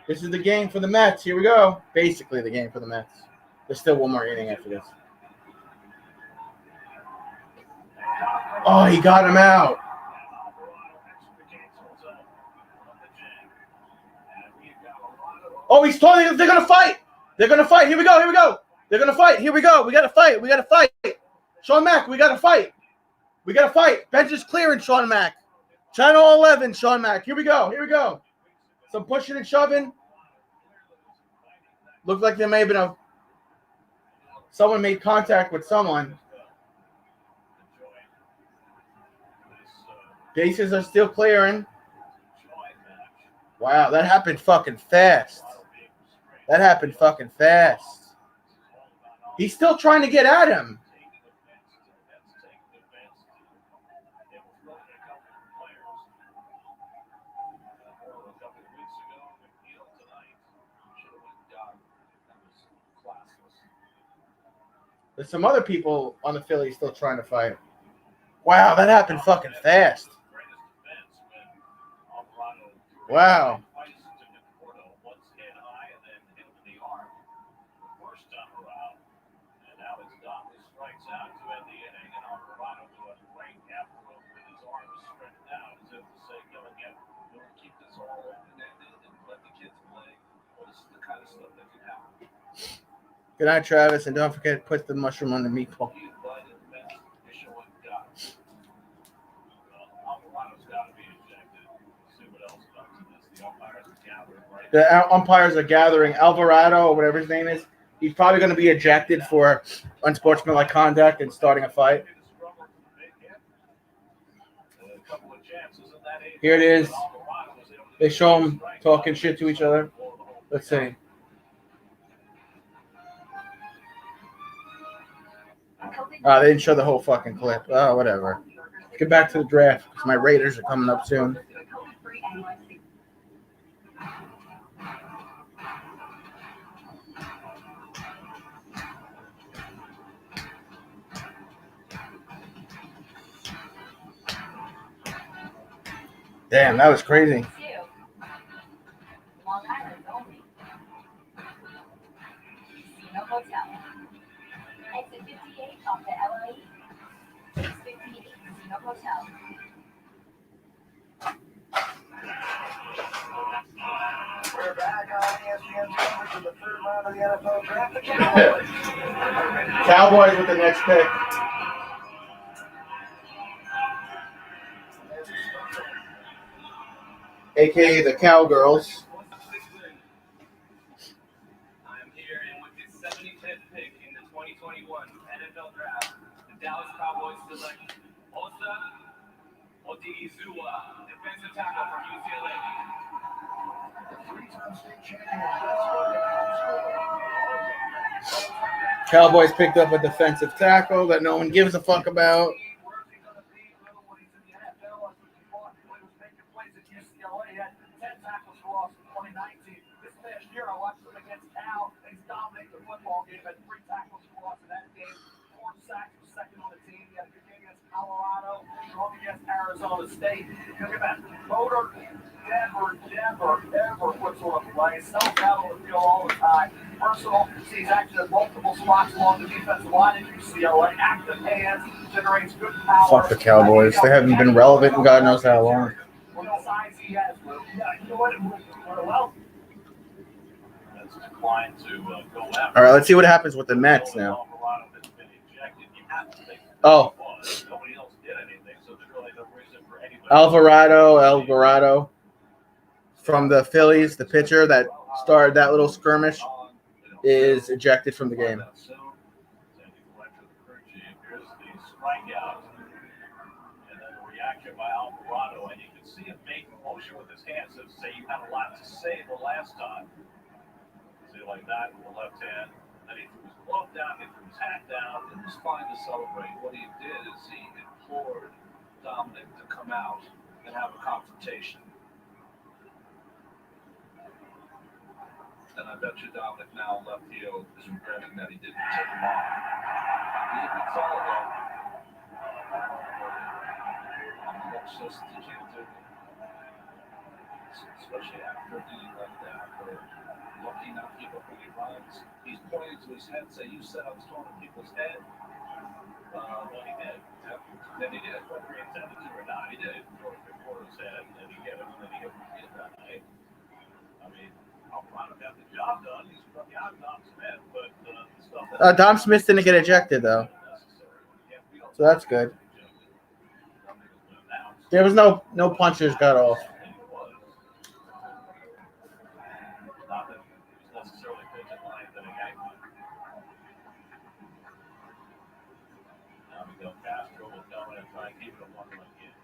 This is the game for the Mets. Here we go. Basically the game for the Mets. There's still one more inning after this. Oh, he got him out. Oh, he's talking. They're going to fight. They're going to fight. Here we go. Here we go. They're going to fight. Here we go. We got to fight. We got to fight. Sean Mack, we got to fight. We got to fight. Bench is clearing, Sean Mack. Channel 11, Sean Mack. Here we go. Here we go. Some pushing and shoving. Looked like there may have been someone made contact with someone. Bases are still clearing. Wow, that happened fucking fast. That happened fucking fast. He's still trying to get at him. There's some other people on the Phillies still trying to fight. Wow, that happened fucking fast. Wow. Good night, Travis, and don't forget to put the mushroom on the meatball. The umpires are gathering. Alvarado, or whatever his name is, he's probably going to be ejected for unsportsmanlike conduct and starting a fight. Here it is. They show him talking shit to each other. Let's see. They didn't show the whole fucking clip. Oh, whatever. Let's get back to the draft because my Raiders are coming up soon. Damn, that was crazy. Long Island only. Casino Hotel. Exit 58 off the LA. 658 Casino Hotel. We're back on ESPN's coverage of the third round of the NFL draft. The Cowboys. Cowboys with the next pick. AKA the Cowgirls. I'm here and with his 75th pick in the 2021 NFL Draft, the Dallas Cowboys select Osa Odigizua, defensive tackle from UCLA. Cowboys picked up a defensive tackle that no one gives a fuck about. Arizona State. Look at that. Motor never puts on a play. Sells out on the field all the time. Personal, sees action at multiple spots along the defensive line at UCLA. Active hands, generates good power. Fuck the Cowboys. They haven't been relevant in God knows how long. With the size he has, yeah, you know what? Well, That's declined to go after. All right, let's see what happens with the Mets now. Oh. Nobody else did anything, so there's really no reason for anybody. Alvarado from the Phillies, the pitcher that started that little skirmish, is ejected from the game. Here's the strikeout, and then the reaction by Alvarado, and you can see him make motion with his hands to say you had a lot to say the last time. See, like that with the left hand. Then he threw his glove down, he threw his hat down. It was fine to celebrate. What he did is he implored Dominic to come out and have a confrontation. And I bet you Dominic now left field is regretting that he didn't take him on. He didn't follow that. That's just you can't do it. Especially after being like that, or lucky not to give up when he runs. He's pointing to his head, say, you said I was throwing at people's head. Well, he did. Then he did. Whether he intended to or not, he did. Throw it before his head, and then he hit him, and then he hit him that night. I mean, Alvarado got the job done. He's from Dom Smith, but the stuff Dom Smith didn't get ejected, though. So that's good. There was no punches got off. Not that he was necessarily pitching line than a Yankee. Now Miguel Castro will come in and try and keep it a 1-run game.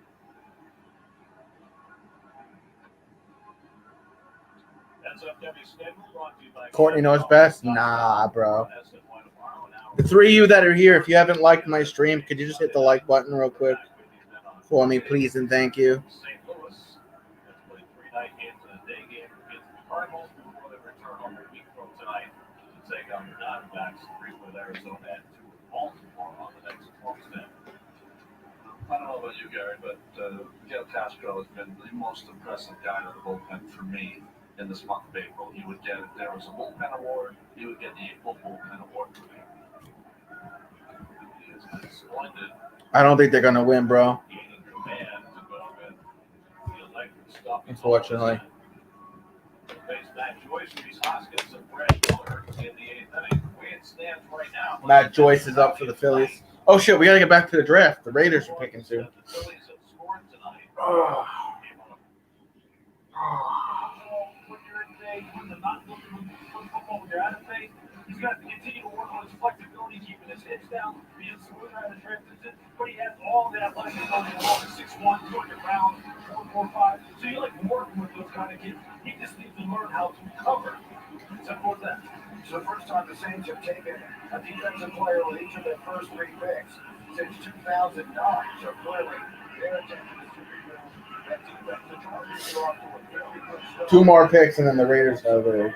SFW schedule brought to you by Courtney knows best? Nah, bro. The three of you that are here, if you haven't liked my stream, could you just hit the like button real quick for me, please, and thank you. St. Louis has played 3 night games and a day game against the Cardinals before they return home a week from tonight to take on the Diamondbacks, 3 with Arizona and 2 with Baltimore on the next homestand. I don't know about you, Gary, but Miguel Castro has been the most impressive guy to the bullpen for me in this month of April. He would get, if there was a bullpen award, he would get the April bullpen award for me. He has been splendid. I don't think they're gonna win, bro. Gaining command to go with the electric stuff. Unfortunately. Face Matt Joyce, Reese Hoskins, and Brad Miller in the 8th inning. The way it stands right now. Matt Joyce is up for the Phillies. Oh shit, we gotta get back to the draft. The Raiders are picking soon. The Phillies have scored tonight. When you're in phase, when they're not looking for football, when you're out of phase, he's got to continue to work on his flexibility, keeping his hips down, being smooth out of transition. But he has all the athletic ability along the 6'1", 200 pounds, 4'5". So you like working with those kind of kids. He just needs to learn how to cover. Simple as that. It's the first time the Saints have taken a defensive player with each of their first 3 picks since 2009. So clearly, their attention is to rebuild that defense. The Chargers are off to a very good start. 2 more picks and then the Raiders have it.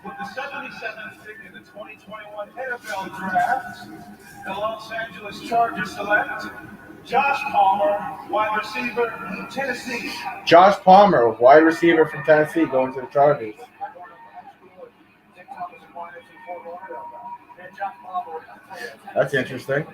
With the 77th pick in the 2021 NFL Draft, the Los Angeles Chargers select Josh Palmer, wide receiver, Tennessee. Josh Palmer, wide receiver from Tennessee, going to the Chargers. That's interesting.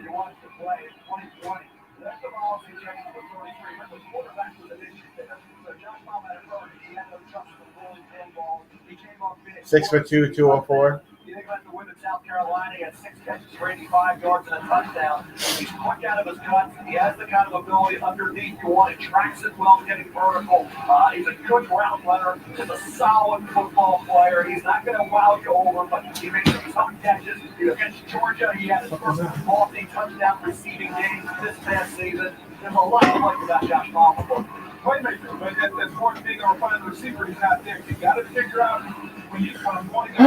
He 6'2", 204. You think about the win in South Carolina, he had 6 catches for 85 yards and a touchdown. He's quick out of his guts. He has the kind of ability underneath you want. He tracks it well, getting vertical. He's a good route runner. Just a solid football player. He's not going to wow you over, but he makes some tough catches. Against Georgia, he had his first multi-touchdown receiving game this past season. There's a lot to like about Josh Palmer. Playmaker, but that's one thing on finding the receiver. He's not there. You got to figure out when I'm going to be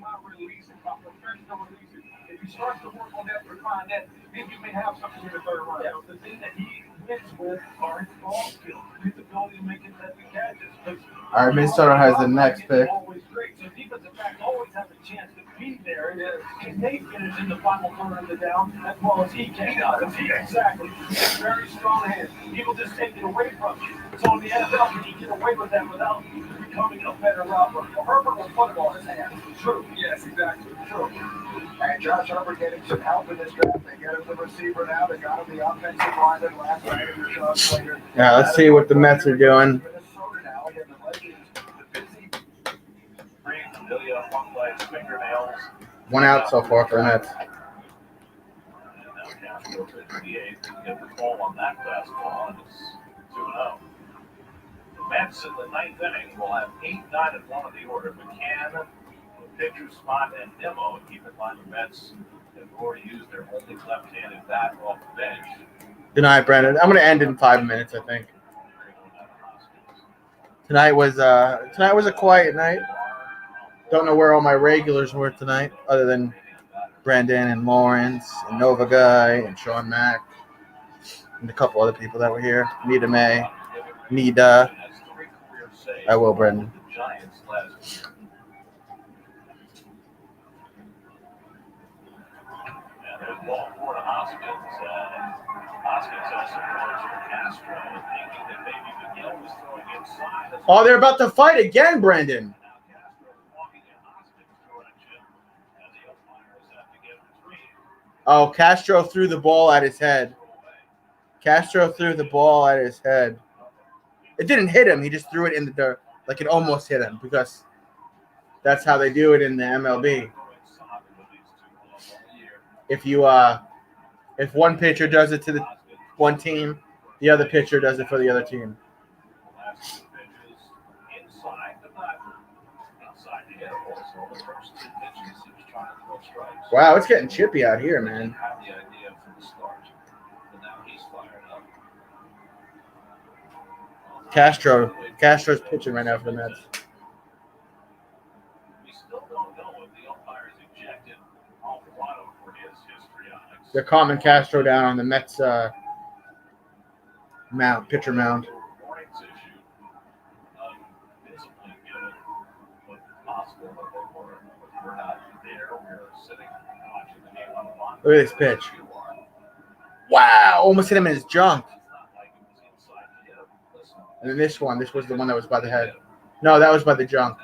my releasing, my professional releasing. If you start to work on that, refine that, then you may have something in the third round. Yeah. The thing that he wins with are his ball skills, his ability to make contested catches. All right, Minnesota has the next pick. Always great. So defensive backs always have a chance to be there. Can they finish in the final third of the down as well as he can? Exactly. He has very strong hands. People just take it away from you. So in the NFL, can you get away with that without becoming a better route runner? Herbert will put it on his hands. True. Yes, exactly. True. And Josh Herbert getting some help in this draft. They get him the receiver now. They got him the offensive lineman last night. Yeah, let's see what the Mets are doing. One out so far for the Mets. Get the ball on that fastball, and it's 2-0. The Mets in the 9th inning will have 8, 9, and 1 in the order. McCann, the pitcher spot, and Nimmo. And keep in mind the Mets have already used their only left-handed bat off the bench. Good night, Brandon. I'm gonna end in 5 minutes, I think. Tonight was a quiet night. Don't know where all my regulars were tonight, other than Brandon and Lawrence and Nova Guy and Sean Mack and a couple other people that were here. Nita May, Nida. I will, Brandon. There's ball for the Hoskins. Hoskins has some words for Castro, thinking that maybe Miguel was throwing inside. Oh, they're about to fight again, Brandon. Now Castro walking in Hoskins' direction, and the umpires have to get between. Oh, Castro threw the ball at his head. Castro threw the ball at his head. It didn't hit him. He just threw it in the dirt. Like it almost hit him because that's how they do it in the MLB. If one pitcher does it to the one team, the other pitcher does it for the other team. Wow, it's getting chippy out here, man. Castro's pitching right now for the Mets. They're calming Castro down on the Mets pitcher mound. Look at this pitch. Wow, almost hit him in his junk. And then this was the one that was by the head. No, that was by the junk.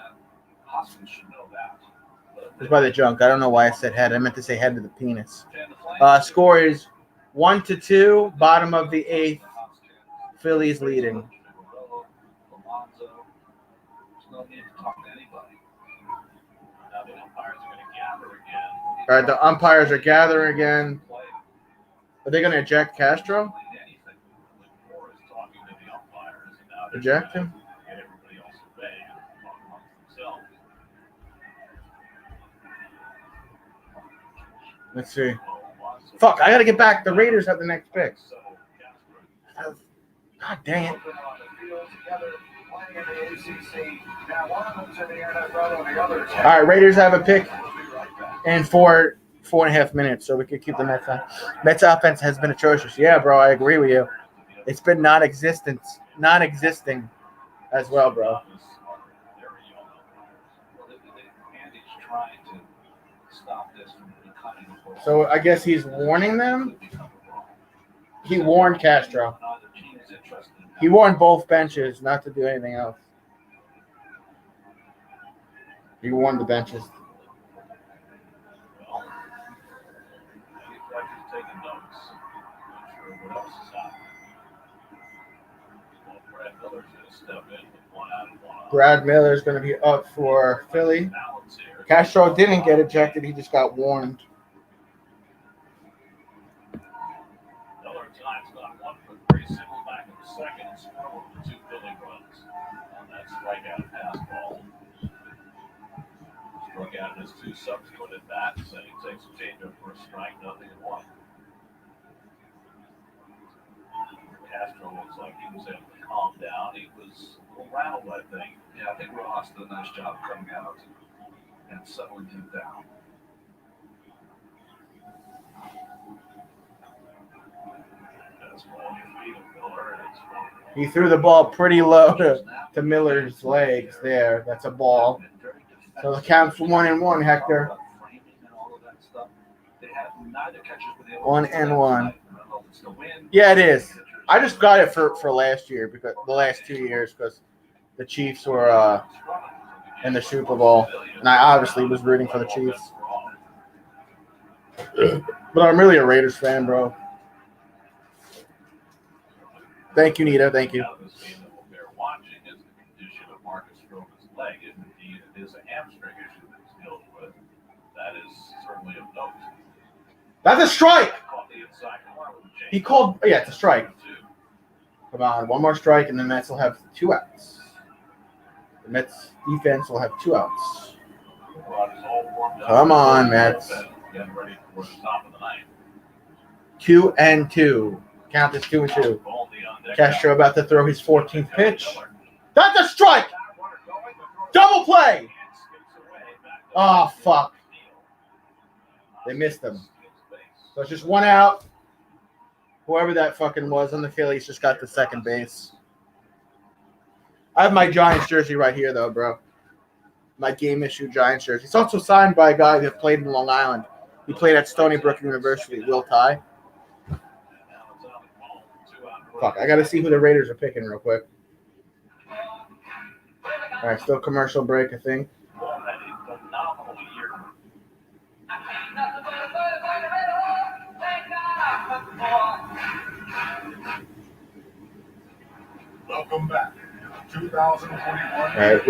It was by the junk. I don't know why I said head. I meant to say head to the penis. Score is 1-2, bottom of the 8th. Phillies leading. All right, the umpires are gathering again. Are they going to eject Castro? Eject him? Let's see. Fuck, I got to get back. The Raiders have the next pick. God dang it. All right, Raiders have a pick in 4.5 minutes, so we could keep the Mets on. Mets offense has been atrocious. Yeah, bro, I agree with you. It's been non-existing as well, bro. So I guess he's warning them. He warned Castro. He warned both benches not to do anything else. He warned the benches. Brad Miller's going to be up for Philly. Castro didn't get ejected. He just got warned. Struck out his 2 subsequent at bats, and he takes a changeup for a strike, 0-1. Castro looks like he was able to calm down. He was a little rattled, I think. Yeah, I think Rojas did a nice job coming out and settling him down. He threw the ball pretty low to Miller's legs there. That's a ball. So the count's 1-1, Hector. 1-1. Yeah, it is. I just got it for last year, because the last 2 years, because the Chiefs were in the Super Bowl, and I obviously was rooting for the Chiefs. But I'm really a Raiders fan, bro. Thank you, Nita. Thank you. That's a strike. He called. Yeah, it's a strike. Come on, one more strike, and the Mets will have 2 outs. The Mets defense will have 2 outs. Come on, Mets. 2-2. Count is 2-2. Castro about to throw his 14th pitch. That's a strike. Double play. Oh, fuck. They missed him. So it's just 1 out. Whoever that fucking was on the Phillies just got the second base. I have my Giants jersey right here, though, bro. My game issue Giants jersey. It's also signed by a guy that played in Long Island. He played at Stony Brook University, Will Tye. Fuck, I got to see who the Raiders are picking real quick. All right, still commercial break, I think. Welcome back. 2021. All right,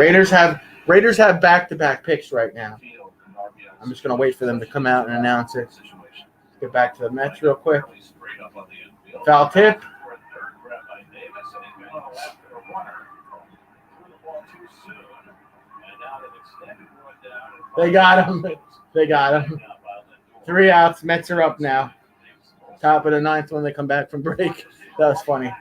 Raiders have back-to-back picks right now. I'm just gonna wait for them to come out and announce it. Get back to the Mets real quick. Foul tip. They got him. They got him. 3 outs. Mets are up now. Top of the ninth when they come back from break. That was funny.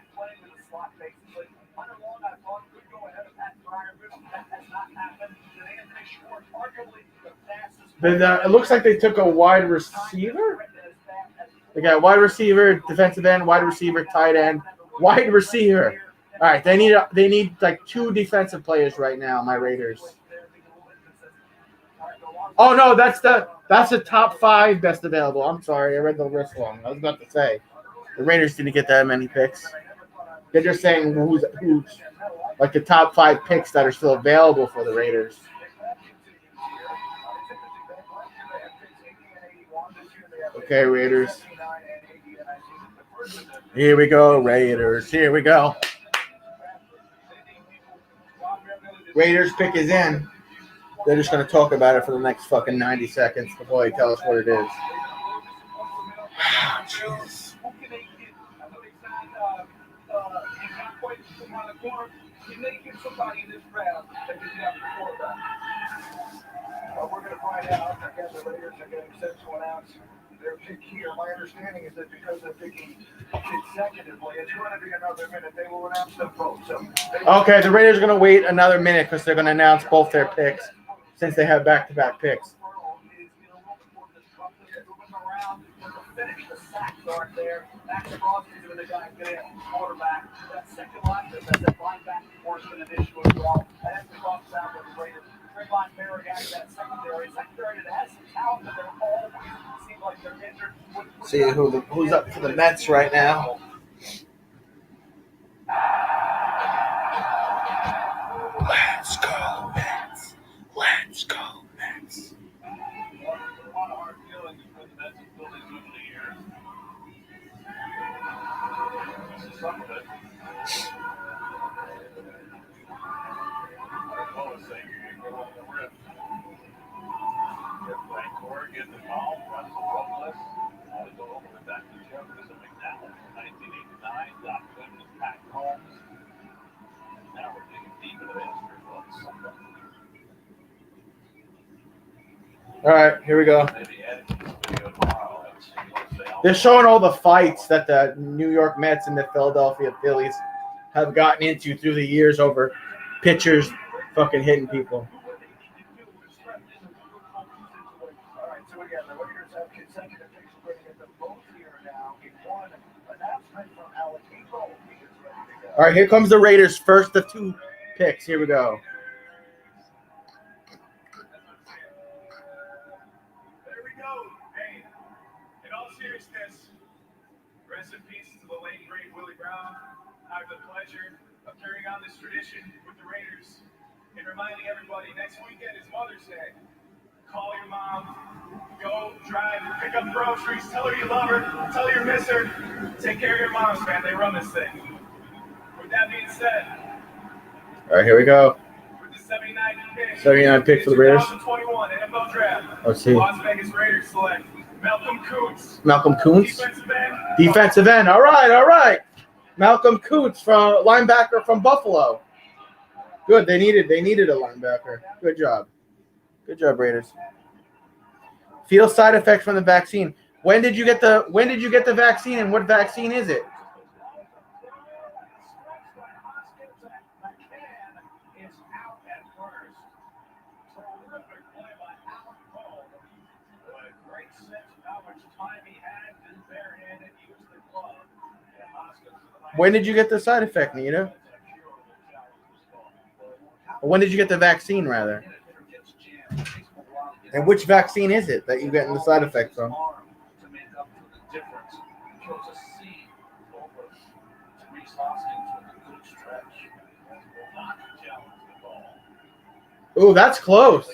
It looks like they took a wide receiver. They got wide receiver, defensive end, wide receiver, tight end, wide receiver. All right, they need like 2 defensive players right now. My Raiders. Oh no, that's the top 5 best available. I'm sorry, I read the list wrong. I was about to say the Raiders didn't get that many picks. They're just saying who's like the top 5 picks that are still available for the Raiders. Okay, Raiders. Here we go, Raiders. Here we go. Raiders pick is in. They're just going to talk about it for the next fucking 90 seconds before they tell us what it is. Jesus. We're going to find out. Again, the Raiders are getting set to announce their pick here. My understanding is that because they're picking consecutively, it's going to be another minute. They will announce them both. Okay, the Raiders are going to wait another minute because they're going to announce both their picks since they have back-to-back picks. See who's up for the Mets right now. Let's go, Mets. Let's go, Mets. All right, here we go. They're showing all the fights that the New York Mets and the Philadelphia Phillies have gotten into through the years over pitchers fucking hitting people. All right, so again, the Raiders have consecutive picks. We're going to get them both here now. One announcement from Alec Eagle. All right, here comes the Raiders' first of 2 picks. Here we go. There we go. Hey, in all seriousness, rest in peace to the late great Willie Brown. I have the pleasure of carrying on this tradition with the Raiders and reminding everybody next weekend is Mother's Day. Call your mom, go drive, pick up groceries, tell her you love her, tell her you miss her. Take care of your moms, man. They run this thing. With that being said, All right, here we go. with the 79th pick, 79 pick for the Raiders. 2021 NFL Draft. Let's see. Las Vegas Raiders select Malcolm Kuntz. Malcolm Kuntz. Defensive end. Defensive end. All right. Malcolm Kuntz, from linebacker from Buffalo. Good. They needed a linebacker. Good job. Good job, Raiders. Feel side effects from the vaccine. When did you get the vaccine, and what vaccine is it? When did you get the side effect, Nita? Or when did you get the vaccine, rather? And which vaccine is it that you're getting the side effect from? Oh, that's close.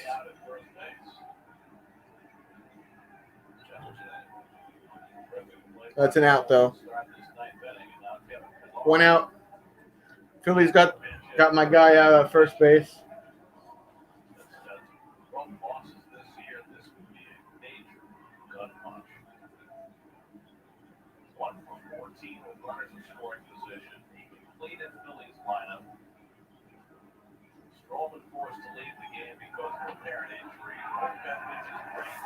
That's an out, though. 1 out. Philly's got my guy out at first base. One losses this year, this would be a major gut punch. 1 for 14 with runners in scoring position. He completed Philly's lineup. Stroman forced to leave the game because of apparent injury. Bullpen pitches great.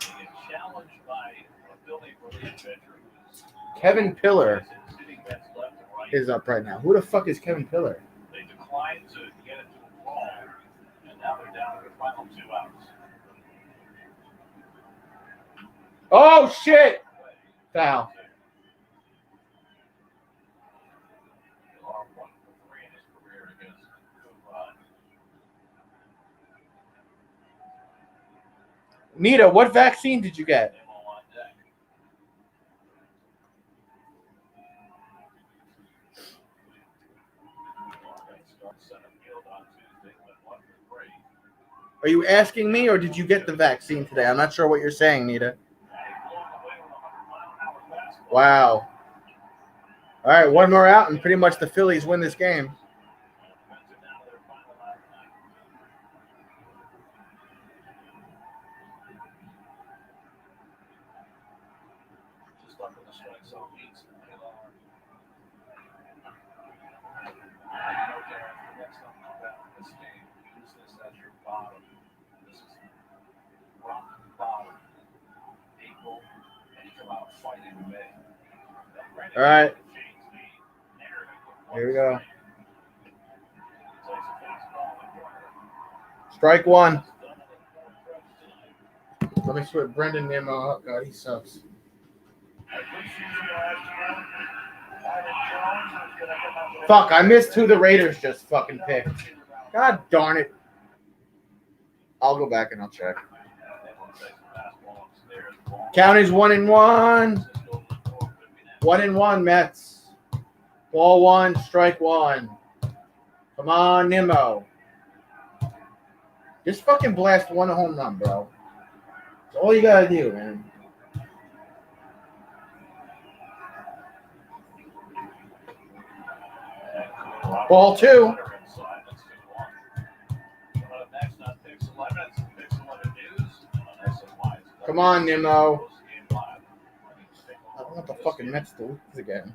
They get challenged by a Philly relief pitcher who's Kevin Pillar sitting bets left and right. is up right now. Who the fuck is Kevin Pillar? They declined to get it to a ball, and now they're down to the final 2 outs. Oh shit! Foul. Are 1 for 3 in his career against Cooper. Nita, what vaccine did you get? Are you asking me, or did you get the vaccine today? I'm not sure what you're saying, Nita. Wow. All right, one more out, and pretty much the Phillies win this game. Just up in the strike zone, beats the Taylor. The next time you bet in this game, use this as your bottom. This is rock bottom. April, and you come out fighting in May. All right. Here we go. Strike one. Let me switch Brendan Nimmo. Oh, God, he sucks. Fuck, I missed who the Raiders just fucking picked. God darn it. I'll go back and I'll check. Count is 1-1. 1-1, Mets. Ball one, strike one. Come on, Nimmo. Just fucking blast one home run, bro. That's all you gotta do, man. Ball two. Come on, Nimmo. I don't want the fucking Mets to lose again.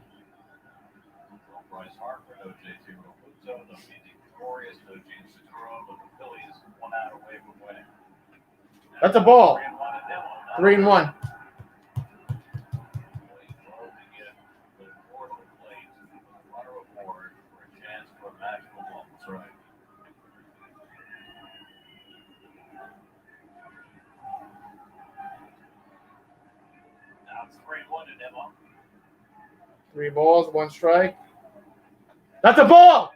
Bryce Harper, no JT Realmuto, no Andy Gregorius, no Gene Segura, but the Phillies 1 out away from winning. That's a ball. 3-1. Now it's 3-1 to Nimmo. 3 balls, 1 strike. That's a ball!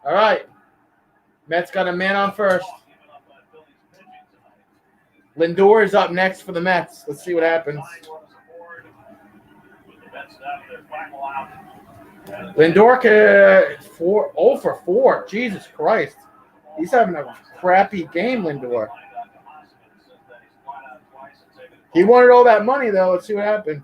All right. Mets got a man on first. Lindor is up next for the Mets. Let's see what happens. Lindor 0 for 4. Jesus Christ. He's having a crappy game, Lindor. He wanted all that money, though. Let's see what happens.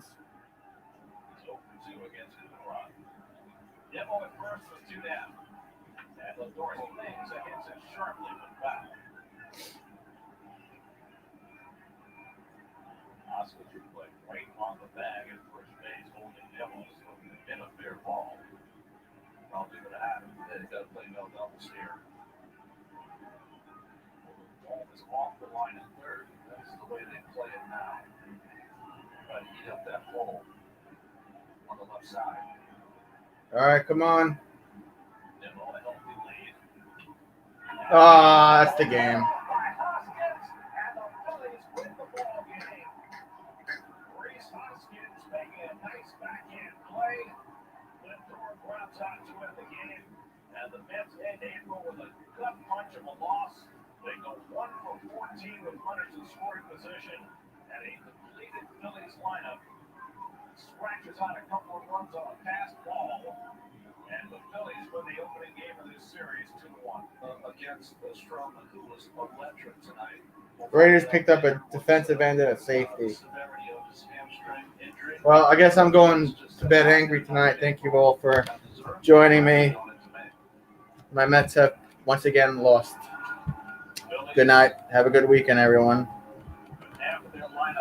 Off the line in third. That's the way they play it now. But heat up that hole on the left side. All right, come on. Ah, that's the game. And the Mets end April with a gut punch of a loss. They go 1 for 14 with runners in scoring position, and a completed Phillies lineup scratches out a couple of runs on a pass ball, and the Phillies win the opening game of this series 2-1 against Stroman, who was electric tonight. Raiders picked up a defensive end and a safety. Severity of his hamstring injury. Well, I guess I'm going to bed angry tonight. Thank you all for joining me. My Mets have once again lost. Good night. Have a good weekend, everyone.